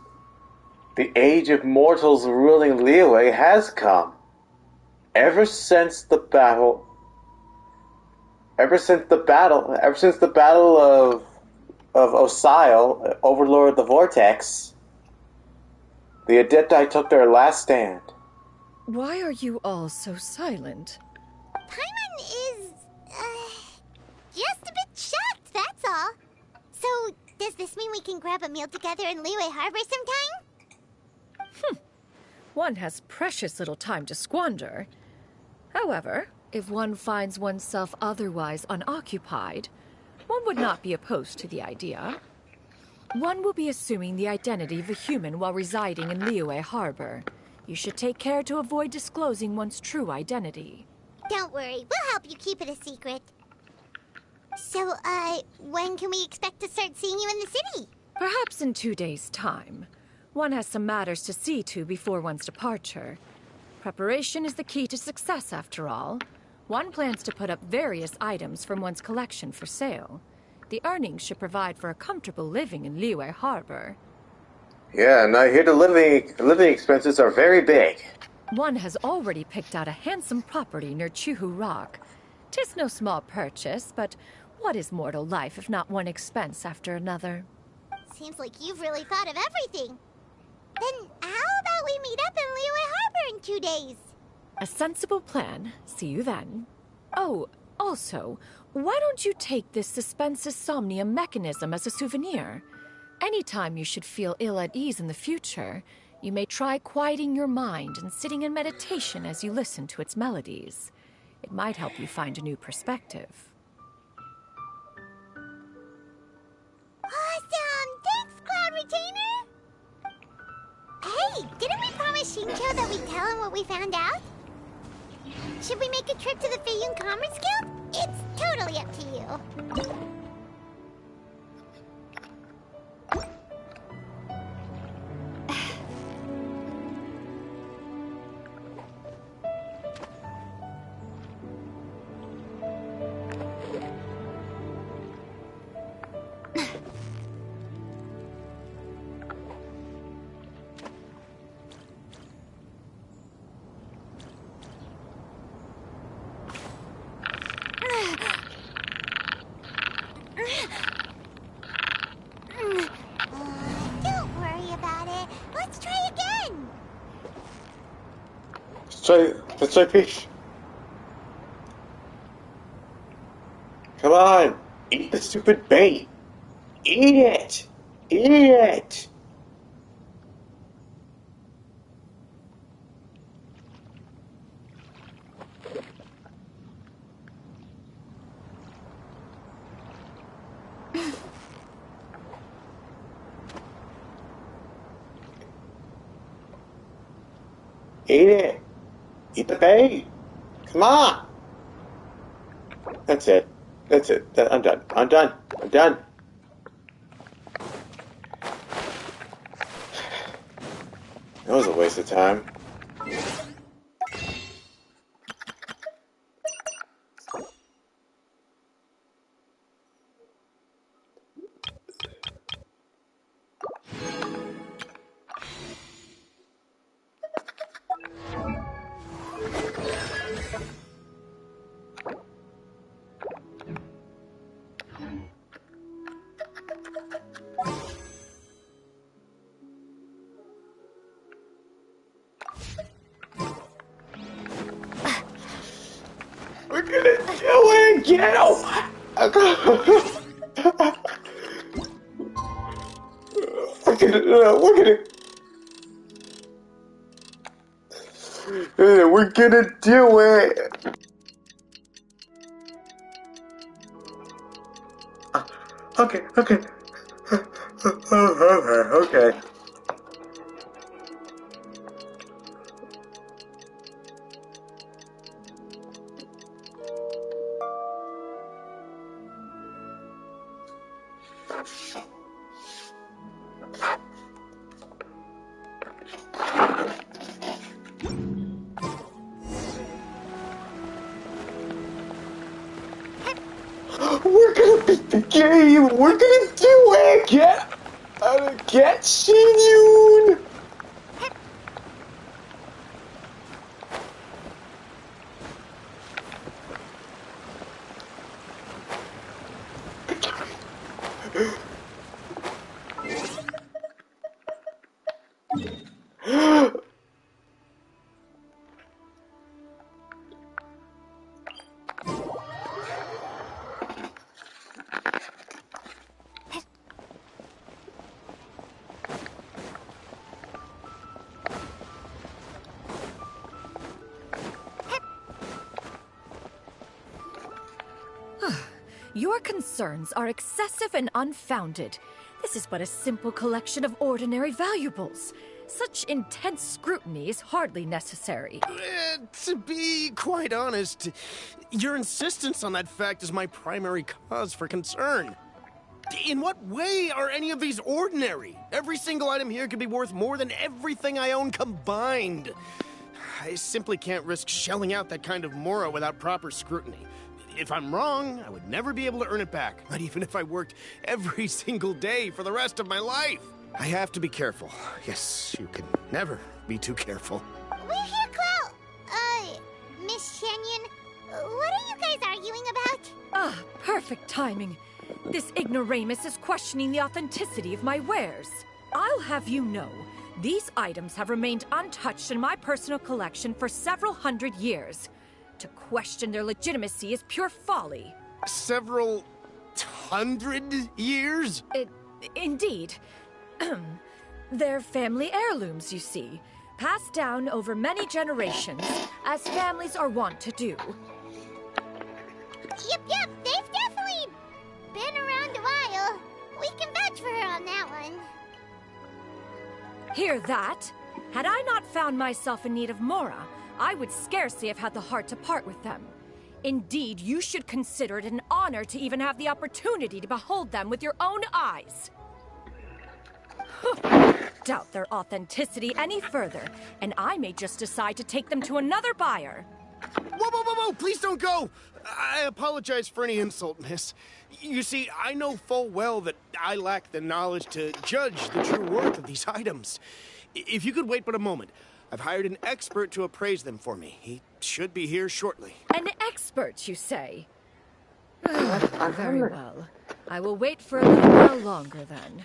the age of mortals ruling Liyue has come. Ever since the battle of Osile, Overlord of the Vortex, the Adepti took their last stand. Why are you all so silent? Paimon is, just a bit shocked, that's all. So, does this mean we can grab a meal together in Liyue Harbor sometime? One has precious little time to squander. However, if one finds oneself otherwise unoccupied, one would not be opposed to the idea. One will be assuming the identity of a human while residing in Liyue Harbor. You should take care to avoid disclosing one's true identity. Don't worry, we'll help you keep it a secret. So, when can we expect to start seeing you in the city? Perhaps in 2 days' time. One has some matters to see to before one's departure. Preparation is the key to success, after all. One plans to put up various items from one's collection for sale. The earnings should provide for a comfortable living in Liyue Harbor. Yeah, and I hear the living expenses are very big. One has already picked out a handsome property near Chuhu Rock. 'Tis no small purchase, but what is mortal life if not one expense after another? Seems like you've really thought of everything. Then how about we meet up in Liyue Harbor in 2 days? A sensible plan. See you then. Oh, also, why don't you take this suspense insomnia mechanism as a souvenir? Anytime you should feel ill at ease in the future, you may try quieting your mind and sitting in meditation as you listen to its melodies. It might help you find a new perspective. Awesome! Thanks, Cloud Retainer! Hey, didn't we promise Shincho that we'd tell him what we found out? Should we make a trip to the Feiyun Commerce Guild? It's totally up to you. Don't worry about it. Let's try again. Let's try fish. Come on, eat the stupid bait. Eat it. Eat it. Eat it. Eat the bait. Come on. That's it. That's it. I'm done. I'm done. I'm done. That was a waste of time. We're gonna do it! Get out! We're gonna do it! Okay. Okay. We're gonna beat the game! We're gonna do it! Get Shinyun! Your concerns are excessive and unfounded. This is but a simple collection of ordinary valuables. Such intense scrutiny is hardly necessary. To be quite honest, your insistence on that fact is my primary cause for concern. In what way are any of these ordinary? Every single item here could be worth more than everything I own combined. I simply can't risk shelling out that kind of mora without proper scrutiny. If I'm wrong, I would never be able to earn it back, not even if I worked every single day for the rest of my life. I have to be careful. Yes, you can never be too careful. We're here, Cloud. Miss Shenyan, what are you guys arguing about? Ah, perfect timing. This ignoramus is questioning the authenticity of my wares. I'll have you know, These items have remained untouched in my personal collection for several hundred years. To question their legitimacy is pure folly. Several hundred years? Indeed. They're family heirlooms, you see, passed down over many generations, as families are wont to do. Yep, they've definitely been around a while. We can vouch for her on that one. Hear that? Had I not found myself in need of Mora, I would scarcely have had the heart to part with them. Indeed, you should consider it an honor to even have the opportunity to behold them with your own eyes. Doubt their authenticity any further, and I may just decide to take them to another buyer. Whoa! Please don't go! I apologize for any insult, miss. You see, I know full well that I lack the knowledge to judge the true worth of these items. If you could wait but a moment, I've hired an expert to appraise them for me. He should be here shortly. An expert, you say? Very well. I will wait for a little while longer, then.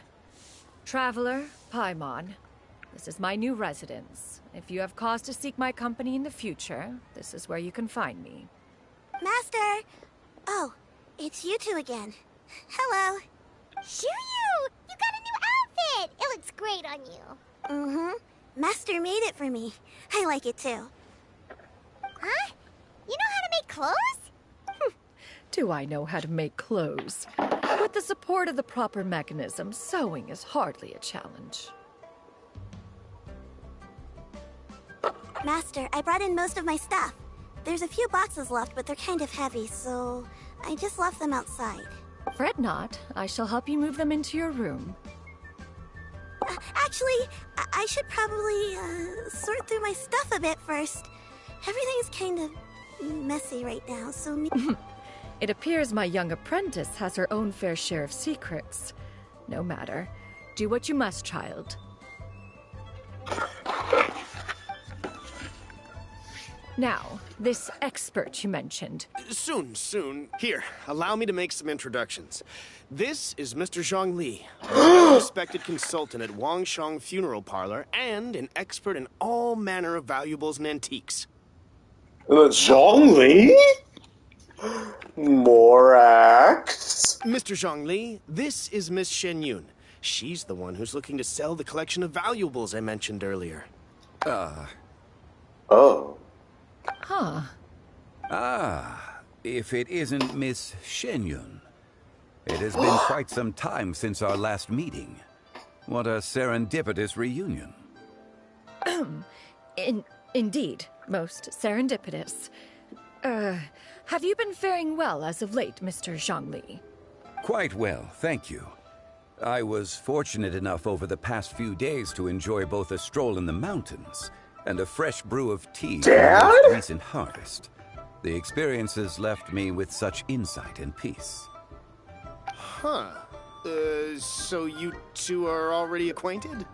Traveler, Paimon, this is my new residence. If you have cause to seek my company in the future, this is where you can find me. Master! Oh, it's you two again. Hello. Shoo-you! You got a new outfit! It looks great on you. Mm-hmm. Master made it for me. I like it too. Huh? You know how to make clothes? Do I know how to make clothes? With the support of the proper mechanism, sewing is hardly a challenge. Master, I brought in most of my stuff. There's a few boxes left, but they're kind of heavy, so I just left them outside. Fret not. I shall help you move them into your room. Actually, I should probably sort through my stuff a bit first. Everything's kind of messy right now, so... It appears my young apprentice has her own fair share of secrets. No matter. Do what you must, child. Now, this expert you mentioned. Soon. Here, allow me to make some introductions. This is Mr. Zhongli, a respected consultant at Wangshang Funeral Parlor and an expert in all manner of valuables and antiques. Zhongli? Morax? Mr. Zhongli, this is Miss Shen Yun. She's the one who's looking to sell the collection of valuables I mentioned earlier. Oh. Huh. If it isn't Miss Shenyun. It has been quite some time since our last meeting. What a serendipitous reunion. Indeed, most serendipitous. Have you been faring well as of late, Mr. Zhongli? Quite well, thank you. I was fortunate enough over the past few days to enjoy both a stroll in the mountains and a fresh brew of tea from the most recent harvest. The experiences left me with such insight and peace. Huh. So you two are already acquainted?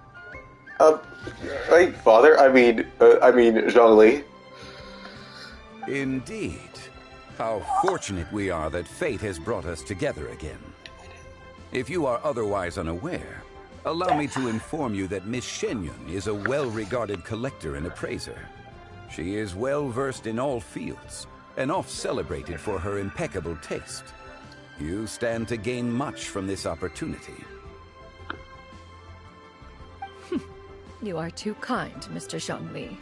Wait, father? I mean, Zhongli. Indeed. How fortunate we are that fate has brought us together again. If you are otherwise unaware, allow me to inform you that Miss Shenyun is a well-regarded collector and appraiser. She is well-versed in all fields, and oft-celebrated for her impeccable taste. You stand to gain much from this opportunity. You are too kind, Mr. Zhongli.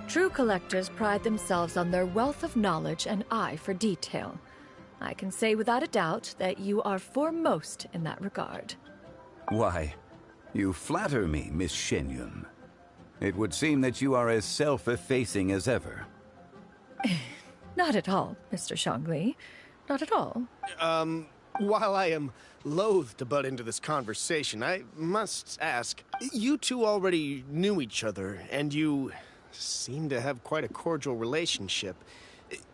True collectors pride themselves on their wealth of knowledge and eye for detail. I can say without a doubt that you are foremost in that regard. Why, you flatter me, Miss Shenyun. It would seem that you are as self-effacing as ever. Not at all, Mr. Zhongli. Not at all. While I am loath to butt into this conversation, I must ask, you two already knew each other, and you seem to have quite a cordial relationship.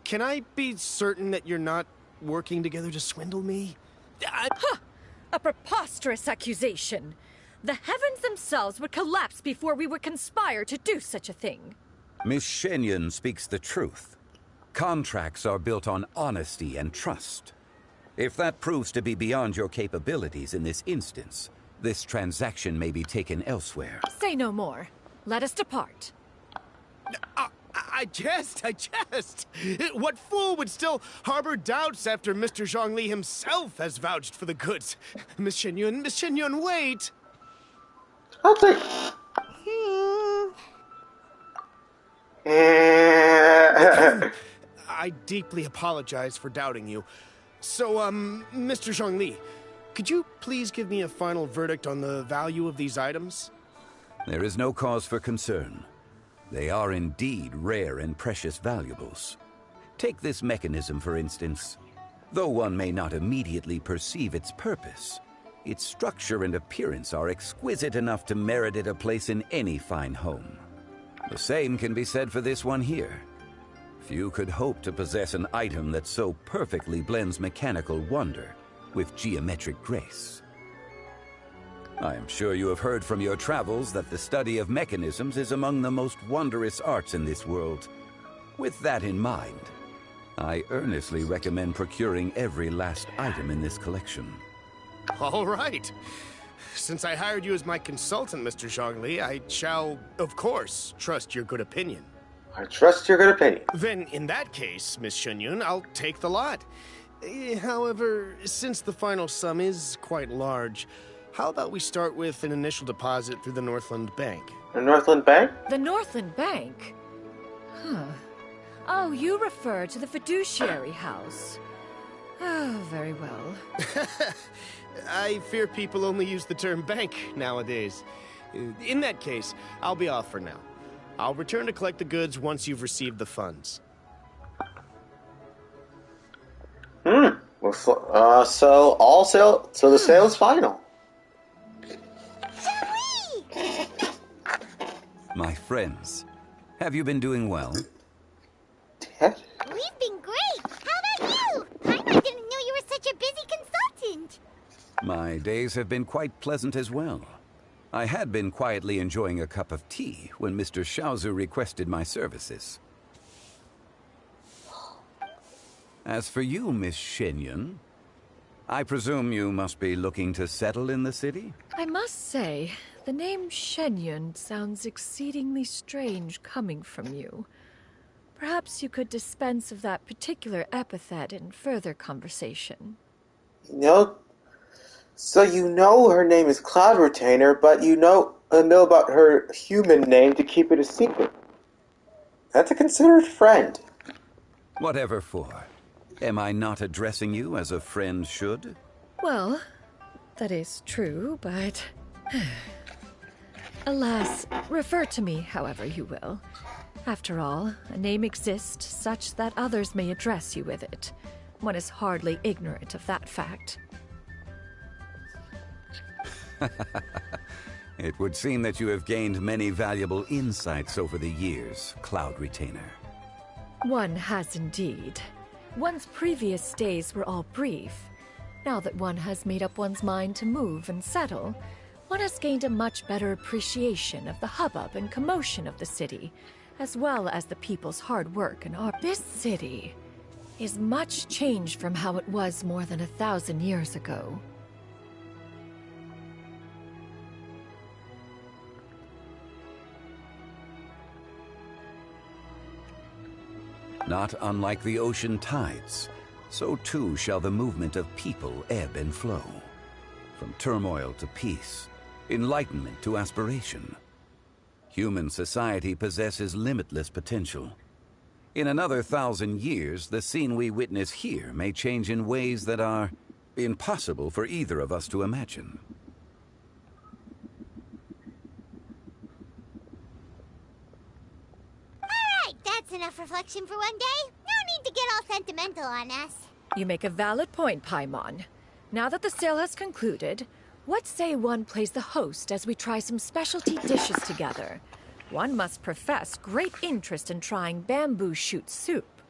Can I be certain that you're not working together to swindle me? A preposterous accusation! The heavens themselves would collapse before we would conspire to do such a thing. Miss Shenyun speaks the truth. Contracts are built on honesty and trust. If that proves to be beyond your capabilities in this instance, This transaction may be taken elsewhere. Say no more. Let us depart. I jest. What fool would still harbor doubts after Mr. Zhongli himself has vouched for the goods? Miss Shenyun, wait! I'll take... I deeply apologize for doubting you. So, Mr. Zhongli, could you please give me a final verdict on the value of these items? There is no cause for concern. They are indeed rare and precious valuables. Take this mechanism, for instance. Though one may not immediately perceive its purpose, its structure and appearance are exquisite enough to merit it a place in any fine home. The same can be said for this one here. Few could hope to possess an item that so perfectly blends mechanical wonder with geometric grace. I am sure you have heard from your travels that the study of mechanisms is among the most wondrous arts in this world. With that in mind, I earnestly recommend procuring every last item in this collection. All right. Since I hired you as my consultant, Mr. Zhongli, I shall, of course, trust your good opinion. I trust your good opinion. Then, in that case, Miss Shenyun, I'll take the lot. However, since the final sum is quite large, how about we start with an initial deposit through the Northland Bank? The Northland Bank? The Northland Bank? Huh. Oh, you refer to the fiduciary house. Oh, very well. I fear people only use the term bank nowadays. In that case, I'll be off for now. I'll return to collect the goods once you've received the funds. Well, so the sale is final. My friends, have you been doing well? We've been great. How about you? I didn't know you were such a busy consultant. My days have been quite pleasant as well. I had been quietly enjoying a cup of tea when Mr. Xiaozu requested my services. As for you, Miss Shenyun, I presume you must be looking to settle in the city? I must say, the name Shenyun sounds exceedingly strange coming from you. Perhaps you could dispense of that particular epithet in further conversation. So you know her name is Cloud Retainer, but you know about her human name to keep it a secret. That's a considered friend. Whatever for. Am I not addressing you as a friend should? Well, that is true, but... Alas, refer to me however you will. After all, a name exists such that others may address you with it. One is hardly ignorant of that fact. It would seem that you have gained many valuable insights over the years, Cloud Retainer. One has indeed. One's previous stays were all brief. Now that one has made up one's mind to move and settle, one has gained a much better appreciation of the hubbub and commotion of the city, as well as the people's hard work and art. This city is much changed from how it was more than 1,000 years ago. Not unlike the ocean tides, so too shall the movement of people ebb and flow. From turmoil to peace, enlightenment to aspiration. Human society possesses limitless potential. In another 1,000 years, the scene we witness here may change in ways that are impossible for either of us to imagine. That's enough reflection for one day. No need to get all sentimental on us. You make a valid point, Paimon. Now that the sale has concluded, what say one plays the host as we try some specialty dishes together? One must profess great interest in trying bamboo shoot soup.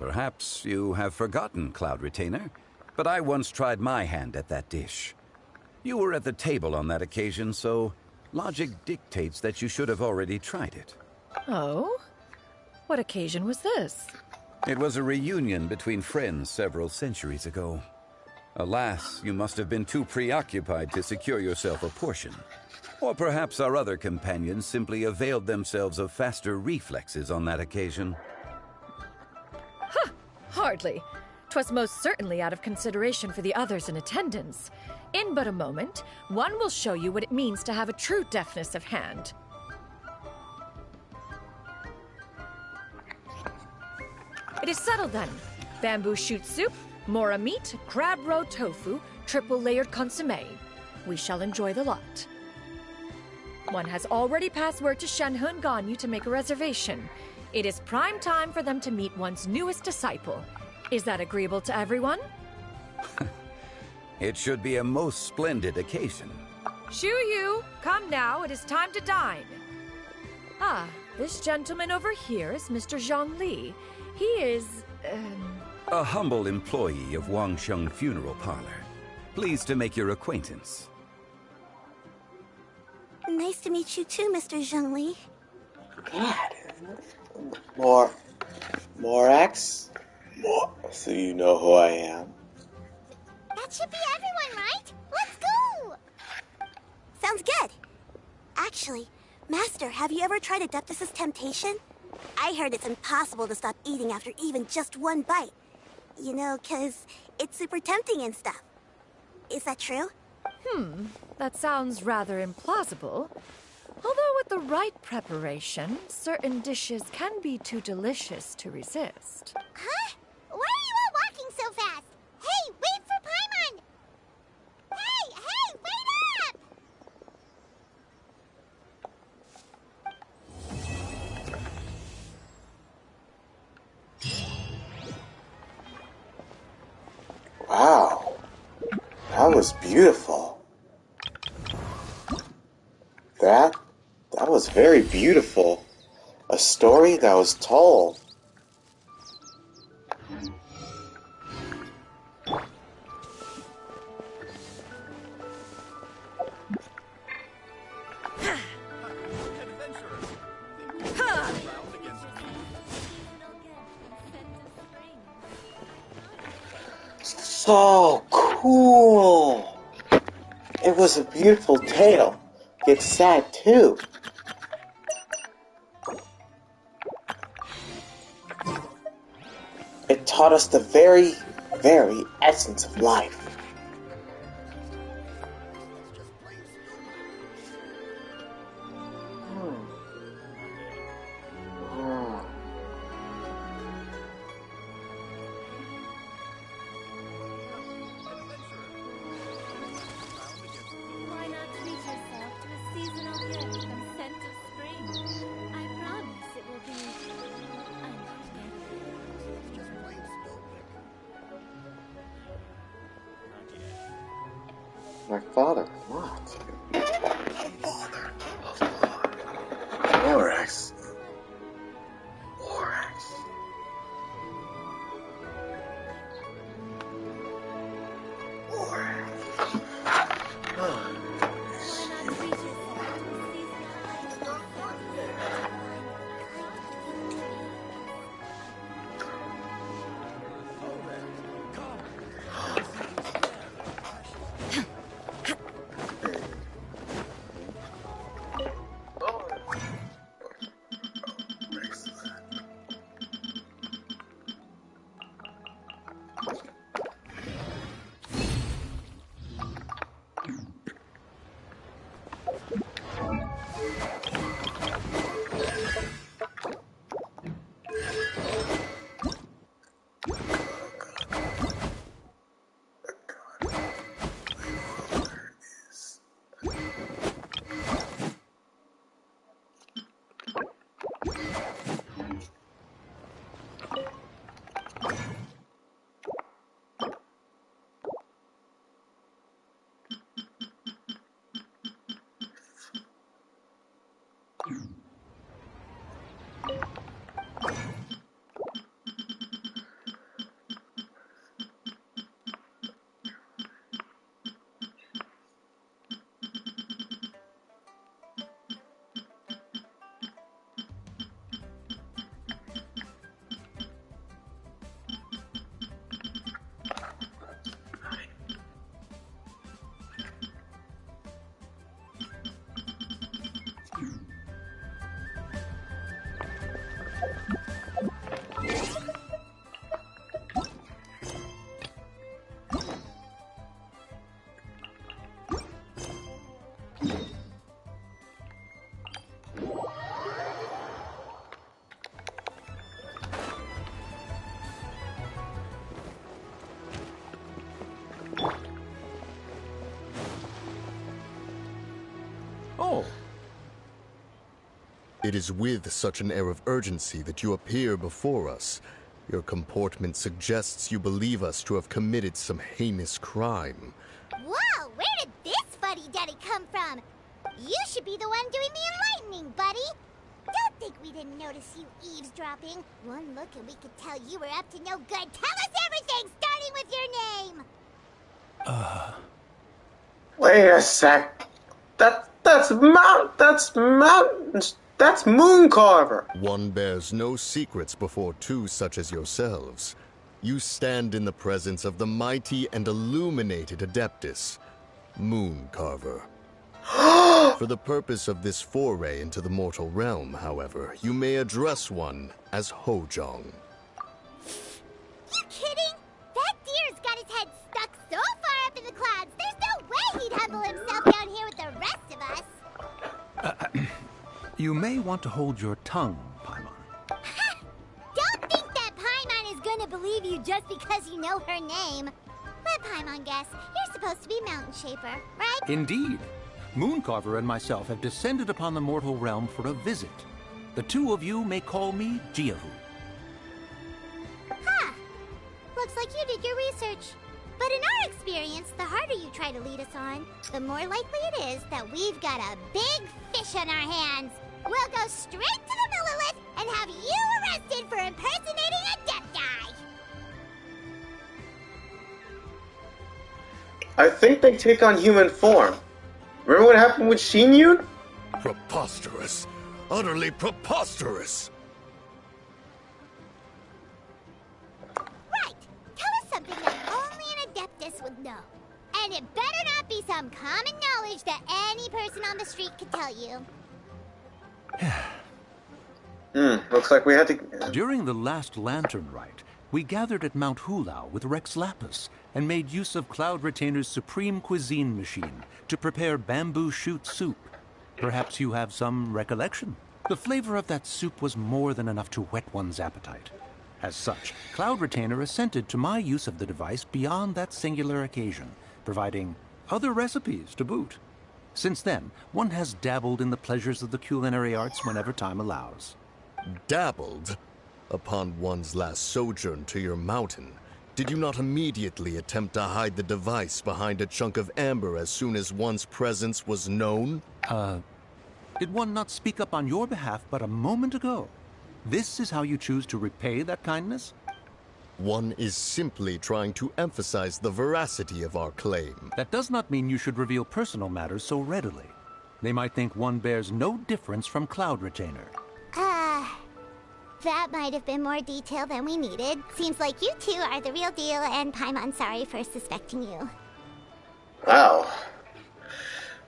Perhaps you have forgotten, Cloud Retainer, but I once tried my hand at that dish. You were at the table on that occasion, so logic dictates that you should have already tried it. Oh? What occasion was this? It was a reunion between friends several centuries ago. Alas, you must have been too preoccupied to secure yourself a portion. Or perhaps our other companions simply availed themselves of faster reflexes on that occasion. Huh, hardly. 'Twas most certainly out of consideration for the others in attendance. In but a moment, one will show you what it means to have a true deftness of hand. It is settled then. Bamboo shoot soup, mora meat, crab roe tofu, triple layered consommé. We shall enjoy the lot. One has already passed word to Shenhe and Ganyu to make a reservation. It is prime time for them to meet one's newest disciple. Is that agreeable to everyone? It should be a most splendid occasion. Yu, come now, it is time to dine. Ah, this gentleman over here is Mr. Zhongli. He is, A humble employee of Wangsheng Funeral Parlor. Pleased to make your acquaintance. Nice to meet you too, Mr. Zhongli. Morax? So you know who I am. That should be everyone, right? Let's go! Sounds good. Actually, Master, have you ever tried Adeptus' temptation? I heard it's impossible to stop eating after even just one bite. You know, 'cause it's super tempting and stuff. Is that true? That sounds rather implausible. Although with the right preparation, certain dishes can be too delicious to resist. Huh? Why are you all walking so fast? Hey, wait for Paimon! Hey, wait up! Wow. That was beautiful. That was very beautiful. A story that was told. So cool. It was a beautiful tale. It's sad too. It taught us the very, very essence of life. Why not treat yourself to a seasonal gift from Scent of Spring? I promise it will be My father, what? My father. Lorax. Oh. It is with such an air of urgency that you appear before us. Your comportment suggests you believe us to have committed some heinous crime. Whoa, where did this fuddy-duddy come from? You should be the one doing the enlightening, buddy. Don't think we didn't notice you eavesdropping. One look and we could tell you were up to no good. Tell us everything, starting with your name. Wait a sec. That's Mooncarver. One bears no secrets before two such as yourselves. You stand in the presence of the mighty and illuminated Adeptus, Mooncarver. For the purpose of this foray into the mortal realm, however, you may address one as Hojong. You kidding? That deer's got his head stuck so far up in the clouds, there's no way he'd humble himself down here with the rest of us. You may want to hold your tongue, Paimon. Don't think that Paimon is gonna believe you just because you know her name. Let Paimon guess. You're supposed to be Mountain Shaper, right? Indeed. Mooncarver and myself have descended upon the mortal realm for a visit. The two of you may call me Jiahu. Huh. Looks like you did your research. But in our experience, the harder you try to lead us on, the more likely it is that we've got a big fish on our hands. We'll go straight to the Millelith and have you arrested for impersonating a deaf guy. I think they take on human form. Remember what happened with Shinyun? Preposterous. Utterly preposterous. Right. Tell us something that only an Adeptus would know. And it better not be some common knowledge that any person on the street could tell you. Looks like we had to... During the last Lantern Rite, we gathered at Mount Hulao with Rex Lapis and made use of Cloud Retainer's supreme cuisine machine to prepare bamboo shoot soup. Perhaps you have some recollection? The flavor of that soup was more than enough to whet one's appetite. As such, Cloud Retainer assented to my use of the device beyond that singular occasion, providing other recipes to boot. Since then, one has dabbled in the pleasures of the culinary arts whenever time allows. Dabbled? Upon one's last sojourn to your mountain, did you not immediately attempt to hide the device behind a chunk of amber as soon as one's presence was known? Did one not speak up on your behalf but a moment ago? This is how you choose to repay that kindness? One is simply trying to emphasize the veracity of our claim. That does not mean you should reveal personal matters so readily. They might think one bears no difference from Cloud Retainer. That might have been more detail than we needed. Seems like you two are the real deal, and Paimon's sorry for suspecting you. Wow.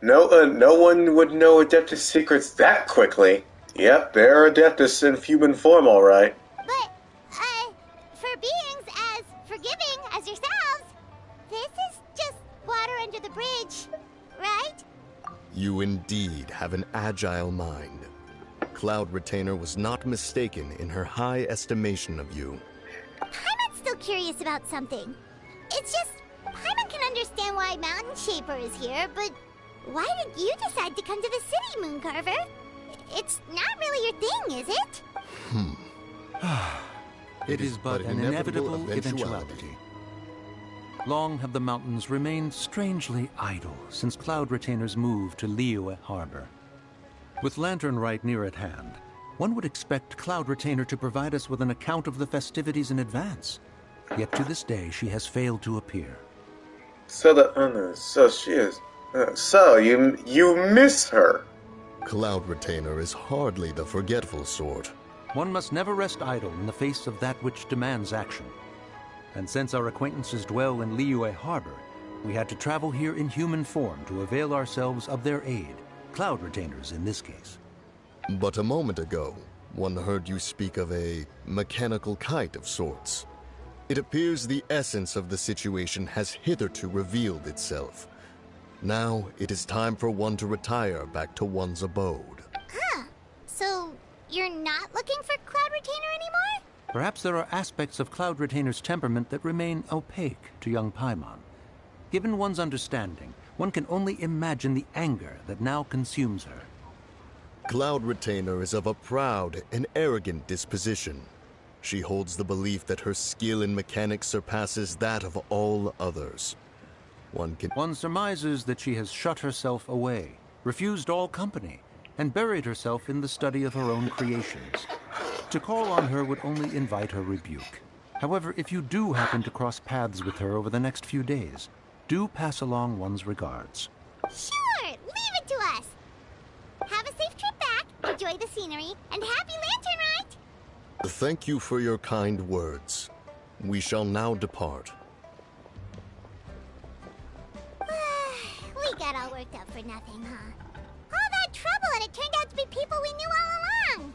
No one would know Adeptus secrets that quickly. Yep, they're Adeptus in human form, all right. But, for beings as forgiving as yourselves, this is just water under the bridge, right? You indeed have an agile mind. Cloud Retainer was not mistaken in her high estimation of you. Paimon's still curious about something. It's just, Paimon can understand why Mountain Shaper is here, but why did you decide to come to the city, Mooncarver? It's not really your thing, is it? It is but an inevitable eventuality. Long have the mountains remained strangely idle since Cloud Retainer's move to Liyue Harbor. With Lantern Rite near at hand, one would expect Cloud Retainer to provide us with an account of the festivities in advance. Yet to this day, she has failed to appear. So she is. So you miss her. Cloud Retainer is hardly the forgetful sort. One must never rest idle in the face of that which demands action. And since our acquaintances dwell in Liyue Harbor, we had to travel here in human form to avail ourselves of their aid. Cloud Retainers in this case. But a moment ago, one heard you speak of a mechanical kite of sorts. It appears the essence of the situation has hitherto revealed itself. Now it is time for one to retire back to one's abode. So you're not looking for Cloud Retainer anymore? Perhaps there are aspects of Cloud Retainer's temperament that remain opaque to young Paimon. Given one's understanding, One can only imagine the anger that now consumes her. Cloud Retainer is of a proud and arrogant disposition. She holds the belief that her skill in mechanics surpasses that of all others. One surmises that she has shut herself away, refused all company, and buried herself in the study of her own creations. To call on her would only invite her rebuke. However, if you do happen to cross paths with her over the next few days, do pass along one's regards. Sure, leave it to us. Have a safe trip back, enjoy the scenery, and happy Lantern Rite! Thank you for your kind words. We shall now depart. We got all worked up for nothing, huh? All that trouble and it turned out to be people we knew all along!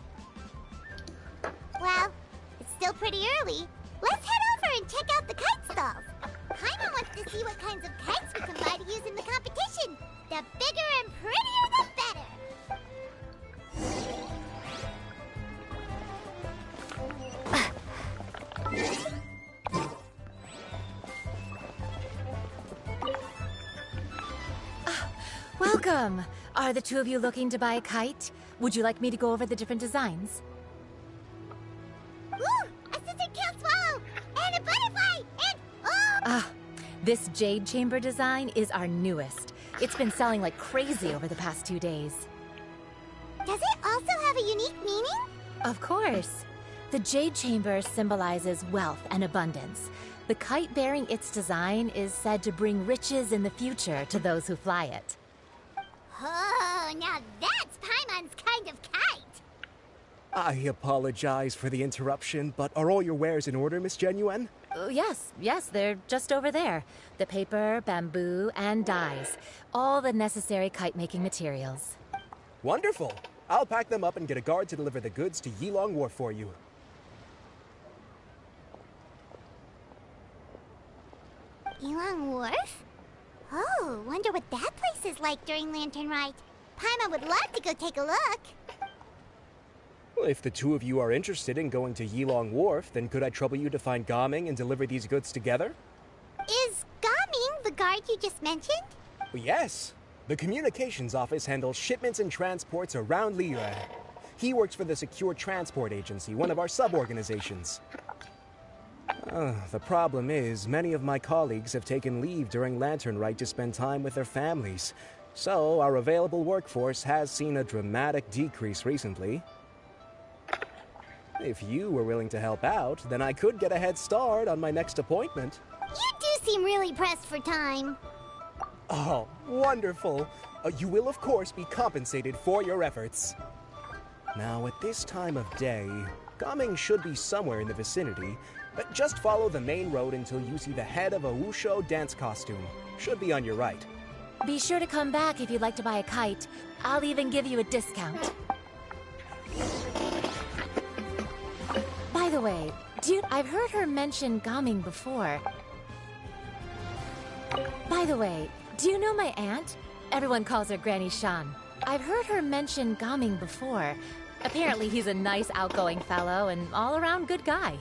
Well, it's still pretty early. Let's head over and check out the kite stalls. Paimon wants to see what kinds of kites we can buy to use in the competition. The bigger and prettier, the better. Welcome! Are the two of you looking to buy a kite? Would you like me to go over the different designs? Ooh! A scissor-tailed swallow! And a butterfly! And oh! This jade chamber design is our newest. It's been selling like crazy over the past 2 days. Does it also have a unique meaning? Of course. The jade chamber symbolizes wealth and abundance. The kite bearing its design is said to bring riches in the future to those who fly it. Oh, now that's Paimon's kind of kite! I apologize for the interruption, but are all your wares in order, Miss Genuine? Yes, they're just over there. The paper, bamboo, and dyes. All the necessary kite-making materials. Wonderful! I'll pack them up and get a guard to deliver the goods to Yilong Wharf for you. Yilong Wharf? Oh, wonder what that place is like during Lantern Rite. Paimon would love to go take a look. Well, if the two of you are interested in going to Yilong Wharf, then could I trouble you to find Gaming and deliver these goods together? Is Gaming the guard you just mentioned? Well, yes. The communications office handles shipments and transports around Liyue. He works for the Secure Transport Agency, one of our sub-organizations. The problem is, many of my colleagues have taken leave during Lantern Rite to spend time with their families. So, our available workforce has seen a dramatic decrease recently. If you were willing to help out, then I could get a head start on my next appointment. You do seem really pressed for time. Oh, wonderful. You will, of course, be compensated for your efforts. Now, at this time of day, Gaming should be somewhere in the vicinity, but just follow the main road until you see the head of a Wushu dance costume. Should be on your right. Be sure to come back if you'd like to buy a kite. I'll even give you a discount. By the way, I've heard her mention Gaming before. By the way, do you know my aunt? Everyone calls her Granny Shan. I've heard her mention Gaming before. Apparently he's a nice, outgoing fellow and all-around good guy.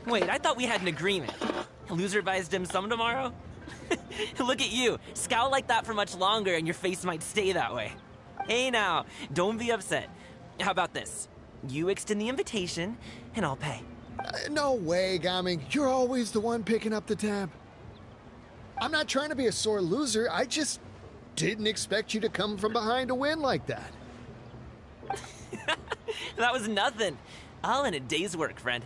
Wait, I thought we had an agreement. Loser buys dim sum tomorrow? Look at you. Scowl like that for much longer and your face might stay that way. Hey now, don't be upset. How about this? You extend the invitation, and I'll pay. No way, Gaming. You're always the one picking up the tab. I'm not trying to be a sore loser. I just didn't expect you to come from behind to win like that. That was nothing. All in a day's work, friend.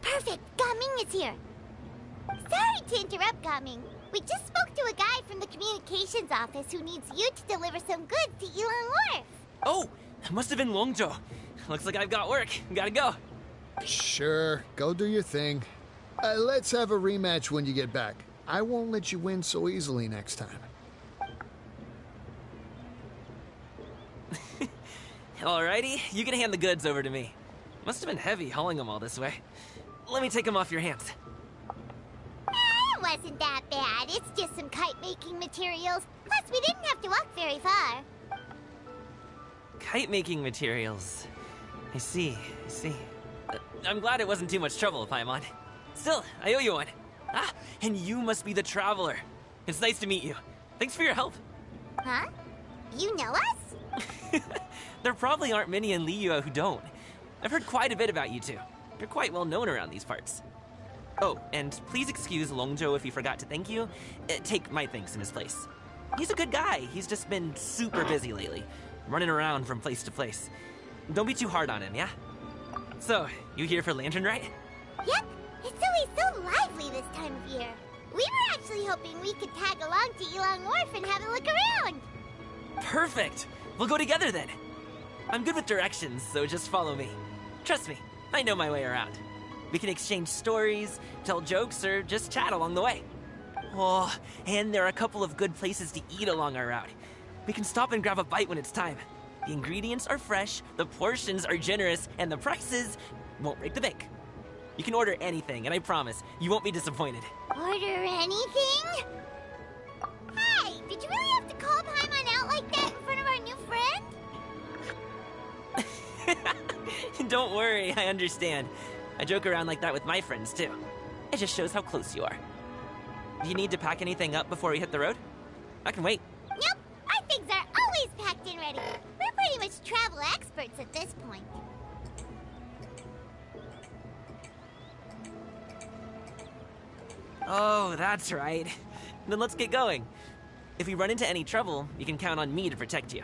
Perfect! Gaming is here. Sorry to interrupt, Gaming. We just spoke to a guy from the communications office who needs you to deliver some goods to Yilong Wharf. Oh, it must have been Longzhou. Looks like I've got work. Gotta go. Sure, go do your thing. Let's have a rematch when you get back. I won't let you win so easily next time. Alrighty, you can hand the goods over to me. Must have been heavy hauling them all this way. Let me take them off your hands. It wasn't that bad. It's just some kite-making materials. Plus, we didn't have to walk very far. Kite-making materials. I see. I'm glad it wasn't too much trouble, Paimon. Still, I owe you one. Ah, and you must be the Traveler. It's nice to meet you. Thanks for your help. Huh? You know us? There probably aren't many in Liyue who don't. I've heard quite a bit about you two. You're quite well known around these parts. Oh, and please excuse Longzhou if he forgot to thank you. Take my thanks in his place. He's a good guy. He's just been super busy lately, running around from place to place. Don't be too hard on him, yeah? So, you here for Lantern Rite? Yep. It's always so lively this time of year. We were actually hoping we could tag along to Yilong Wharf and have a look around. Perfect. We'll go together then. I'm good with directions, so just follow me. Trust me, I know my way around. We can exchange stories, tell jokes, or just chat along the way. Oh, and there are a couple of good places to eat along our route. We can stop and grab a bite when it's time. The ingredients are fresh, the portions are generous, and the prices won't break the bank. You can order anything, and I promise, you won't be disappointed. Order anything? Hey, did you really have to call Paimon out like that in front of our new friend? Don't worry, I understand. I joke around like that with my friends, too. It just shows how close you are. Do you need to pack anything up before we hit the road? I can wait. Nope, our things are always packed and ready. We're pretty much travel experts at this point. Oh, that's right. Then let's get going. If we run into any trouble, you can count on me to protect you.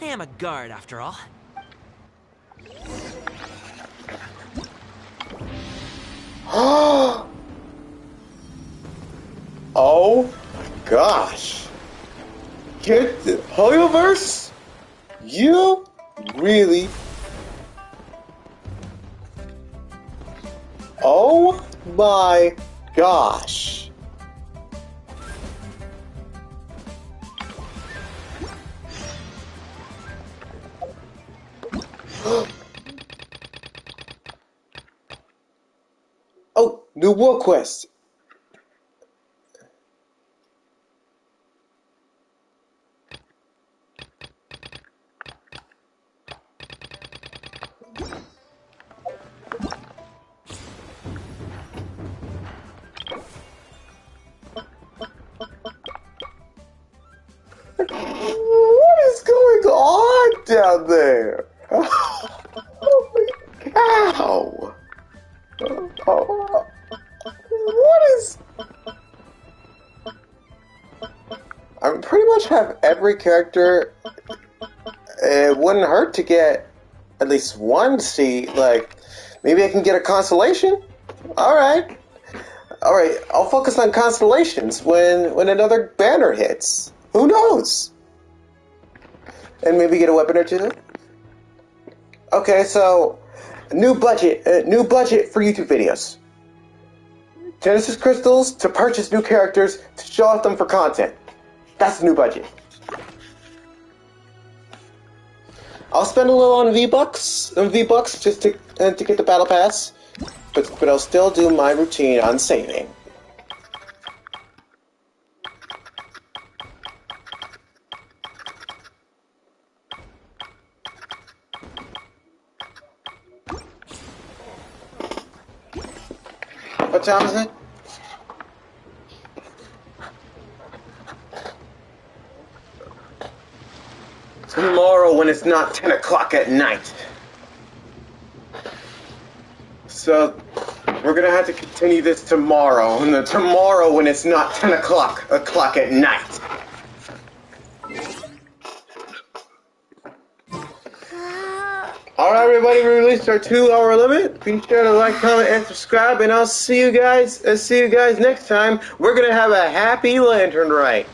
I am a guard, after all. Oh my gosh. Get the Hoyoverse? You really? Oh my gosh. Oh, new war quest. What is going on down there? Holy cow! Oh, what is... I pretty much have every character. It wouldn't hurt to get at least one seat. Like, maybe I can get a constellation? Alright. Alright, I'll focus on constellations when another banner hits. Who knows? And maybe get a weapon or two? Okay, so... New budget for YouTube videos. Genesis crystals to purchase new characters to show off them for content. That's the new budget. I'll spend a little on V-Bucks just to get the battle pass, but I'll still do my routine on saving. What time is it? Tomorrow when it's not 10 o'clock at night. So, we're gonna have to continue this tomorrow. And then tomorrow when it's not 10 o'clock at night. Alright everybody, we released our 2-hour limit. Be sure to like, comment, and subscribe, and I'll see you guys next time. We're gonna have a happy Lantern Rite.